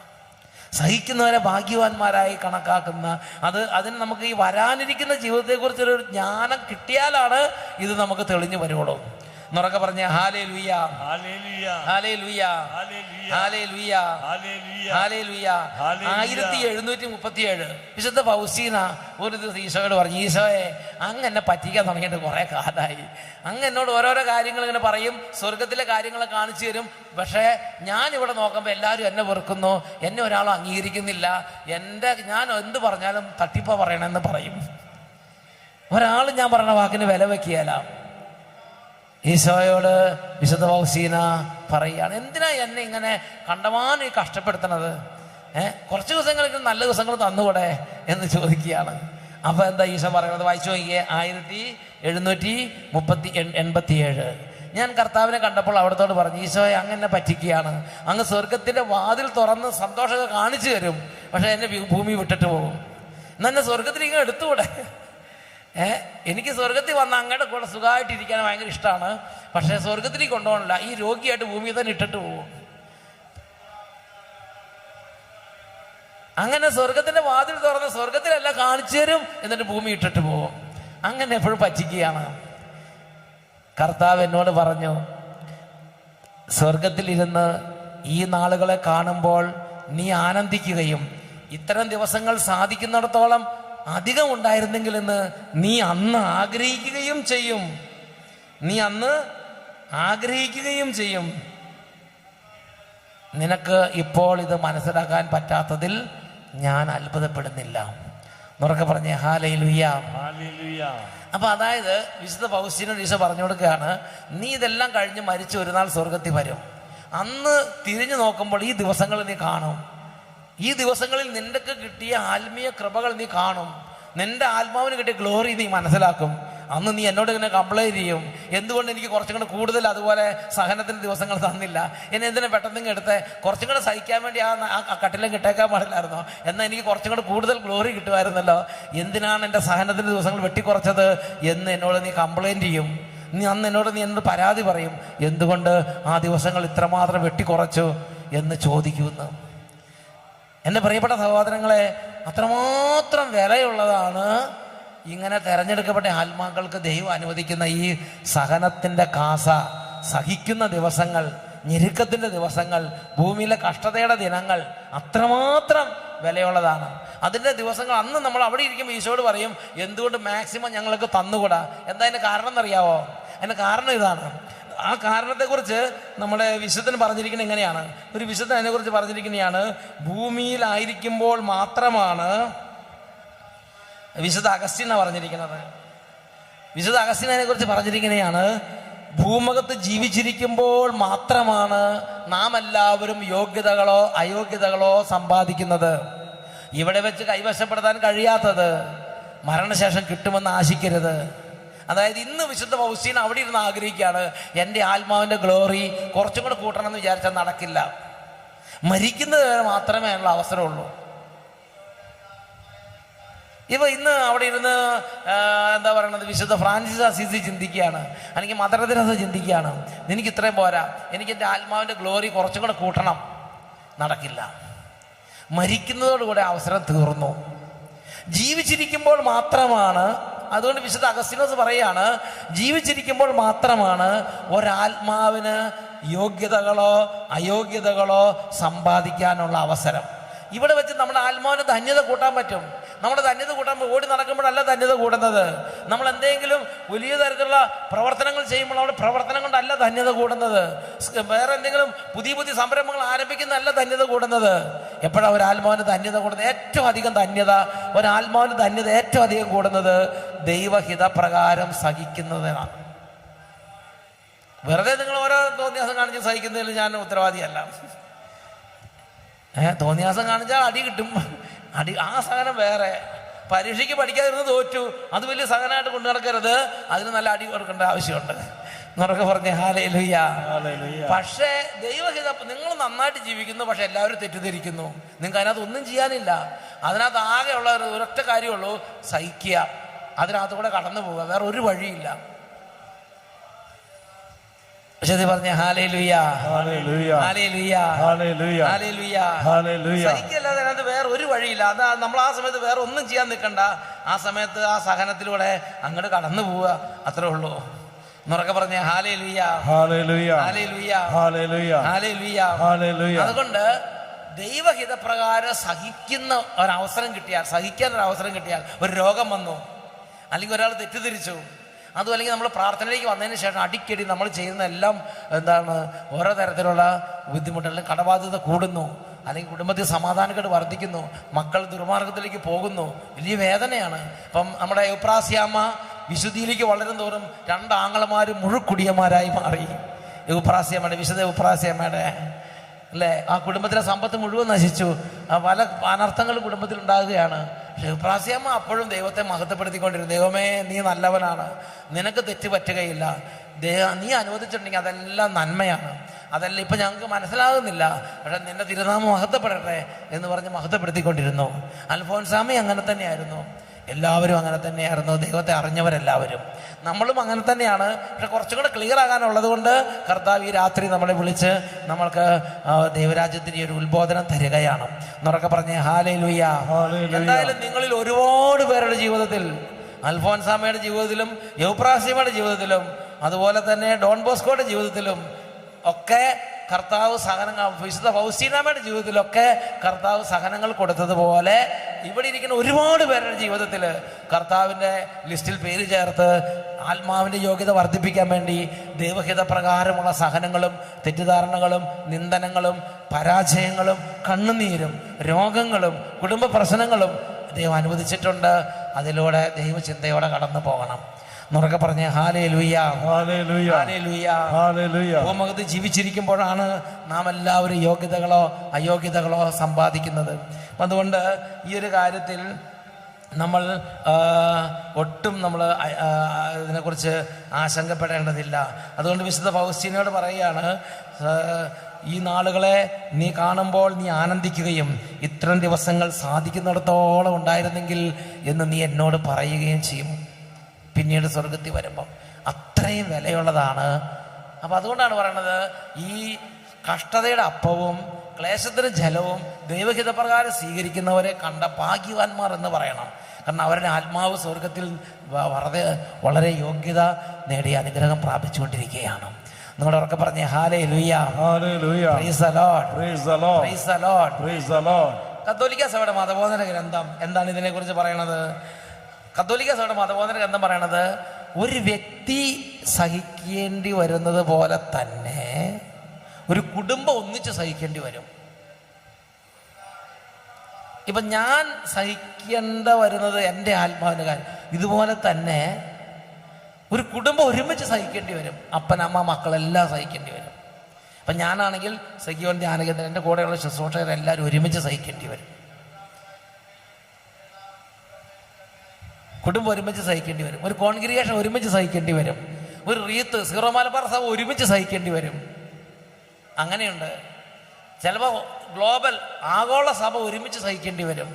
സഹിക്കുന്നവരെ ഭാഗ്യവാന്മാരായി കണക്കാക്കുന്ന അതിന് നമുക്ക് ഈ വരാനിരിക്കുന്ന ജീവിതത്തെക്കുറിച്ചൊരു ജ്ഞാനം കിട്ടിയാലാണ് ഇത് നമുക്ക് തെളിഞ്ഞു വരുള്ളൂ. എന്നുറക്കെ പറഞ്ഞ hallelujah, hallelujah, hallelujah, hallelujah, hallelujah, hallelujah, hallelujah. Hallelujah. 1737 വിശുദ്ധ ഫൗസീന ഒരു ദിവസം ഈശോയോട് പറഞ്ഞു, ഈശോയെ അങ്ങ് എന്നെ പറ്റിക്കാൻ തുടങ്ങിയിട്ട് കുറെ കാലമായി. അങ്ങ് എന്നോട് ഓരോരോ കാര്യങ്ങൾ ഇങ്ങനെ പറയും, സ്വർഗത്തിലെ കാര്യങ്ങൾ കാണിച്ചു തരും. പക്ഷേ ഞാൻ ഇവിടെ നോക്കുമ്പോൾ എല്ലാവരും എന്നെ വെറുക്കുന്നു, എന്നെ ഒരാളും അംഗീകരിക്കുന്നില്ല. ഞാൻ എന്ത് പറഞ്ഞാലും തട്ടിപ്പ പറയണമെന്ന് പറയും. ഒരാളും ഞാൻ പറഞ്ഞ വാക്കിന് വില വെക്കുകയല്ല. ഈശോയോട് വിശുദ്ധ ഫൗസീന പറയുകയാണ്, എന്തിനാ എന്നെ ഇങ്ങനെ കണ്ടമാനം ഈ കഷ്ടപ്പെടുത്തണത്? കുറച്ച് ദിവസങ്ങൾക്ക് നല്ല ദിവസങ്ങൾ തന്നുകൂടെ എന്ന് ചോദിക്കുകയാണ്. അപ്പൊ എന്താ ഈശോ പറയുന്നത്? വായിച്ചു നോക്കിയേ, 1787. ഞാൻ കർത്താവിനെ കണ്ടപ്പോൾ അവിടത്തോട് പറഞ്ഞു, ഈശോയെ അങ്ങനെ പറ്റിക്കുകയാണ്. അങ്ങ് സ്വർഗത്തിന്റെ വാതിൽ തുറന്ന് സന്തോഷമൊക്കെ കാണിച്ചു തരും, പക്ഷെ എന്നെ ഭൂമി വിട്ടിട്ട് പോകും. എന്നെ സ്വർഗത്തിൽ ഇങ്ങനെ എടുത്തുകൂടെ? എനിക്ക് സ്വർഗത്തിൽ വന്ന അങ്ങയുടെ കൂടെ സുഖമായിട്ടിരിക്കാൻ ഭയങ്കര ഇഷ്ടമാണ്, പക്ഷെ സ്വർഗത്തിലേക്ക് കൊണ്ടുപോകണില്ല, ഈ രോഗിയായിട്ട് ഭൂമിയിൽ തന്നെ ഇട്ടിട്ട് പോകും. അങ്ങനെ സ്വർഗത്തിന്റെ വാതിൽ തുറന്ന് സ്വർഗത്തിലെല്ലാം കാണിച്ചു തരും, എന്നിട്ട് ഭൂമി ഇട്ടിട്ട് പോകും. അങ്ങനെ എപ്പോഴും പറ്റിക്കുകയാണ്. കർത്താവ് എന്നോട് പറഞ്ഞു, സ്വർഗത്തിലിരുന്ന് ഈ നാളുകളെ കാണുമ്പോൾ നീ ആനന്ദിക്കുകയും ഇത്തരം ദിവസങ്ങൾ സാധിക്കുന്നിടത്തോളം അധികം ഉണ്ടായിരുന്നെങ്കിൽ എന്ന് നീ അന്ന് ആഗ്രഹിക്കുകയും ചെയ്യും. നീ അന്ന് ആഗ്രഹിക്കുകയും ചെയ്യും. നിനക്ക് ഇപ്പോൾ ഇത് മനസ്സിലാക്കാൻ പറ്റാത്തതിൽ ഞാൻ അത്ഭുതപ്പെടുന്നില്ല. എന്നുറക്കെ പറഞ്ഞേ ഹല്ലേലൂയ, ഹല്ലേലൂയ. അപ്പൊ അതായത് വിശുദ്ധ ഫൗസീനോട് ഈശോ പറഞ്ഞു കൊടുക്കുകയാണ്, നീ ഇതെല്ലാം കഴിഞ്ഞ് മരിച്ച് ഒരു നാൾ സ്വർഗത്തിൽ വരും. അന്ന് തിരിഞ്ഞു നോക്കുമ്പോൾ ഈ ദിവസങ്ങൾ നീ കാണും. ഈ ദിവസങ്ങളിൽ നിനക്ക് കിട്ടിയ ആത്മീയ കൃപകൾ നീ കാണും. നിന്റെ ആത്മാവിന് കിട്ടിയ ഗ്ലോറി നീ മനസ്സിലാക്കും. അന്ന് നീ എന്നോട് ഇങ്ങനെ കംപ്ലൈൻറ്റ് ചെയ്യും, എന്തുകൊണ്ട് എനിക്ക് കുറച്ചും കൂടെ കൂടുതൽ അതുപോലെ സഹനത്തിന് ദിവസങ്ങൾ തന്നില്ല, എന്നെ എന്തിനാ പെട്ടെന്ന് എടുത്ത് കുറച്ചും കൂടെ സഹിക്കാൻ വേണ്ടി ആ കട്ടിലും കിട്ടേക്കാൻ പാടില്ലായിരുന്നോ? എന്നാൽ എനിക്ക് കുറച്ചും കൂടെ കൂടുതൽ ഗ്ലോറി കിട്ടുമായിരുന്നല്ലോ, എന്തിനാണ് എൻ്റെ സഹനത്തിൻ്റെ ദിവസങ്ങൾ വെട്ടിക്കുറച്ചത് എന്ന് എന്നോട് നീ കംപ്ലൈൻറ്റ് ചെയ്യും. നീ എന്നോട് പരാതി പറയും, എന്തുകൊണ്ട് ആ ദിവസങ്ങൾ ഇത്രമാത്രം വെട്ടിക്കുറച്ചു എന്ന് ചോദിക്കുമെന്ന്. എൻ്റെ പ്രിയപ്പെട്ട സഹോദരങ്ങളെ, അത്രമാത്രം വിലയുള്ളതാണ് ഇങ്ങനെ തെരഞ്ഞെടുക്കപ്പെട്ട ആത്മാക്കൾക്ക് ദൈവം അനുവദിക്കുന്ന ഈ സഹനത്തിൻ്റെ കാസ, സഹിക്കുന്ന ദിവസങ്ങൾ, ഞെരുക്കത്തിൻ്റെ ദിവസങ്ങൾ, ഭൂമിയിലെ കഷ്ടതയുടെ ദിനങ്ങൾ അത്രമാത്രം വിലയുള്ളതാണ്. അതിൻ്റെ ദിവസങ്ങൾ അന്ന് നമ്മൾ അവിടെ ഇരിക്കുമ്പോൾ ഈശോയോട് പറയും, എന്തുകൊണ്ട് മാക്സിമം ഞങ്ങൾക്ക് തന്നുകൂടാ? എന്താ അതിൻ്റെ കാരണം എന്നറിയാവോ? അതിൻ്റെ കാരണം ഇതാണ്. ആ കാരണത്തെക്കുറിച്ച് നമ്മുടെ വിശുദ്ധൻ പറഞ്ഞിരിക്കുന്നത് എങ്ങനെയാണ്? ഒരു വിശുദ്ധൻ അതിനെക്കുറിച്ച് പറഞ്ഞിരിക്കുന്നതാണ്, ഭൂമിയിലായിരിക്കുമ്പോൾ മാത്രമാണ്. വിശുദ്ധ അഗസ്തീനാ പറഞ്ഞിരിക്കുന്നത്. വിശുദ്ധ അഗസ്തീനെ കുറിച്ച് പറഞ്ഞിരിക്കുന്നതാണ്, ഭൂമുഖത്ത് ജീവിച്ചിരിക്കുമ്പോൾ മാത്രമാണ് നാം എല്ലാവരും യോഗ്യതകളോ അയോഗ്യതകളോ സമ്പാദിക്കുന്നത്. ഇവിടെ വെച്ച് കൈവശപ്പെടുത്താൻ കഴിയാത്തത് മരണശേഷം കിട്ടുമെന്ന് ആശിക്കരുത്. അതായത് ഇന്ന് വിശുദ്ധ ഫൗസീന അവിടെ ഇരുന്ന് ആഗ്രഹിക്കുകയാണ്, എൻ്റെ ആത്മാവിൻ്റെ ഗ്ലോറി കുറച്ചും കൂടെ കൂട്ടണം എന്ന് വിചാരിച്ചാൽ നടക്കില്ല. മരിക്കുന്നത് മാത്രമേ ഉള്ള അവസരമുള്ളൂ. ഇപ്പൊ ഇന്ന് അവിടെ ഇരുന്ന് എന്താ പറയണത്, വിശുദ്ധ ഫ്രാൻസിസ് അസീസി ചിന്തിക്കുകയാണ്, അല്ലെങ്കിൽ മദർ തെരേസ ചിന്തിക്കുകയാണ്, എനിക്ക് ഇത്രയും പോരാ, എനിക്ക് എൻ്റെ ആത്മാവിൻ്റെ ഗ്ലോറി കുറച്ചും കൂടെ കൂട്ടണം. നടക്കില്ല. മരിക്കുന്നതോടുകൂടെ അവസരം തീർന്നു. ജീവിച്ചിരിക്കുമ്പോൾ മാത്രമാണ്. അതുകൊണ്ട് വിശുദ്ധ അഗസ്തീനോസ് പറയാണ്, ജീവിച്ചിരിക്കുമ്പോൾ മാത്രമാണ് ഒരാത്മാവിന് യോഗ്യതകളോ അയോഗ്യതകളോ സമ്പാദിക്കാനുള്ള അവസരം. ഇവിടെ വെച്ച് നമ്മുടെ ആത്മാവിന് ധന്യത കൂട്ടാൻ പറ്റും. നമ്മുടെ ധന്യത കൂട്ടാൻ ഓടി നടക്കുമ്പോഴല്ല ധന്യത കൂടുന്നത്. നമ്മൾ എന്തെങ്കിലും വലിയ തരത്തിലുള്ള പ്രവർത്തനങ്ങൾ ചെയ്യുമ്പോൾ നമ്മുടെ പ്രവർത്തനം കൊണ്ടല്ല ധന്യത കൂടുന്നത്. വേറെ എന്തെങ്കിലും പുതിയ പുതിയ സംരംഭങ്ങൾ ആരംഭിക്കുന്നതല്ല ധന്യത കൂടുന്നത്. എപ്പോഴാണ് ഒരാത്മാവിന് ധന്യത കൂടുന്നത്? ഏറ്റവും അധികം ധന്യത ഒരാത്മാവിന് ധന്യത ഏറ്റവും അധികം കൂടുന്നത് ദൈവഹിത പ്രകാരം സഹിക്കുന്നതിനാണ്. വെറുതെ നിങ്ങൾ ഓരോ തോന്നിയാസം കാണിച്ച് സഹിക്കുന്നതിൽ ഞാൻ ഉത്തരവാദിയല്ല. തോന്നിയാസം കാണിച്ചാൽ അടി കിട്ടും. അടി ആ സഹനം വേറെ. പരീക്ഷയ്ക്ക് പഠിക്കാതിരുന്ന് തോറ്റു, അത് വലിയ സഹനമായിട്ട് കൊണ്ടു നടക്കരുത്. അതിന് നല്ല അടി കൊടുക്കേണ്ട ആവശ്യമുണ്ട്. എന്നൊക്കെ പറഞ്ഞ് ഹല്ലേലൂയ. പക്ഷേ ദൈവഹിത, നിങ്ങൾ നന്നായിട്ട് ജീവിക്കുന്നു, പക്ഷെ എല്ലാവരും തെറ്റിദ്ധരിക്കുന്നു. നിങ്ങൾക്ക് അതിനകത്ത് ഒന്നും ചെയ്യാനില്ല. അതിനകത്ത് ആകെയുള്ള ഒരൊറ്റ കാര്യമുള്ളൂ, സഹിക്കുക, അതിനകത്ത് കൂടെ കടന്നു പോവുക, വേറെ ഒരു വഴിയില്ല. പക്ഷെ പറഞ്ഞ hallelujah, hallelujah, hallelujah, hallelujah, hallelujah. സഹിക്കല്ലാതെ അതിനകത്ത് വേറെ ഒരു വഴിയില്ല. അതാ നമ്മൾ ആ സമയത്ത് വേറെ ഒന്നും ചെയ്യാൻ നിൽക്കണ്ട. ആ സമയത്ത് ആ സഹനത്തിലൂടെ അങ്ങോട്ട് കടന്നു പോവുക, അത്രേ ഉള്ളൂ. എന്നൊക്കെ പറഞ്ഞ hallelujah, hallelujah, hallelujah, hallelujah, hallelujah, hallelujah. അതുകൊണ്ട് ദൈവഹിതപ്രകാരം സഹിക്കുന്ന ഒരവസരം കിട്ടിയാൽ, സഹിക്കാൻ ഒരു അവസരം കിട്ടിയാൽ, ഒരു രോഗം വന്നു, അല്ലെങ്കിൽ ഒരാൾ തെറ്റിദ്ധരിച്ചു, അതും അല്ലെങ്കിൽ നമ്മൾ പ്രാർത്ഥനയിലേക്ക് വന്നതിന് ശേഷം അടിക്കടി നമ്മൾ ചെയ്യുന്ന എല്ലാം എന്താണ്, ഓരോ തരത്തിലുള്ള ബുദ്ധിമുട്ടുകളും, കടബാധ്യത കൂടുന്നു, അല്ലെങ്കിൽ കുടുംബത്തിൽ സമാധാനക്കേട് വർദ്ധിക്കുന്നു, മക്കൾ ദുർമാർഗത്തിലേക്ക് പോകുന്നു, വലിയ വേദനയാണ്. ഇപ്പം നമ്മുടെ എപ്രാസ്യാമ്മ വിശുദ്ധിയിലേക്ക് വളരും തോറും 2 ആങ്ങളമാരും മുഴുക്കുടിയന്മാരായി മാറി. എപ്രാസ്യാമ്മയുടെ, വിശുദ്ധ എപ്രാസ്യാമ്മയുടെ അല്ലേ, ആ കുടുംബത്തിലെ സമ്പത്ത് മുഴുവൻ നശിച്ചു. പല അനർത്ഥങ്ങൾ കുടുംബത്തിൽ ഉണ്ടാകുകയാണ്. പക്ഷെ എപ്രാസ്യാമ്മ അപ്പോഴും ദൈവത്തെ മഹത്വപ്പെടുത്തിക്കൊണ്ടിരുന്നു. ദൈവമേ, നീ നല്ലവനാണ്, നിനക്ക് തെറ്റ് പറ്റുകയില്ല, നീ അനുവദിച്ചിട്ടുണ്ടെങ്കിൽ അതെല്ലാം നന്മയാണ്, അതെല്ലാം ഇപ്പം ഞങ്ങൾക്ക് മനസ്സിലാകുന്നില്ല, പക്ഷെ നിന്റെ തിരുനാമം മഹത്വപ്പെടട്ടെ എന്ന് പറഞ്ഞ് മഹത്വപ്പെടുത്തിക്കൊണ്ടിരുന്നു. അൽഫോൻസാമി അങ്ങനെ തന്നെയായിരുന്നു. എല്ലാവരും അങ്ങനെ തന്നെയായിരുന്നു, ദൈവത്തെ അറിഞ്ഞവരെല്ലാവരും. നമ്മളും അങ്ങനെ തന്നെയാണ്. പക്ഷെ കുറച്ചും കൂടെ ക്ലിയർ ആകാനുള്ളത് കൊണ്ട് കർത്താവ് ഈ രാത്രി നമ്മളെ വിളിച്ച് നമ്മൾക്ക് ദൈവരാജ്യത്തിൻ്റെ ഒരു ഉത്ബോധനം തരികയാണ്. എന്നൊക്കെ പറഞ്ഞ് ഹല്ലേലൂയ. എന്തായാലും നിങ്ങളിൽ ഒരുപാട് പേരുടെ ജീവിതത്തിൽ, അൽഫോൻസാമയുടെ ജീവിതത്തിലും യൗപ്രാസ്യമ്മയുടെ ജീവിതത്തിലും അതുപോലെ തന്നെ ഡോൺ ബോസ്കോയുടെ ജീവിതത്തിലും ഒക്കെ കർത്താവ് സഹനങ്ങൾ, വിശുദ്ധ ഫൗസ്റ്റീനാമ്മയുടെ ജീവിതത്തിലൊക്കെ കർത്താവ് സഹനങ്ങൾ കൊടുത്തതുപോലെ ഇവിടെ ഇരിക്കുന്ന ഒരുപാട് പേരുടെ ജീവിതത്തിൽ കർത്താവിൻ്റെ ലിസ്റ്റിൽ പേര് ചേർത്ത് ആത്മാവിൻ്റെ യോഗ്യത വർദ്ധിപ്പിക്കാൻ വേണ്ടി ദൈവഹിത പ്രകാരമുള്ള സഹനങ്ങളും തെറ്റിദ്ധാരണകളും നിന്ദനങ്ങളും പരാജയങ്ങളും കണ്ണുനീരും രോഗങ്ങളും കുടുംബ പ്രശ്നങ്ങളും ദൈവം അനുവദിച്ചിട്ടുണ്ട്. അതിലൂടെ ദൈവചിന്തയോടെ കടന്നു പോകണം. എന്നൊക്കെ പറഞ്ഞ് ഹല്ലേലൂയ, ഹല്ലേലൂയ, ഹല്ലേലൂയ, ഹല്ലേലൂയ. ഭൂമുഖത്ത് ജീവിച്ചിരിക്കുമ്പോഴാണ് നാം എല്ലാവരും യോഗ്യതകളോ അയോഗ്യതകളോ സമ്പാദിക്കുന്നത്. അപ്പം അതുകൊണ്ട് ഈ ഒരു കാര്യത്തിൽ നമ്മൾ ഒട്ടും നമ്മൾ ഇതിനെക്കുറിച്ച് ആശങ്കപ്പെടേണ്ടതില്ല. അതുകൊണ്ട് വിശുദ്ധ ഫൗസ്റ്റീനയോട് പറയുകയാണ്, ഈ നാളുകളെ നീ കാണുമ്പോൾ നീ ആനന്ദിക്കുകയും ഇത്തരം ദിവസങ്ങൾ സാധിക്കുന്നിടത്തോളം ഉണ്ടായിരുന്നെങ്കിൽ എന്ന് നീ എന്നോട് പറയുകയും ചെയ്യും പിന്നീട് സ്വർഗത്തിൽ വരുമ്പം. അത്രയും വിലയുള്ളതാണ്. അപ്പം അതുകൊണ്ടാണ് പറയണത്, ഈ കഷ്ടതയുടെ അപ്പവും ക്ലേശത്തിന് ജലവും ദൈവഹിതപ്രകാരം സ്വീകരിക്കുന്നവരെ കണ്ട ഭാഗ്യവാന്മാർ എന്ന് പറയണം. കാരണം അവരുടെ ആത്മാവ് സ്വർഗത്തിൽ വളരെ യോഗ്യത നേടിയ അനുഗ്രഹം പ്രാപിച്ചുകൊണ്ടിരിക്കുകയാണ്. നിങ്ങളുടെ ഉറക്കെ പറഞ്ഞേ hallelujah, hallelujah, price the Lord, price the Lord, price the Lord, price the Lord. കത്തോലിക്ക സഭയുടെ മതബോധന ഗ്രന്ഥം എന്താണ് ഇതിനെക്കുറിച്ച് പറയണത്? കത്തോലിക്ക സഭയുടെ മതബോധന ഗ്രന്ഥം പറയണത്, ഒരു വ്യക്തി സഹിക്കേണ്ടി വരുന്നത് പോലെ തന്നെ ഒരു കുടുംബം ഒന്നിച്ച് സഹിക്കേണ്ടി വരും. ഇപ്പം ഞാൻ സഹിക്കേണ്ട വരുന്നത് എൻ്റെ ആത്മാവിൻ്റെ കാര്യം, ഇതുപോലെ തന്നെ ഒരു കുടുംബം ഒരുമിച്ച് സഹിക്കേണ്ടി വരും. അപ്പൻ, അമ്മ, മക്കളെല്ലാം സഹിക്കേണ്ടി വരും. അപ്പം ഞാനാണെങ്കിൽ സഖിയോൻ ധ്യാനകേന്ദ്രൻ, എൻ്റെ കൂടെയുള്ള ശുശ്രൂഷകരെല്ലാവരും ഒരുമിച്ച് സഹിക്കേണ്ടി വരും. കുടുംബം ഒരുമിച്ച് സഹിക്കേണ്ടി വരും. ഒരു കോൺഗ്രിഗേഷൻ ഒരുമിച്ച് സഹിക്കേണ്ടി വരും. ഒരു റീത്ത് സീറോ മലബാർ സഭ ഒരുമിച്ച് സഹിക്കേണ്ടി വരും. അങ്ങനെയുണ്ട്. ചിലപ്പോൾ ഗ്ലോബൽ ആഗോള സഭ ഒരുമിച്ച് സഹിക്കേണ്ടി വരും.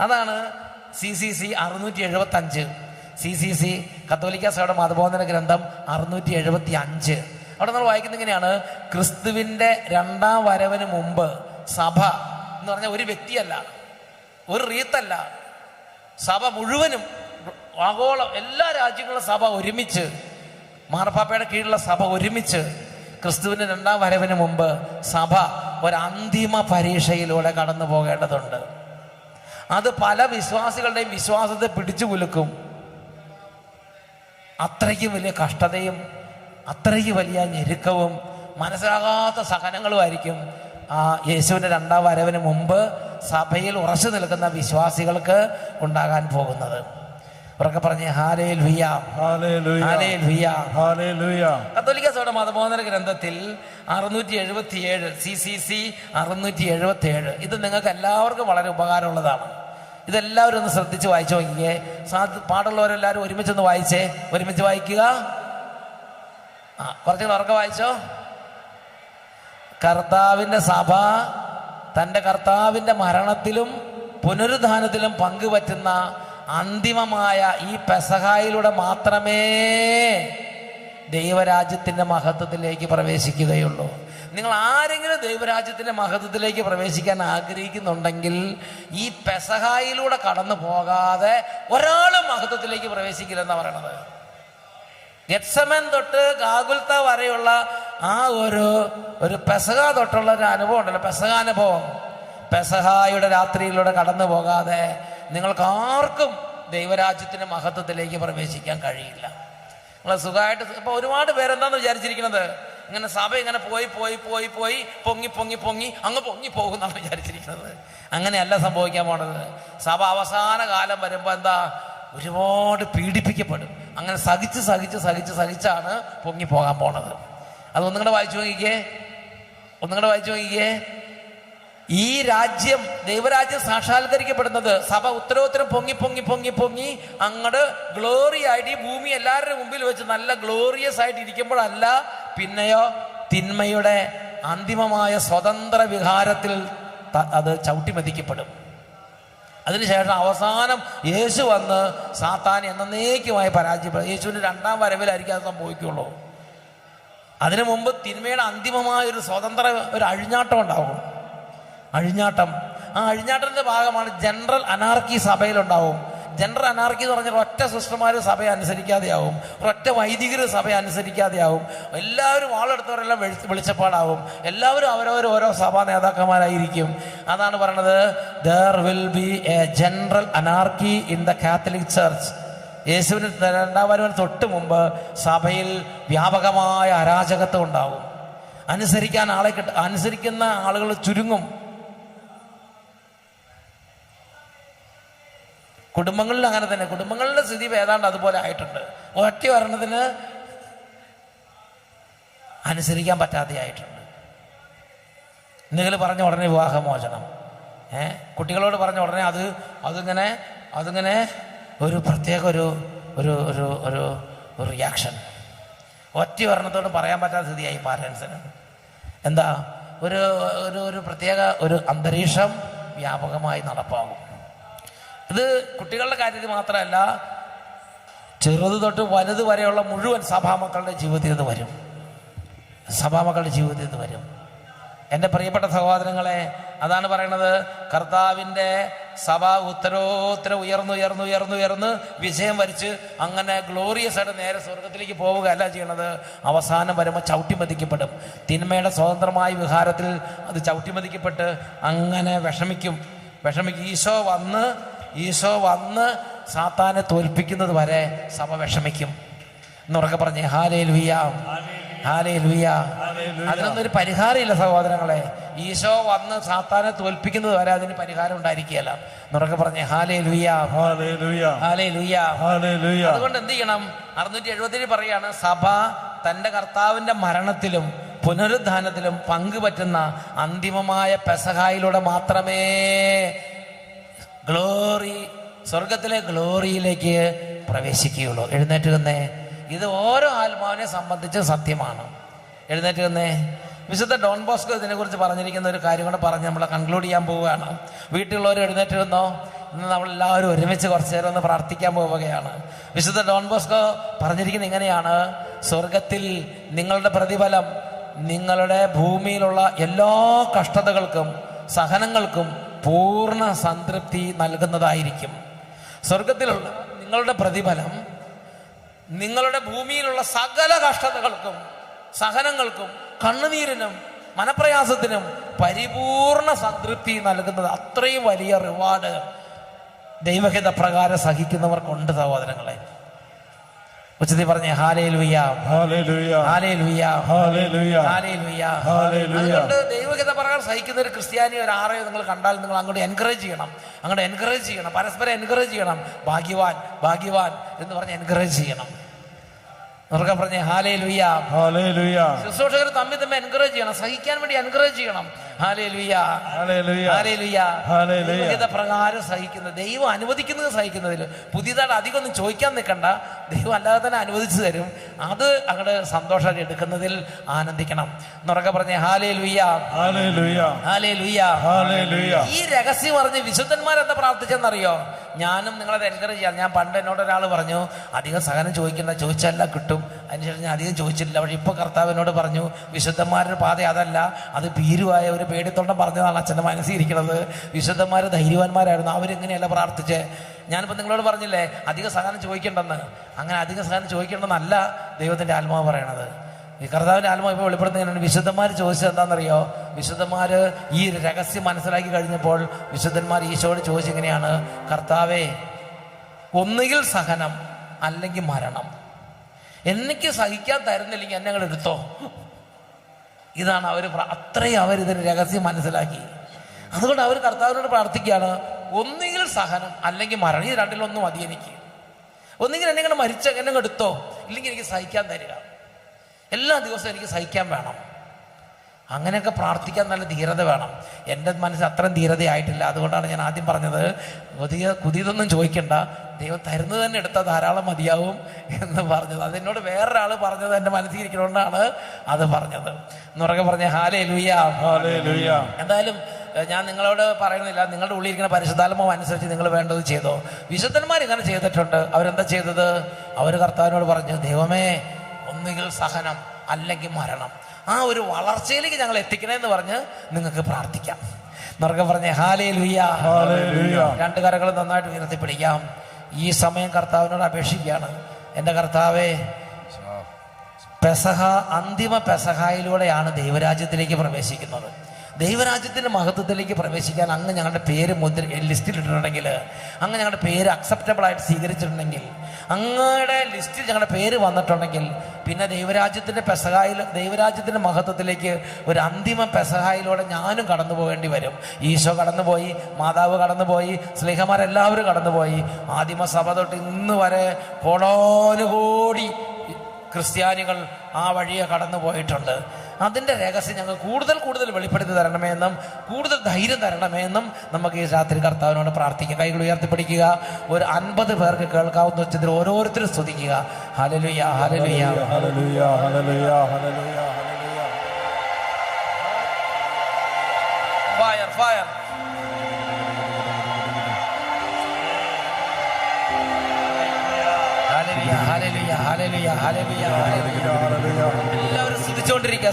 അതാണ് CCC 675, CCC കത്തോലിക്ക സഭയുടെ മതബോധന ഗ്രന്ഥം 675. അവിടെ നമ്മൾ വായിക്കുന്നത് ഇങ്ങനെയാണ്, ക്രിസ്തുവിൻ്റെ 2ാം വരവിന് മുമ്പ് സഭ എന്ന് പറഞ്ഞാൽ ഒരു വ്യക്തിയല്ല, ഒരു റീത്തല്ല, സഭ മുഴുവനും ആഗോളം എല്ലാ രാജ്യങ്ങളിലും സഭ ഒരുമിച്ച്, മാർപ്പാപ്പയുടെ കീഴിലുള്ള സഭ ഒരുമിച്ച് ക്രിസ്തുവിൻ്റെ 2ാം വരവിന് മുമ്പ് സഭ ഒരന്തിമ പരീക്ഷയിലൂടെ കടന്നു പോകേണ്ടതുണ്ട്. അത് പല വിശ്വാസികളുടെയും വിശ്വാസത്തെ പിടിച്ചു കുലുക്കും. അത്രയ്ക്ക് വലിയ കഷ്ടതയും അത്രയ്ക്ക് വലിയ ഞെരുക്കവും മനസ്സിലാകാത്ത സഹനങ്ങളുമായിരിക്കും യേശുവിൻ്റെ 2ാം വരവിന് മുമ്പ് സഭയിൽ ഉറച്ചു നിൽക്കുന്ന വിശ്വാസികൾക്ക് ഉണ്ടാകാൻ പോകുന്നത്. ഉറക്കെ പറഞ്ഞേ ഹല്ലേലൂയ, ഹല്ലേലൂയ, ഹല്ലേലൂയ, ഹല്ലേലൂയ. കത്തോലിക്ക സഭയുടെ മതബോധന ഗ്രന്ഥത്തിൽ 677, CCC 677, ഇത് നിങ്ങൾക്ക് എല്ലാവർക്കും വളരെ ഉപകാരമുള്ളതാണ്. ഇതെല്ലാവരും ഒന്ന് ശ്രദ്ധിച്ച് വായിച്ചു നോക്കിക്കേ. പാടുള്ളവരെല്ലാവരും ഒരുമിച്ചൊന്ന് വായിച്ചേ, ഒരുമിച്ച് വായിക്കുക. കുറച്ചുകൂടെ ഉറക്കെ വായിച്ചോ. കർത്താവിൻ്റെ സഭ തൻ്റെ കർത്താവിൻ്റെ മരണത്തിലും പുനരുദ്ധാനത്തിലും പങ്കുപറ്റുന്ന അന്തിമമായ ഈ പെസഹായിലൂടെ മാത്രമേ ദൈവരാജ്യത്തിൻ്റെ മഹത്വത്തിലേക്ക് പ്രവേശിക്കുകയുള്ളൂ. നിങ്ങൾ ആരെങ്കിലും ദൈവരാജ്യത്തിൻ്റെ മഹത്വത്തിലേക്ക് പ്രവേശിക്കാൻ ആഗ്രഹിക്കുന്നുണ്ടെങ്കിൽ ഈ പെസഹായിലൂടെ കടന്നു പോകാതെ ഒരാളും മഹത്വത്തിലേക്ക് പ്രവേശിക്കില്ലെന്നാണ് പറയണത്. ഗെത്സമൻ തൊട്ട് ഗാഗുൽത്ത വരെയുള്ള ആ ഒരു പെസഹ തൊട്ടുള്ള ഒരു അനുഭവം ഉണ്ടല്ലോ, പെസഹാനുഭവം. പെസഹായുടെ രാത്രിയിലൂടെ കടന്നു പോകാതെ നിങ്ങൾക്ക് ആർക്കും ദൈവരാജ്യത്തിന്റെ മഹത്വത്തിലേക്ക് പ്രവേശിക്കാൻ കഴിയില്ല. നിങ്ങൾ സുഖമായിട്ട് ഇപ്പൊ ഒരുപാട് പേരെന്താന്ന് വിചാരിച്ചിരിക്കുന്നത്, ഇങ്ങനെ സഭ ഇങ്ങനെ പോയി പോയി പോയി പോയി പൊങ്ങി പൊങ്ങി പൊങ്ങി അങ്ങ് പൊങ്ങി പോകുന്നാണ് വിചാരിച്ചിരിക്കുന്നത്. അങ്ങനെയല്ല സംഭവിക്കാൻ പോണത്. സഭ അവസാന കാലം വരുമ്പോ എന്താ, ഒരുപാട് പീഡിപ്പിക്കപ്പെടും. അങ്ങനെ സഹിച്ച് സഹിച്ച് സഹിച്ച് സഹിച്ചാണ് പൊങ്ങി പോകാൻ പോണത്. അത് ഒന്നുകൂടെ വായിച്ചു നോക്കിക്കേ. ഈ രാജ്യം, ദൈവരാജ്യം സാക്ഷാത്കരിക്കപ്പെടുന്നത് സഭ ഉത്തരോത്തരം പൊങ്ങി പൊങ്ങി പൊങ്ങി പൊങ്ങി അങ്ങോട്ട് ഗ്ലോറി ആയിട്ട് ഈ ഭൂമി എല്ലാവരുടെ മുമ്പിൽ വെച്ച് നല്ല ഗ്ലോറിയസ് ആയിട്ട് ഇരിക്കുമ്പോഴല്ല, പിന്നെയോ തിന്മയുടെ അന്തിമമായ സ്വതന്ത്ര വിഹാരത്തിൽ അത് ചവിട്ടിമെതിക്കപ്പെടും. അതിനുശേഷം അവസാനം യേശു വന്ന് സാത്താൻ എന്നേക്കുമായി പരാജയപ്പെടും. യേശുവിന്റെ 2ാം വരവിലായിരിക്കും അത് സംഭവിക്കുള്ളൂ. അതിനു മുമ്പ് തിന്മയുടെ അന്തിമമായ ഒരു സ്വതന്ത്ര ഒരു അഴിഞ്ഞാട്ടം ഉണ്ടാവും. അഴിഞ്ഞാട്ടം, ആ അഴിഞ്ഞാട്ടത്തിന്റെ ഭാഗമാണ് ജനറൽ അനാർക്കി സഭയിലുണ്ടാവും. ജനറൽ അനാർക്കി എന്ന് പറഞ്ഞാൽ ഒറ്റ സിസ്റ്റർമാർ സഭയെ അനുസരിക്കാതെയാവും, ഒറ്റ വൈദികർ സഭയെ അനുസരിക്കാതെയാവും, എല്ലാവരും വാളെടുത്തവരെല്ലാം വെളിച്ചപ്പാടാവും, എല്ലാവരും അവരവർ ഓരോ സഭാ നേതാക്കന്മാരായിരിക്കും. അതാണ് പറയണത്, there will be a general anarchy in the Catholic Church. യേശുവിന് 2ാം വരവിന് തൊട്ട് മുമ്പ് സഭയിൽ വ്യാപകമായ അരാജകത്വം ഉണ്ടാവും. അനുസരിക്കുന്ന ആളുകൾ ചുരുങ്ങും. കുടുംബങ്ങളിൽ അങ്ങനെ തന്നെ, കുടുംബങ്ങളുടെ സ്ഥിതി ഏതാണ്ട് അതുപോലെ ആയിട്ടുണ്ട്. ഒറ്റ ഒരെണ്ണത്തിന് അനുസരിക്കാൻ പറ്റാതെ ആയിട്ടുണ്ട്. എന്തെങ്കിലും പറഞ്ഞ ഉടനെ വിവാഹമോചനം, കുട്ടികളോട് പറഞ്ഞ ഉടനെ അതിങ്ങനെ ഒരു പ്രത്യേക ഒരു റിയാക്ഷൻ. ഒറ്റ ഒരെണ്ണത്തോട് പറയാൻ പറ്റാത്ത സ്ഥിതിയായി പാരൻസിന്. എന്താ, ഒരു പ്രത്യേക ഒരു അന്തരീക്ഷം വ്യാപകമായി നടപ്പാകും. ഇത് കുട്ടികളുടെ കാര്യത്തിൽ മാത്രമല്ല, ചെറുത് തൊട്ട് വലുത് വരെയുള്ള മുഴുവൻ സഭാമക്കളുടെ ജീവിതത്തിൽ ഇത് വരും. എൻ്റെ പ്രിയപ്പെട്ട സഹോദരങ്ങളെ, അതാണ് പറയണത്, കർത്താവിൻ്റെ സഭ ഉത്തരോത്തരം ഉയർന്ന് വിജയം വരിച്ച് അങ്ങനെ ഗ്ലോറിയസ് ആയിട്ട് നേരെ സ്വർഗത്തിലേക്ക് പോവുകയല്ല ചെയ്യണത്. അവസാനം വരുമ്പോൾ ചവിട്ടിമതിക്കപ്പെടും. തിന്മയുടെ സ്വതന്ത്രമായ വിഹാരത്തിൽ അത് ചവിട്ടിമതിക്കപ്പെട്ട് അങ്ങനെ വിഷമിക്കും. ഈശോ വന്ന് സാത്താനെ തോൽപ്പിക്കുന്നത് വരെ സഭ വിഷമിക്കും എന്നുറക്കെ പറഞ്ഞേ ഹല്ലേലൂയ, ഹല്ലേലൂയ. അതിനൊന്നൊരു പരിഹാരമില്ല സഹോദരങ്ങളെ. ഈശോ വന്ന് സാത്താനെ തോൽപ്പിക്കുന്നത് വരെ അതിന് പരിഹാരം ഉണ്ടായിരിക്കുകയല്ല എന്നുറക്കെ പറഞ്ഞേ ഹല്ലേലൂയ, ഹല്ലേലൂയ. അതുകൊണ്ട് എന്ത് ചെയ്യണം? 677 പറയാണ്, സഭ തൻ്റെ കർത്താവിൻ്റെ മരണത്തിലും പുനരുദ്ധാനത്തിലും പങ്കുപറ്റുന്ന അന്തിമമായ പെസഹായിലൂടെ മാത്രമേ സ്വർഗത്തിലെ ഗ്ലോറിയിലേക്ക് പ്രവേശിക്കുകയുള്ളൂ. എഴുന്നേറ്റ് നിന്നേ. ഇത് ഓരോ ആത്മാവിനെ സംബന്ധിച്ച് സത്യമാണ്. എഴുന്നേറ്റ് നിന്നേ. വിശുദ്ധ ഡോൺ ബോസ്കോ ഇതിനെക്കുറിച്ച് പറഞ്ഞിരിക്കുന്ന ഒരു കാര്യം കൂടെ പറഞ്ഞ് നമ്മൾ കൺക്ലൂഡ് ചെയ്യാൻ പോവുകയാണ്. വീട്ടിലുള്ളവർ എഴുന്നേറ്റ് നിന്നോ. ഇന്ന് നമ്മളെല്ലാവരും ഒരുമിച്ച് കുറച്ചു നേരം ഒന്ന് പ്രാർത്ഥിക്കാൻ പോവുകയാണ്. വിശുദ്ധ ഡോൺ ബോസ്കോ പറഞ്ഞിരിക്കുന്നത് ഇങ്ങനെയാണ്: സ്വർഗത്തിൽ നിങ്ങളുടെ പ്രതിഫലം നിങ്ങളുടെ ഭൂമിയിലുള്ള എല്ലാ കഷ്ടതകൾക്കും സഹനങ്ങൾക്കും പൂർണ്ണ സംതൃപ്തി നൽകുന്നതായിരിക്കും. സ്വർഗത്തിലുള്ള നിങ്ങളുടെ പ്രതിഫലം നിങ്ങളുടെ ഭൂമിയിലുള്ള സകല കഷ്ടതകൾക്കും സഹനങ്ങൾക്കും കണ്ണുനീരിനും മനപ്രയാസത്തിനും പരിപൂർണ സംതൃപ്തി നൽകുന്നത്. അത്രയും വലിയ റിവാർഡ് ദൈവഹിത പ്രകാരം സഹിക്കുന്നവർക്കുണ്ട് സഹോദരങ്ങളെ. ഉച്ചത്തിൽ പറഞ്ഞേ hallelujah, hallelujah, hallelujah, hallelujah, hallelujah. അതുകൊണ്ട് ദൈവഹിത പ്രകാരം സഹിക്കുന്ന ഒരു ക്രിസ്ത്യാനി ഒരു ആരെയോ നിങ്ങൾ കണ്ടാൽ നിങ്ങൾ അങ്ങോട്ട് എൻകറേജ് ചെയ്യണം, പരസ്പരം എൻകറേജ് ചെയ്യണം. ഭാഗ്യവാൻ ഭാഗ്യവാൻ എന്ന് പറഞ്ഞ് എൻകറേജ് ചെയ്യണം. ഉറക്കെ പറഞ്ഞേ ഹല്ലേലൂയ, ഹല്ലേലൂയ. ശുശ്രൂഷകർ തമ്മിൽ എൻകറേജ് ചെയ്യണം, സഹിക്കാൻ വേണ്ടി എൻകറേജ് ചെയ്യണം. Hallelujah, hallelujah, hallelujah, hallelujah. പ്രകാരം സഹിക്കുന്നത്, ദൈവം അനുവദിക്കുന്നത് സഹിക്കുന്നതിൽ പുതിയതായിട്ട് അധികം ഒന്നും ചോദിക്കാൻ നിൽക്കണ്ട. ദൈവം അല്ലാതെ തന്നെ അനുവദിച്ചു തരും. അത് അങ്ങോട്ട് സന്തോഷമായിട്ട് എടുക്കുന്നതിൽ ആനന്ദിക്കണം. എന്നുറക്കെ പറഞ്ഞേ ഹല്ലേലൂയ, ഹല്ലേലൂയ, ഹല്ലേലൂയ, ഹല്ലേലൂയ. ഈ രഹസ്യം പറഞ്ഞ് വിശുദ്ധന്മാരെന്താ പ്രാർത്ഥിച്ചെന്നറിയോ? ഞാനും നിങ്ങളത് എൻകറേജ് ചെയ്യാം. ഞാൻ പണ്ട് എന്നോട് ഒരാൾ പറഞ്ഞു, അധികം സഹനം ചോദിക്കണ്ട, ചോദിച്ചല്ല കിട്ടും. അതിനുശേഷം ഞാൻ അധികം ചോദിച്ചിട്ടില്ല. പക്ഷെ ഇപ്പൊ കർത്താവ് എന്നോട് പറഞ്ഞു, വിശുദ്ധന്മാരുടെ പാത അതല്ല, അത് ഭീരുവായ ഒരു ഒരു പേടിത്തൊണ്ടം പറഞ്ഞതാണ് അച്ഛൻ്റെ മനസ്സിൽ ഇരിക്കുന്നത്. വിശുദ്ധന്മാർ ധൈര്യവാന്മാരായിരുന്നു. അവരെങ്ങനെയല്ല പ്രാർത്ഥിച്ച്. ഞാനിപ്പോൾ നിങ്ങളോട് പറഞ്ഞില്ലേ അധിക സഹനം ചോദിക്കേണ്ടെന്ന്. അങ്ങനെ അധിക സഹനം ചോദിക്കേണ്ടെന്നല്ല ദൈവത്തിൻ്റെ ആത്മാവ് പറയണത്. ഈ കർത്താവിൻ്റെ ആത്മാവ് ഇപ്പോൾ വെളിപ്പെടുത്തുന്നതിനാണ്. വിശുദ്ധന്മാർ ചോദിച്ചത് എന്താണെന്നറിയോ? വിശുദ്ധന്മാർ ഈ രഹസ്യം മനസ്സിലാക്കി കഴിഞ്ഞപ്പോൾ വിശുദ്ധന്മാർ ഈശോയോട് ചോദിച്ചെങ്ങനെയാണ്, കർത്താവേ, ഒന്നുകിൽ സഹനം അല്ലെങ്കിൽ മരണം. എനിക്ക് സഹിക്കാൻ തരുന്നില്ലെങ്കിൽ എന്നെ അങ്ങോട്ട് എടുത്തോ. ഇതാണ് അവർ അത്രയും അവരിതിന് രഹസ്യം മനസ്സിലാക്കി. അതുകൊണ്ട് അവർ കർത്താവിനോട് പ്രാർത്ഥിക്കുകയാണ്, ഒന്നുകിൽ സഹനം അല്ലെങ്കിൽ മരണം. ഈ രണ്ടിലൊന്നും മതി എനിക്ക്. ഒന്നുകിൽ എന്നെ ഇങ്ങനെ മരിച്ച എന്നെ എടുത്തോ, ഇല്ലെങ്കിൽ എനിക്ക് സഹിക്കാൻ തരിക. എല്ലാ ദിവസവും എനിക്ക് സഹിക്കാൻ വേണം. അങ്ങനെയൊക്കെ പ്രാർത്ഥിക്കാൻ നല്ല ധീരത വേണം. എൻ്റെ മനസ്സിൽ അത്രയും ധീരതയായിട്ടില്ല. അതുകൊണ്ടാണ് ഞാൻ ആദ്യം പറഞ്ഞത്, പുതിയതൊന്നും ചോദിക്കണ്ട, ദൈവം തരുന്നത് തന്നെ എടുത്താൽ ധാരാളം മതിയാവും എന്ന് പറഞ്ഞത്. അതെന്നോട് വേറൊരാൾ പറഞ്ഞത് എൻ്റെ മനസ്സിലിരിക്കുന്നതുകൊണ്ടാണ് അത് പറഞ്ഞത്. എന്നുറക്കെ പറഞ്ഞ ഹല്ലേലൂയ. എന്തായാലും ഞാൻ നിങ്ങളോട് പറയുന്നില്ല, നിങ്ങളുടെ ഉള്ളിലിരിക്കുന്ന പരിശുദ്ധാത്മാവ് അനുസരിച്ച് നിങ്ങൾ വേണ്ടത് ചെയ്തോ. വിശുദ്ധന്മാർ ഇങ്ങനെ ചെയ്തിട്ടുണ്ട്. അവരെന്താ ചെയ്തത്? അവർ കർത്താവിനോട് പറഞ്ഞു, ദൈവമേ, ഒന്നുകിൽ സഹനം അല്ലെങ്കിൽ മരണം. ആ ഒരു വളർച്ചയിലേക്ക് ഞങ്ങൾ എത്തിക്കണേന്ന് പറഞ്ഞ് നിങ്ങൾക്ക് പ്രാർത്ഥിക്കാം. എന്നൊക്കെ പറഞ്ഞേ ഹല്ലേലൂയ. രണ്ട് കരങ്ങളും നന്നായിട്ട് ഉയർത്തിപ്പിടിക്കാം. ഈ സമയം കർത്താവിനോട് അപേക്ഷിക്കുകയാണ്, എൻ്റെ കർത്താവേ, പെസഹ അന്തിമ പെസഹായിലൂടെയാണ് ദൈവരാജ്യത്തിലേക്ക് പ്രവേശിക്കുന്നത്. ദൈവരാജ്യത്തിൻ്റെ മഹത്വത്തിലേക്ക് പ്രവേശിക്കാൻ അങ്ങ് ഞങ്ങളുടെ പേര് ലിസ്റ്റിലിട്ടിട്ടുണ്ടെങ്കിൽ, അങ്ങ് ഞങ്ങളുടെ പേര് അക്സെപ്റ്റബിൾ ആയിട്ട് സ്വീകരിച്ചിട്ടുണ്ടെങ്കിൽ, അങ്ങയുടെ ലിസ്റ്റിൽ ഞങ്ങളുടെ പേര് വന്നിട്ടുണ്ടെങ്കിൽ, പിന്നെ ദൈവരാജ്യത്തിൻ്റെ മഹത്വത്തിലേക്ക് ഒരു അന്തിമ പെസഹായിലൂടെ ഞാനും കടന്നു പോകേണ്ടി വരും. ഈശോ കടന്നുപോയി, മാതാവ് കടന്നുപോയി, സ്ലീഹന്മാരെല്ലാവരും കടന്നുപോയി. ആദിമസഭ തൊട്ട് ഇന്ന് വരെ കോടാനുകോടി ക്രിസ്ത്യാനികൾ ആ വഴിയെ കടന്നു പോയിട്ടുണ്ട്. അതിൻ്റെ രഹസ്യം ഞങ്ങൾ കൂടുതൽ വെളിപ്പെടുത്തി തരണമെന്നും കൂടുതൽ ധൈര്യം തരണമെന്നും നമുക്ക് ഈ രാത്രി കർത്താവിനോട് പ്രാർത്ഥിക്കാം. കൈകൾ ഉയർത്തിപ്പിടിക്കുക. ഒരു 50 പേർക്ക് കേൾക്കാവുന്ന ഉച്ചത്തിൽ ഓരോരുത്തരും സ്തുതിക്കുക. Hallelujah, hallelujah, hallelujah, hallelujah, hallelujah, hallelujah. Fire, fire. Hallelujah, hallelujah, hallelujah, hallelujah. എല്ലാവരും സ്തുതിച്ചുകൊണ്ടിരിക്കുക.